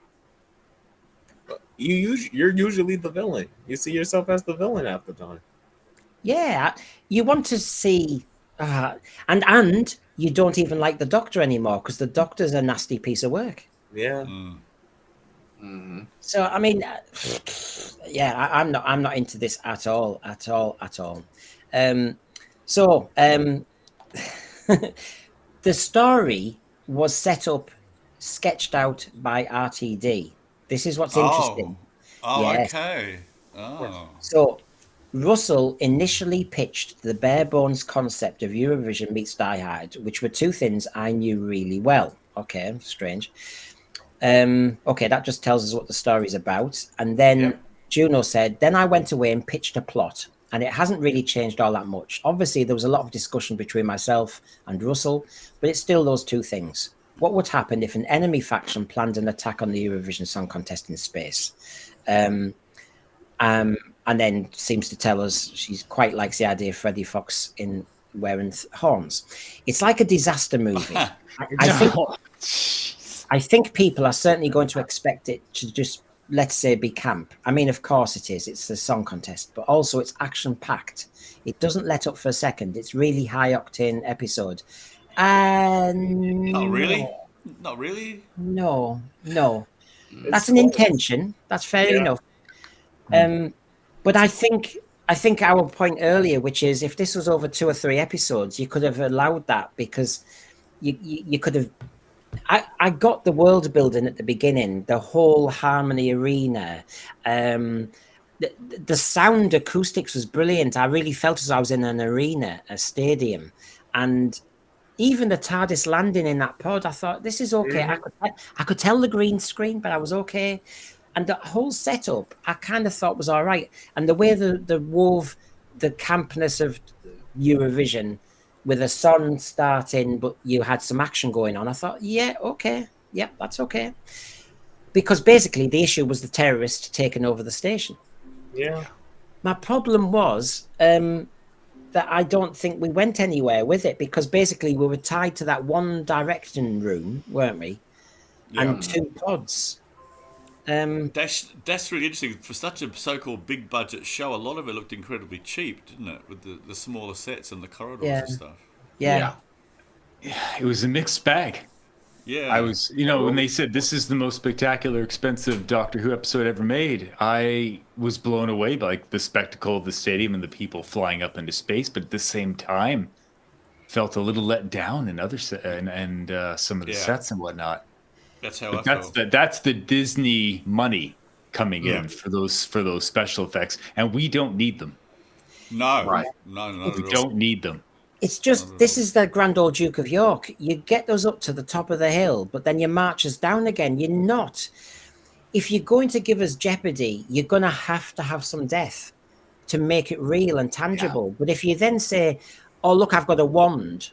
You're usually the villain. You see yourself as the villain half the time. Yeah, you want to see, and you don't even like the Doctor anymore because the Doctor's a nasty piece of work. Yeah. So I mean, I'm not into this at all. The story was sketched out by RTD. This is what's interesting. Yes. Okay. Oh. So Russell initially pitched the bare bones concept of Eurovision meets Die Hard, which were two things I knew really well. Okay, strange. Okay, that just tells us what the story's about. And then Juno said, then I went away and pitched a plot, and it hasn't really changed all that much. Obviously, there was a lot of discussion between myself and Russell, but it's still those two things. What would happen if an enemy faction planned an attack on the Eurovision Song Contest in space? And and then seems to tell us she quite likes the idea of Freddie Fox in wearing horns. It's like a disaster movie. I think people are certainly going to expect it to just, let's say, be camp. I mean, of course it is. It's the song contest, but also it's action-packed. It doesn't let up for a second. It's really high-octane episode. And Not really? Not really? No. That's It's an close. intention. That's fair enough. But I think our point earlier, which is if this was over 2 or 3 episodes, you could have allowed that because you could have. I got the world building at the beginning, the whole Harmony Arena, the sound acoustics was brilliant. I really felt as I was in an arena, a stadium, and even the TARDIS landing in that pod, I thought this is okay. I could tell the green screen, but I was okay. And the whole setup, I kind of thought was all right. And the way the wove the campness of Eurovision with a song starting, but you had some action going on, I thought, yeah, okay. Yeah, that's okay. Because basically the issue was the terrorists taking over the station. Yeah. My problem was that I don't think we went anywhere with it because basically we were tied to that one direction room, weren't we? Yeah. And 2 pods. That's really interesting. For such a so-called big budget show, a lot of it looked incredibly cheap, didn't it? With the smaller sets and the corridors and stuff. Yeah. It was a mixed bag. Yeah. I was, when they said this is the most spectacular, expensive Doctor Who episode ever made, I was blown away by the spectacle of the stadium and the people flying up into space. But at the same time, felt a little let down in other and some of the sets and whatnot. That's how But I felt. that's the Disney money coming in for those special effects, and we don't need them. No, Right. No, We don't need them. It's just, this is the Grand Old Duke of York. You get those up to the top of the hill, but then you march us down again. You're not. If you're going to give us jeopardy, you're going to have some death to make it real and tangible. But if you then say, oh, look, I've got a wand,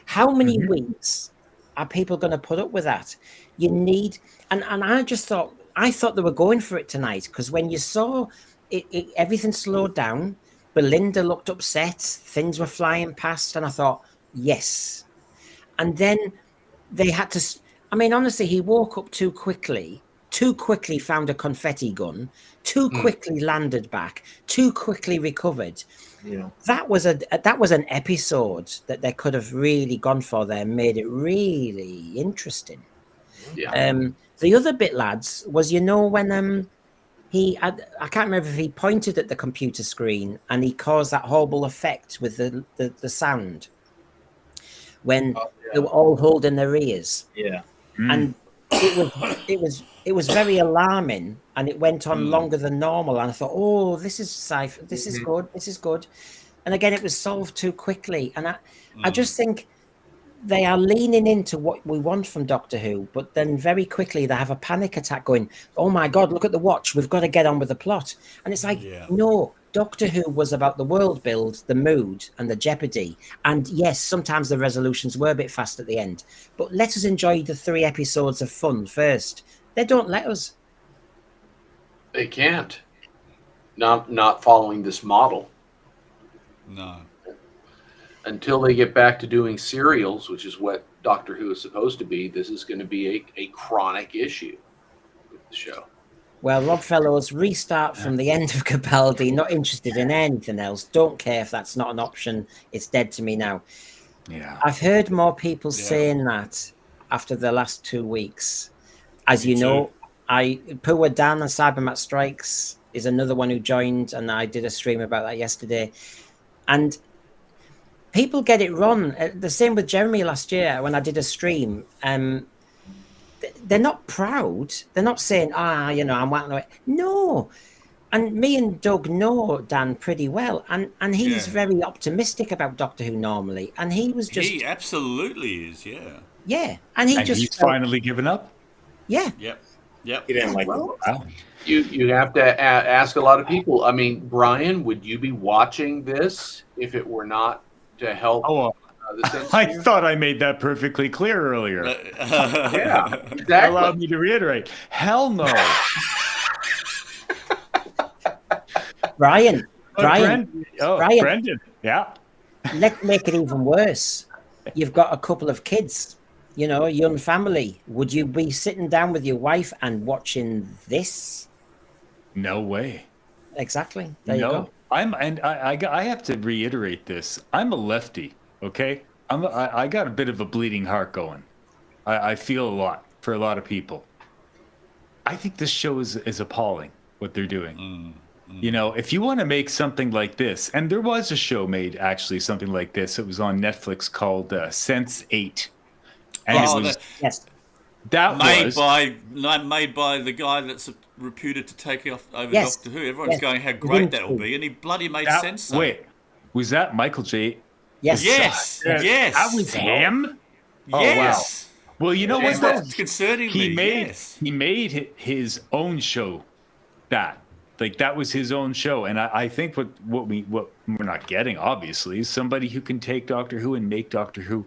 how many weeks are people going to put up with that? You need, and I thought they were going for it tonight because when you saw it, everything slowed down. Belinda looked upset. Things were flying past, and I thought, yes. And then they had to. I mean, honestly, he woke up too quickly. Too quickly found a confetti gun. Too quickly landed back. Too quickly recovered. Yeah. That was an episode that they could have really gone for there, made it really interesting. Yeah. The other bit, lads, was when I can't remember if he pointed at the computer screen and he caused that horrible effect with the sound when they were all holding their ears. Yeah. And it was very alarming, and it went on longer than normal. And I thought, oh, this is safe. This is good. This is good. And again, it was solved too quickly. And I just think they are leaning into what we want from Doctor Who, but then very quickly they have a panic attack going, oh my God, look at the watch. We've got to get on with the plot. And it's like, no, Doctor Who was about the world build, the mood and the jeopardy. And yes, sometimes the resolutions were a bit fast at the end, but let us enjoy the 3 episodes of fun first. They don't let us. They can't. Not following this model. No. Until they get back to doing serials, which is what Doctor Who is supposed to be, this is going to be a chronic issue with the show. Well, Rob Fellows, restart from the end of Capaldi, not interested in anything else. Don't care if that's not an option. It's dead to me now. Yeah. I've heard more people saying that after the last 2 weeks. As you know, Poor Dan and Cybermat Strikes is another one who joined, and I did a stream about that yesterday. And people get it wrong. The same with Jeremy last year when I did a stream. They're not proud. They're not saying, I'm wanting away. No. And me and Doug know Dan pretty well. And he's very optimistic about Doctor Who normally. And he was just... He absolutely is, yeah. Yeah. And he's finally given up? Yeah. Yep. He didn't like it. Wow. You have to ask a lot of people. I mean, Brian, would you be watching this if it were not to help? I thought I made that perfectly clear earlier. Yeah, exactly. Allowed me to reiterate. Hell no. Brian, Brian, Brendan. Yeah. let's make it even worse. You've got a couple of kids, you know, a young family. Would you be sitting down with your wife and watching this? No way. Exactly. There you go. I have to reiterate this. I'm a lefty. Okay. I got a bit of a bleeding heart going. I feel a lot for a lot of people. I think this show is appalling what they're doing. You know, if you want to make something like this, and there was a show made actually something like this. It was on Netflix called Sense8, and Yes. it was Yes. that Made was by the guy that's reputed to take over Yes. Doctor Who. Everyone's Yes. going, how great that'll be, and he bloody made sense. Wait, was that Michael J? Yes. Yes, yes, That was him. yes. Well, you know Yes, what? that's concerning He me. made Yes. he made his own show. That was his own show, and I think what we're not getting obviously is somebody who can take Doctor Who and make Doctor Who,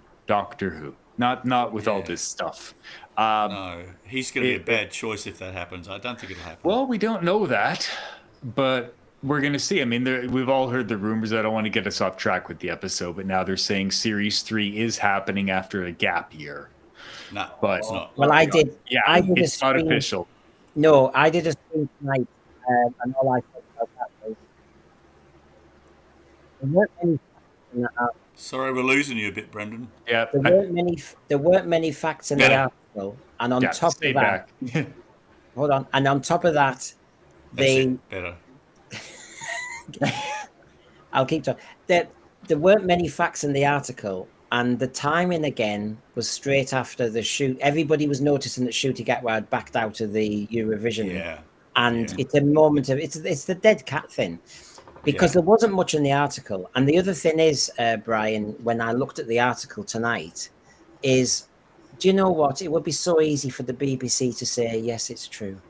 not with all this stuff. No, he's going to be a bad choice if that happens. I don't think it'll happen. Well, we don't know that, but we're going to see. I mean, we've all heard the rumors. I don't want to get us off track with the episode, but now they're saying Series 3 is happening after a gap year. No, But it's not. Well, I did. Yeah, I did it's a not stream. official. No, I did a stream tonight, and all I thought about that was there weren't many facts in the article. Sorry, we're losing you a bit, Brendan. Yeah, There weren't many facts in the Yeah. article, and on yeah, top stay of that, back. hold on, and on top of that, That's they. it. Better. I'll keep talking. There weren't many facts in the article, and the timing again was straight after the shoot. Everybody was noticing that Ncuti Gatwa had backed out of the Eurovision, Yeah. and Yeah. it's a moment of it's the dead cat thing, because there wasn't much in the article. And the other thing is, Brian, when I looked at the article tonight, is do you know what? It would be so easy for the BBC to say yes, it's true,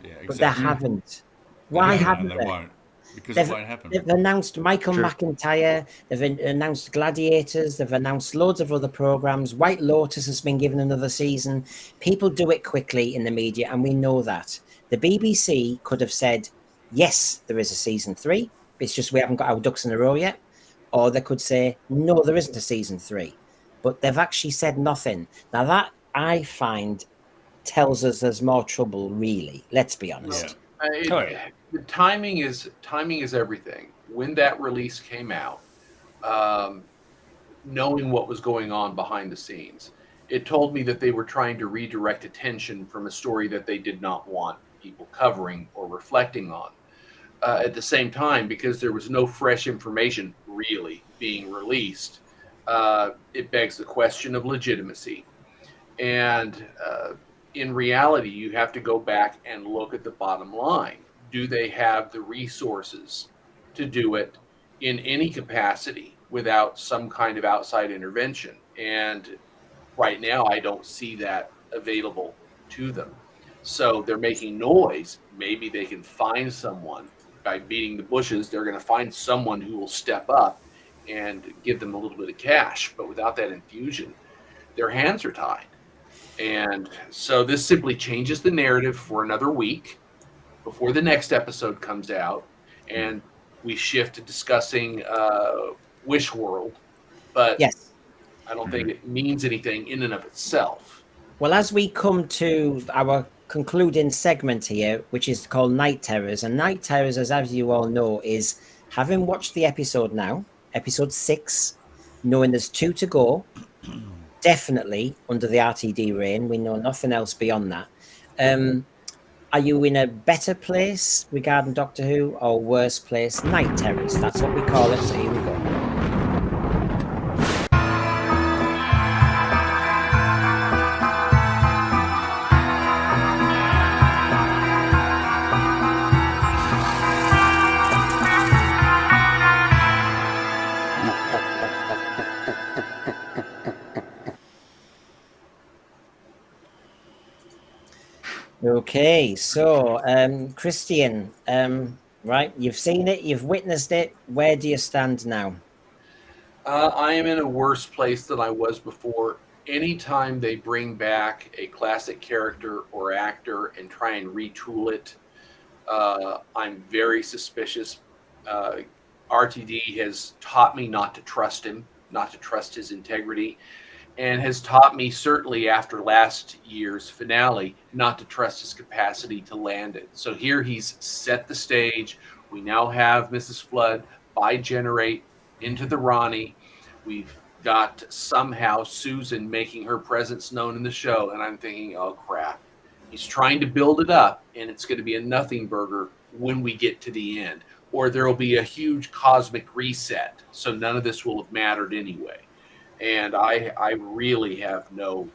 Yeah, exactly. but they haven't. Why haven't they? they? Won't. Because it won't happen. They've announced Michael True. McIntyre. They've announced Gladiators. They've announced loads of other programs. White Lotus has been given another season. People do it quickly in the media, and we know that. The BBC could have said, yes, there is a season 3. It's just we haven't got our ducks in a row yet. Or they could say, no, there isn't a season 3. But they've actually said nothing. Now, that I find tells us there's more trouble, really. Let's be honest. The timing is everything. When that release came out, knowing what was going on behind the scenes, it told me that they were trying to redirect attention from a story that they did not want people covering or reflecting on. At the same time, because there was no fresh information really being released, it begs the question of legitimacy. And in reality, you have to go back and look at the bottom line. Do they have the resources to do it in any capacity without some kind of outside intervention? And right now, I don't see that available to them. So they're making noise. Maybe they can find someone by beating the bushes. They're going to find someone who will step up and give them a little bit of cash. But without that infusion, their hands are tied. And so this simply changes the narrative for another week before the next episode comes out, and we shift to discussing Wish World. But Yes. I don't think it means anything in and of itself. Well, as we come to our concluding segment here, which is called Night Terrors, and Night Terrors, as you all know, is having watched the episode now, episode 6, knowing there's 2 to go, definitely under the RTD reign. We know nothing else beyond that. Are you in a better place regarding Doctor Who or worse place? Night Terrors, that's what we call it, so here we go. Okay, so Christian, right, you've seen it, you've witnessed it. Where do you stand now? I am in a worse place than I was before. Anytime they bring back a classic character or actor and try and retool it, I'm very suspicious. RTD has taught me not to trust him, not to trust his integrity, and has taught me, certainly after last year's finale, not to trust his capacity to land it. So here he's set the stage. We now have Mrs. Flood bi-generate into the Ronnie. We've got somehow Susan making her presence known in the show, and I'm thinking, oh crap. He's trying to build it up, and it's going to be a nothing burger when we get to the end. Or there will be a huge cosmic reset, so none of this will have mattered anyway. And I really have no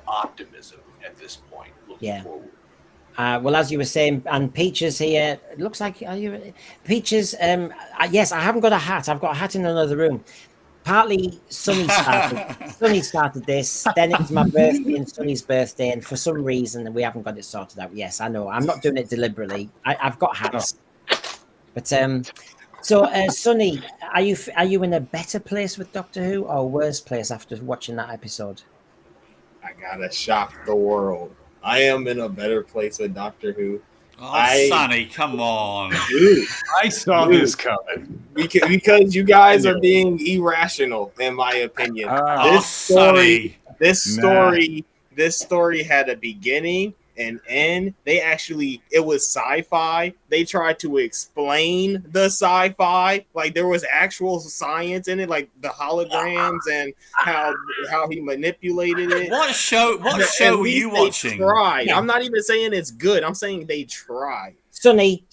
optimism at this point looking forward. Well, as you were saying, and Peaches here, it looks like, are you Peaches? Yes, I haven't got a hat. I've got a hat in another room. Partly Sonny started this, then it was my birthday and Sonny's birthday, and for some reason we haven't got it sorted out. Yes, I know. I'm not doing it deliberately. I've got hats. But so Sonny, are you in a better place with Doctor Who or a worse place after watching that episode? I gotta shock the world. I am in a better place with Doctor Who. Oh, Sonny, come on. Dude, I saw this coming. Because you guys are being irrational, in my opinion. This story had a beginning and end. It was sci-fi. They tried to explain the sci-fi. Like there was actual science in it, like the holograms and how he manipulated it. What show were you watching? Tried. I'm not even saying it's good. I'm saying they tried. Sonny.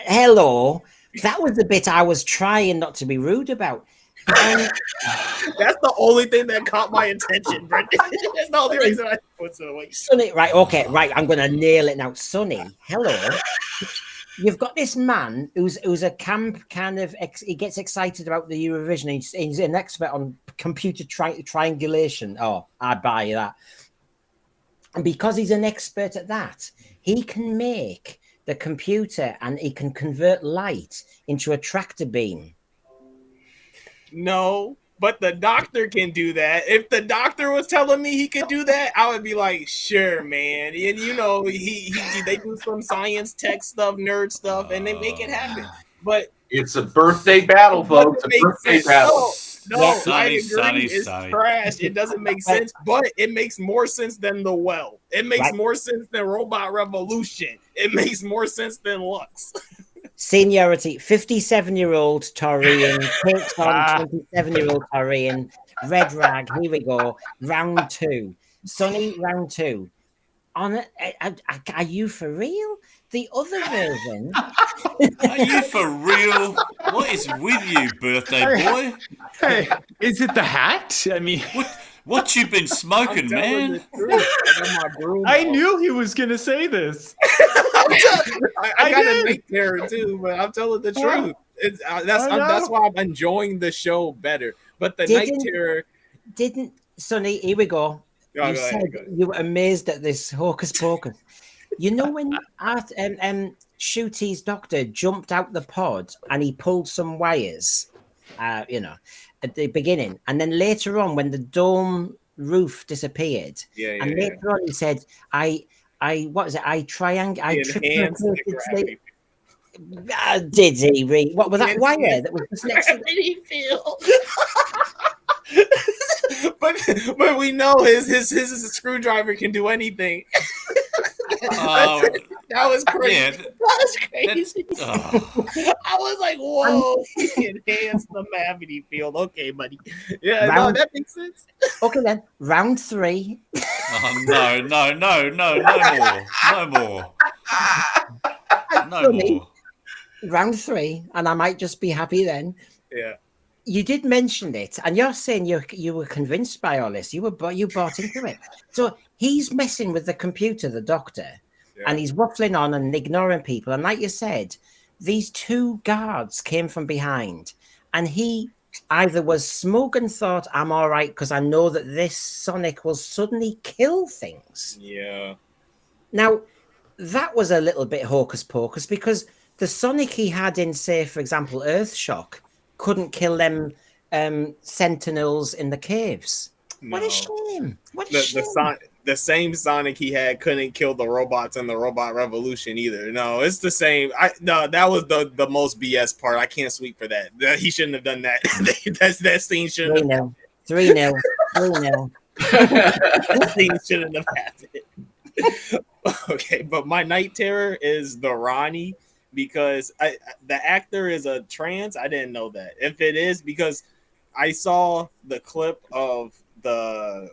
Hello. That was the bit I was trying not to be rude about. That's the only thing that caught my attention, Brendan. That's the only reason I put it away. Sonny, right. I'm going to nail it now. Sonny, hello. You've got this man who's a camp kind of. He gets excited about the Eurovision. He's an expert on computer triangulation. Oh, I buy that. And because he's an expert at that, he can make the computer and he can convert light into a tractor beam. No, but the doctor can do that. If the doctor was telling me he could do that, I would be like, sure, man. And you know, they do some science tech stuff, nerd stuff, and they make it happen. But it's a birthday battle, folks. A birthday battle. No, I agree. It's trash. It doesn't make sense, but it makes more sense than The Well. It makes more sense than Robot Revolution. It makes more sense than Lux. Seniority, 57-year-old Taurian takes on 27-year-old Taurian. Red Rag, here we go. Round 2. Sonny, round 2. Are you for real? The other version. Are you for real? What is with you, birthday boy? Hey, is it the hat? I mean, what you been smoking, man? I knew he was gonna say this. I got a night terror too, but I'm telling the truth. That's why I'm enjoying the show better. But the night terror didn't. Sonny, here we go. You said you were amazed at this hocus pocus. You know when Ncuti's doctor jumped out the pod and he pulled some wires, at the beginning, and then later on when the dome roof disappeared, later on he said, I did he read? What was that wire that was just next to but we know his screwdriver can do anything. That was crazy. Yeah, that was crazy. I was like, whoa, he enhanced the gravity field. Okay, buddy. Yeah, that makes sense. Okay, then. Round 3. Oh, no more. No more. Round 3, and I might just be happy then. Yeah. You did mention it, and you're saying you were convinced by all this. You bought into it. So he's messing with the computer, the doctor, and he's waffling on and ignoring people. And like you said, these 2 guards came from behind, and he either was smug and thought, I'm all right because I know that this Sonic will suddenly kill things. Yeah. Now, that was a little bit hocus pocus because the Sonic he had in, say, for example, Earthshock, couldn't kill them sentinels in the caves. No. What a shame! the same Sonic he had couldn't kill the robots in the Robot Revolution either. No, it's the same. No, that was the most BS part. I can't sweep for that. He shouldn't have done that. that scene shouldn't have 3-0. 3-0. that scene shouldn't have happened. Okay, but my night terror is the Ronnie because the actor is a trans. I didn't know that. If it is, because I saw the clip of the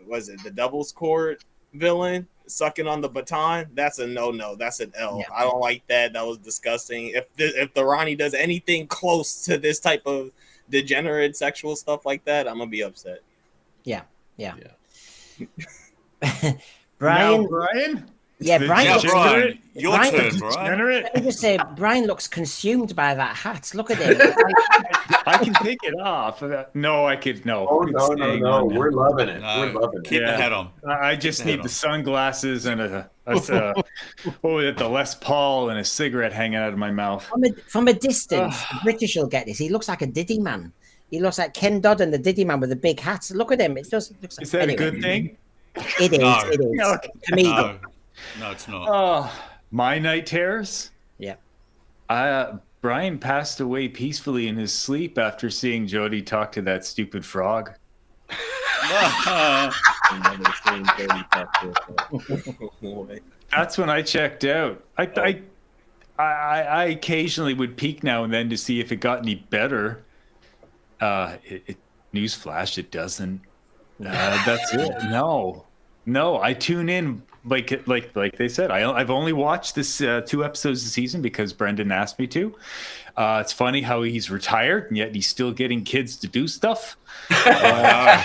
Devil's Court villain sucking on the baton. That's a no. That's an L. Yeah. I don't like that. That was disgusting. If the Ronnie does anything close to this type of degenerate sexual stuff like that, I'm gonna be upset. Yeah. Brian. Now, Brian? Yeah, Brian. Yeah, looks- Brian, your Brian- turn, Brian. Degenerate? Let me just say, Brian looks consumed by that hat. Look at him. I can take it off. No, I could. No. Oh, It's no. staying on now. We're loving it. No, We're loving it. keep the Yeah. hat on. I just Keep the need hat the on. sunglasses and the Les Paul and a cigarette hanging out of my mouth. From a distance, the British will get this. He looks like a Diddy man. He looks like Ken Dodd and the Diddy man with the big hat. Look at him. It does. Looks like, Is that a good thing? It is. No. It is. No. To me, No, it's not. Oh, my night terrors? yeah. Brian passed away peacefully in his sleep after seeing Jody talk to that stupid frog. That's when I checked out. I occasionally would peek now and then to see if it got any better. Newsflash, it doesn't. That's it. No, I tune in like they said. I've only watched this 2 episodes a season because Brendan asked me to. It's funny how he's retired and yet he's still getting kids to do stuff. Hey,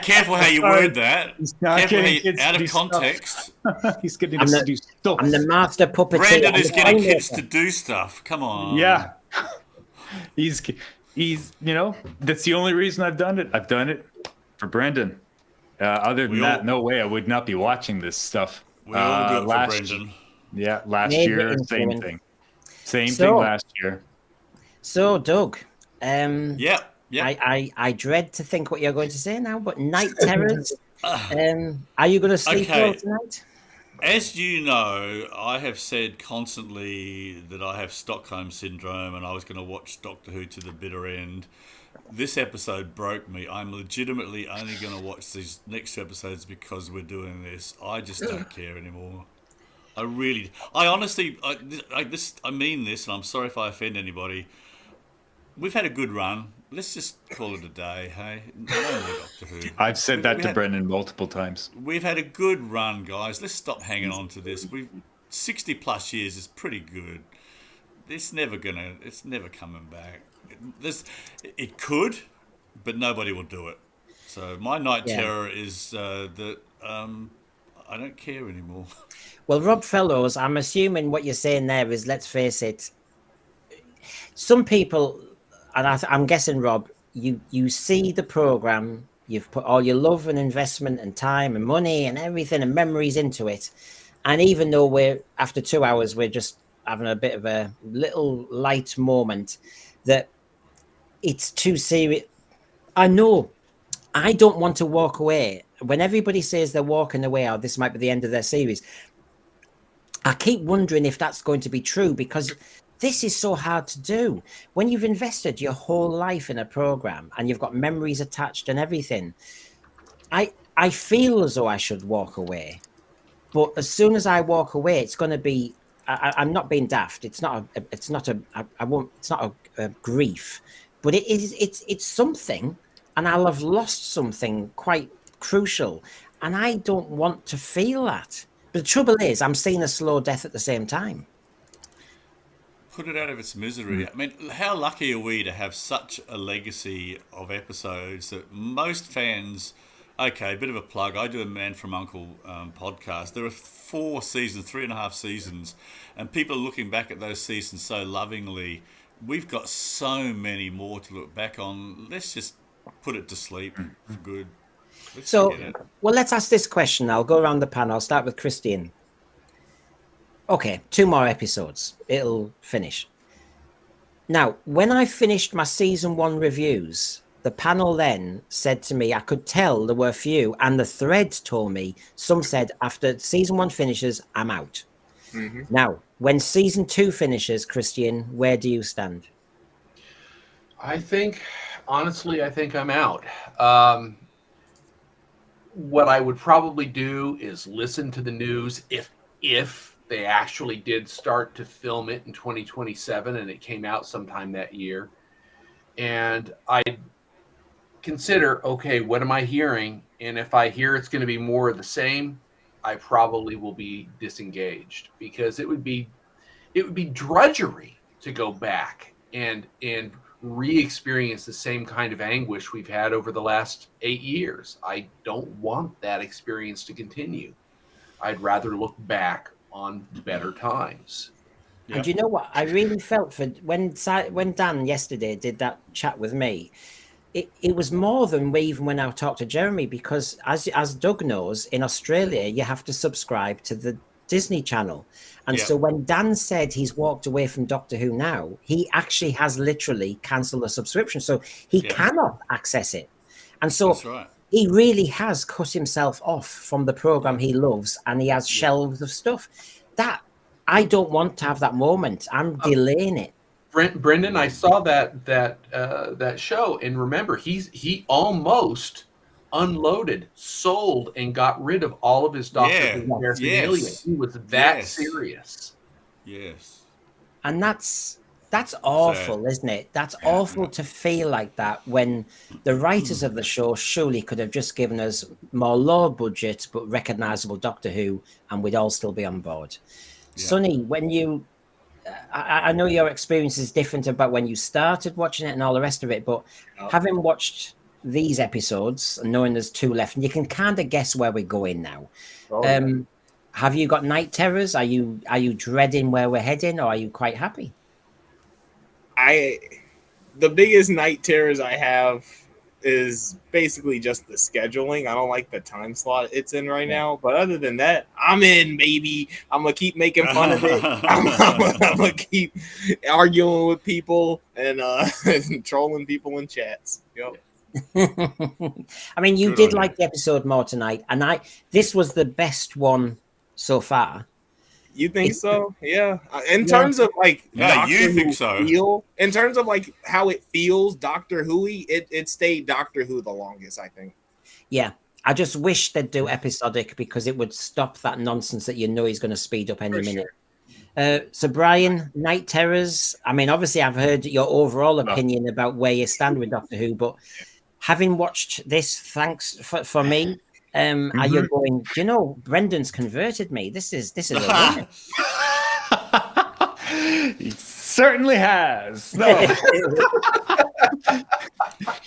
careful how you word that. He's not Careful how getting you, kids out to of do stuff. context. He's getting I'm us the- to do stuff. I'm the master puppeteer. Brandon I'm is the getting winemaker. kids to do stuff. Come on. Yeah. He's that's the only reason I've done it. I've done it for Brendan. Other than We that, all- no way I would not be watching this stuff. We all do it for last Brendan. Yeah, last Major year, same influence. thing. Same So- thing last year. So, Doug, Yeah. I dread to think what you're going to say now, but night terrors. Are you going to sleep Okay. well tonight? As you know, I have said constantly that I have Stockholm Syndrome and I was going to watch Doctor Who to the bitter end. This episode broke me. I'm legitimately only going to watch these next 2 episodes because we're doing this. I just don't care anymore. I honestly, I mean this, and I'm sorry if I offend anybody. We've had a good run. Let's just call it a day, hey? No more Doctor Who. I've said that We to had- Brendan multiple times. We've had a good run, guys. Let's stop hanging on to this. 60 plus years is pretty good. It's never coming back. It could, but nobody will do it. So my night Yeah. terror is that I don't care anymore. Well, Rob Fellows, I'm assuming what you're saying there is, let's face it, some people, and I'm guessing, Rob, you see the program, you've put all your love and investment and time and money and everything and memories into it, and even though we're after 2 hours, we're just having a bit of a little light moment, that it's too serious. I know. I don't want to walk away. When everybody says they're walking away or this might be the end of their series, I keep wondering if that's going to be true, because this is so hard to do. When you've invested your whole life in a program and you've got memories attached and everything, I feel as though I should walk away. But as soon as I walk away, it's going to be, I'm not being daft. It's not a grief, but it's something, and I'll have lost something quite crucial, and I don't want to feel that. But the trouble is, I'm seeing a slow death at the same time. Put it out of its misery. I mean, how lucky are we to have such a legacy of episodes that most fans... Okay, a bit of a plug. I do a Man from Uncle podcast. There are 4 seasons, 3.5 seasons, and people are looking back at those seasons so lovingly. We've got so many more to look back on. Let's just put it to sleep for good. Let's So, forget it. well, let's ask this question. I'll go around the panel. I'll start with Christian. Okay, 2 more episodes. It'll finish. Now, when I finished my season 1 reviews, the panel then said to me, I could tell there were a few, and the threads told me, some said after season 1 finishes, I'm out. Mhm. Now, when season 2 finishes, Christian, where do you stand? Honestly, I think I'm out. What I would probably do is listen to the news if they actually did start to film it in 2027 and it came out sometime that year. And I consider, okay, what am I hearing? And if I hear it's going to be more of the same, I probably will be disengaged, because it would be drudgery to go back and re-experience the same kind of anguish we've had over the last 8 years. I don't want that experience to continue. I'd rather look back on better times. And you know what? I really felt for when Dan yesterday did that chat with me. It was more than even when I talked to Jeremy, because as Doug knows, in Australia you have to subscribe to the Disney Channel, and so when Dan said he's walked away from Doctor Who now, he actually has literally cancelled the subscription, so he cannot access it, and so That's right. he really has cut himself off from the program he loves, and he has shelves of stuff that I don't want to have that moment. I'm delaying it. Brendan, I saw that show, and remember, he almost unloaded, sold, and got rid of all of his Doctor Who paraphernalia. He was that serious. Yes. And that's awful, isn't it? That's awful to feel like that when the writers of the show surely could have just given us more low budget but recognizable Doctor Who, and we'd all still be on board. Sonny, when you I know your experience is different about when you started watching it and all the rest of it, but having watched these episodes and knowing there's 2 left, and you can kind of guess where we're going now. Have you got night terrors? Are you dreading where we're heading, or are you quite happy? The biggest night terrors I have is basically just the scheduling. I don't like the time slot it's in right now, but other than that, I'm in, baby. I'm gonna keep making fun of it. I'm gonna keep arguing with people and trolling people in chats. I mean, you did like the episode more tonight, and this was the best one so far. You think so? Yeah. In terms of like, you think so? In terms of like how it feels, Doctor Who-y, it stayed Doctor Who the longest, I think. Yeah. I just wish they'd do episodic, because it would stop that nonsense that he's going to speed up any minute. So Brian, night terrors. I mean, obviously I've heard your overall opinion about where you stand with Doctor Who, but having watched this, thanks for me. Are you going, do you know, Brendan's converted me? This is a win. He certainly has. No.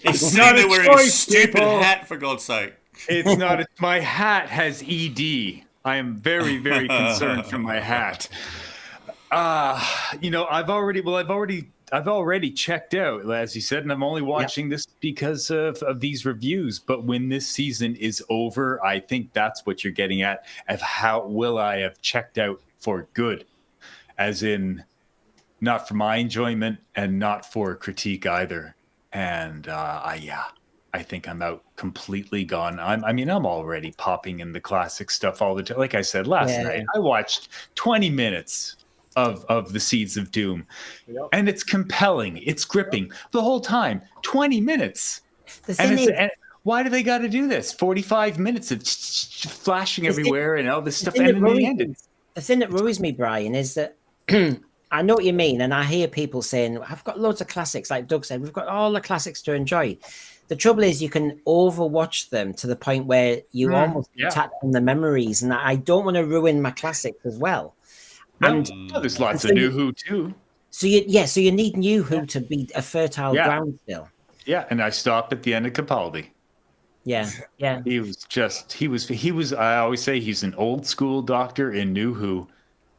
He's not wearing a stupid hat, for God's sake. It's not. My hat has ED. I am very, very concerned for my hat. I've already checked out, as you said, and I'm only watching this because of these reviews. But when this season is over, I think that's what you're getting at, of how will I have checked out for good, as in not for my enjoyment and not for critique either. And I think I'm out, completely gone. I'm already popping in the classic stuff all the time. Like I said last night, I watched 20 minutes of the Seeds of Doom, and it's compelling, it's gripping the whole time. 20 minutes. And why do they got to do this? 45 minutes of flashing everywhere and all this stuff, and then they ended. The thing that worries me, Brian, is that I know what you mean, and I hear people saying, I've got loads of classics, like Doug said, we've got all the classics to enjoy. The trouble is you can overwatch them to the point where you almost detach from the memories, and I don't want to ruin my classics as well. And there's lots of new Who too. So you need new Who to be a fertile ground still. Yeah, and I stopped at the end of Capaldi. Yeah. He was. I always say he's an old school Doctor in New Who,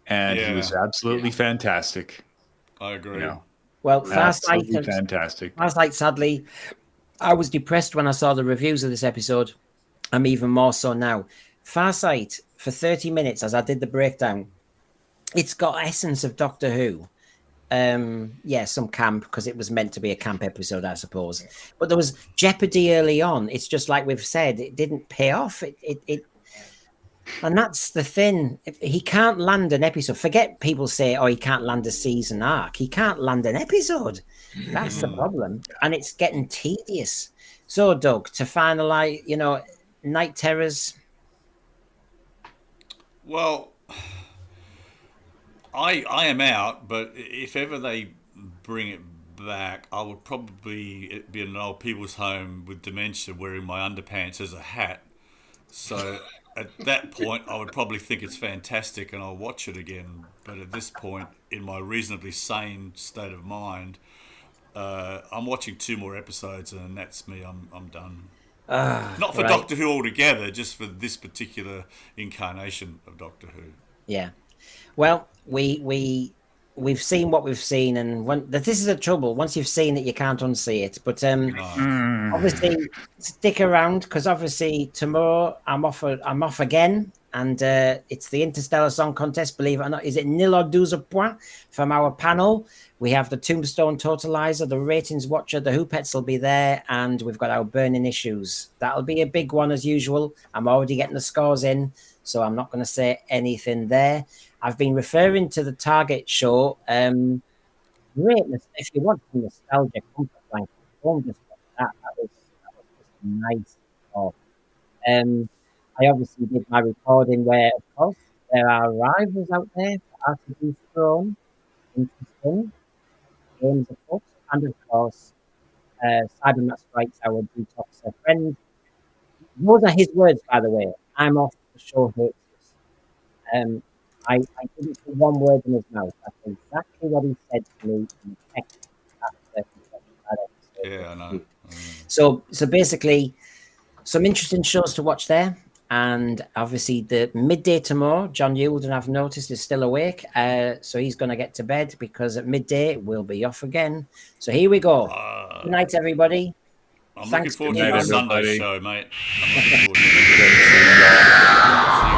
and he was absolutely fantastic. I agree. Well, Farsight, fantastic. Farsight, sadly, I was depressed when I saw the reviews of this episode. I'm even more so now. Farsight, for 30 minutes, as I did the breakdown, it's got essence of Doctor Who. some camp, because it was meant to be a camp episode, I suppose. But there was jeopardy early on. It's just like we've said, it didn't pay off. And that's the thing. He can't land an episode. Forget people say, "Oh, he can't land a season arc." He can't land an episode. That's the problem, and it's getting tedious. So, Doug, to finalize, Night Terrors. Well, I am out, but if ever they bring it back, I would probably be in an old people's home with dementia wearing my underpants as a hat. So at that point, I would probably think it's fantastic and I'll watch it again. But at this point, in my reasonably sane state of mind, I'm watching 2 more episodes and that's me. I'm done. Not for right. Doctor Who altogether, just for this particular incarnation of Doctor Who. Yeah. Well, we've seen what we've seen, and this is the trouble. Once you've seen it, you can't unsee it. But obviously, stick around, because obviously tomorrow I'm off again, and it's the Interstellar Song Contest. Believe it or not, is it nil or 12 points from our panel? We have the Tombstone Totalizer, the Ratings Watcher, the Hoopets will be there, and we've got our Burning Issues. That'll be a big one as usual. I'm already getting the scores in, so I'm not going to say anything there. I've been referring to the Target show. Greatness, if you want some nostalgia, comfort blanket, don't just watch that. That was just nice stuff. I obviously did my recording where, of course, there are rivals out there for RTD's Throne, Interesting, Games of Foot, and of course, Cybermat Strikes, our detoxer friend. Those are his words, by the way. I'm off, the show hurts us. I didn't put one word in his mouth. That's exactly what he said to me in the text after that episode. Yeah, I know. So basically, some interesting shows to watch there. And obviously, the midday tomorrow, John Yulden, I've noticed, is still awake. So he's going to get to bed, because at midday, we'll be off again. So here we go. Good night, everybody. I'm Thanks looking forward for to the being on. Sunday show, mate. I'm looking forward to it. See you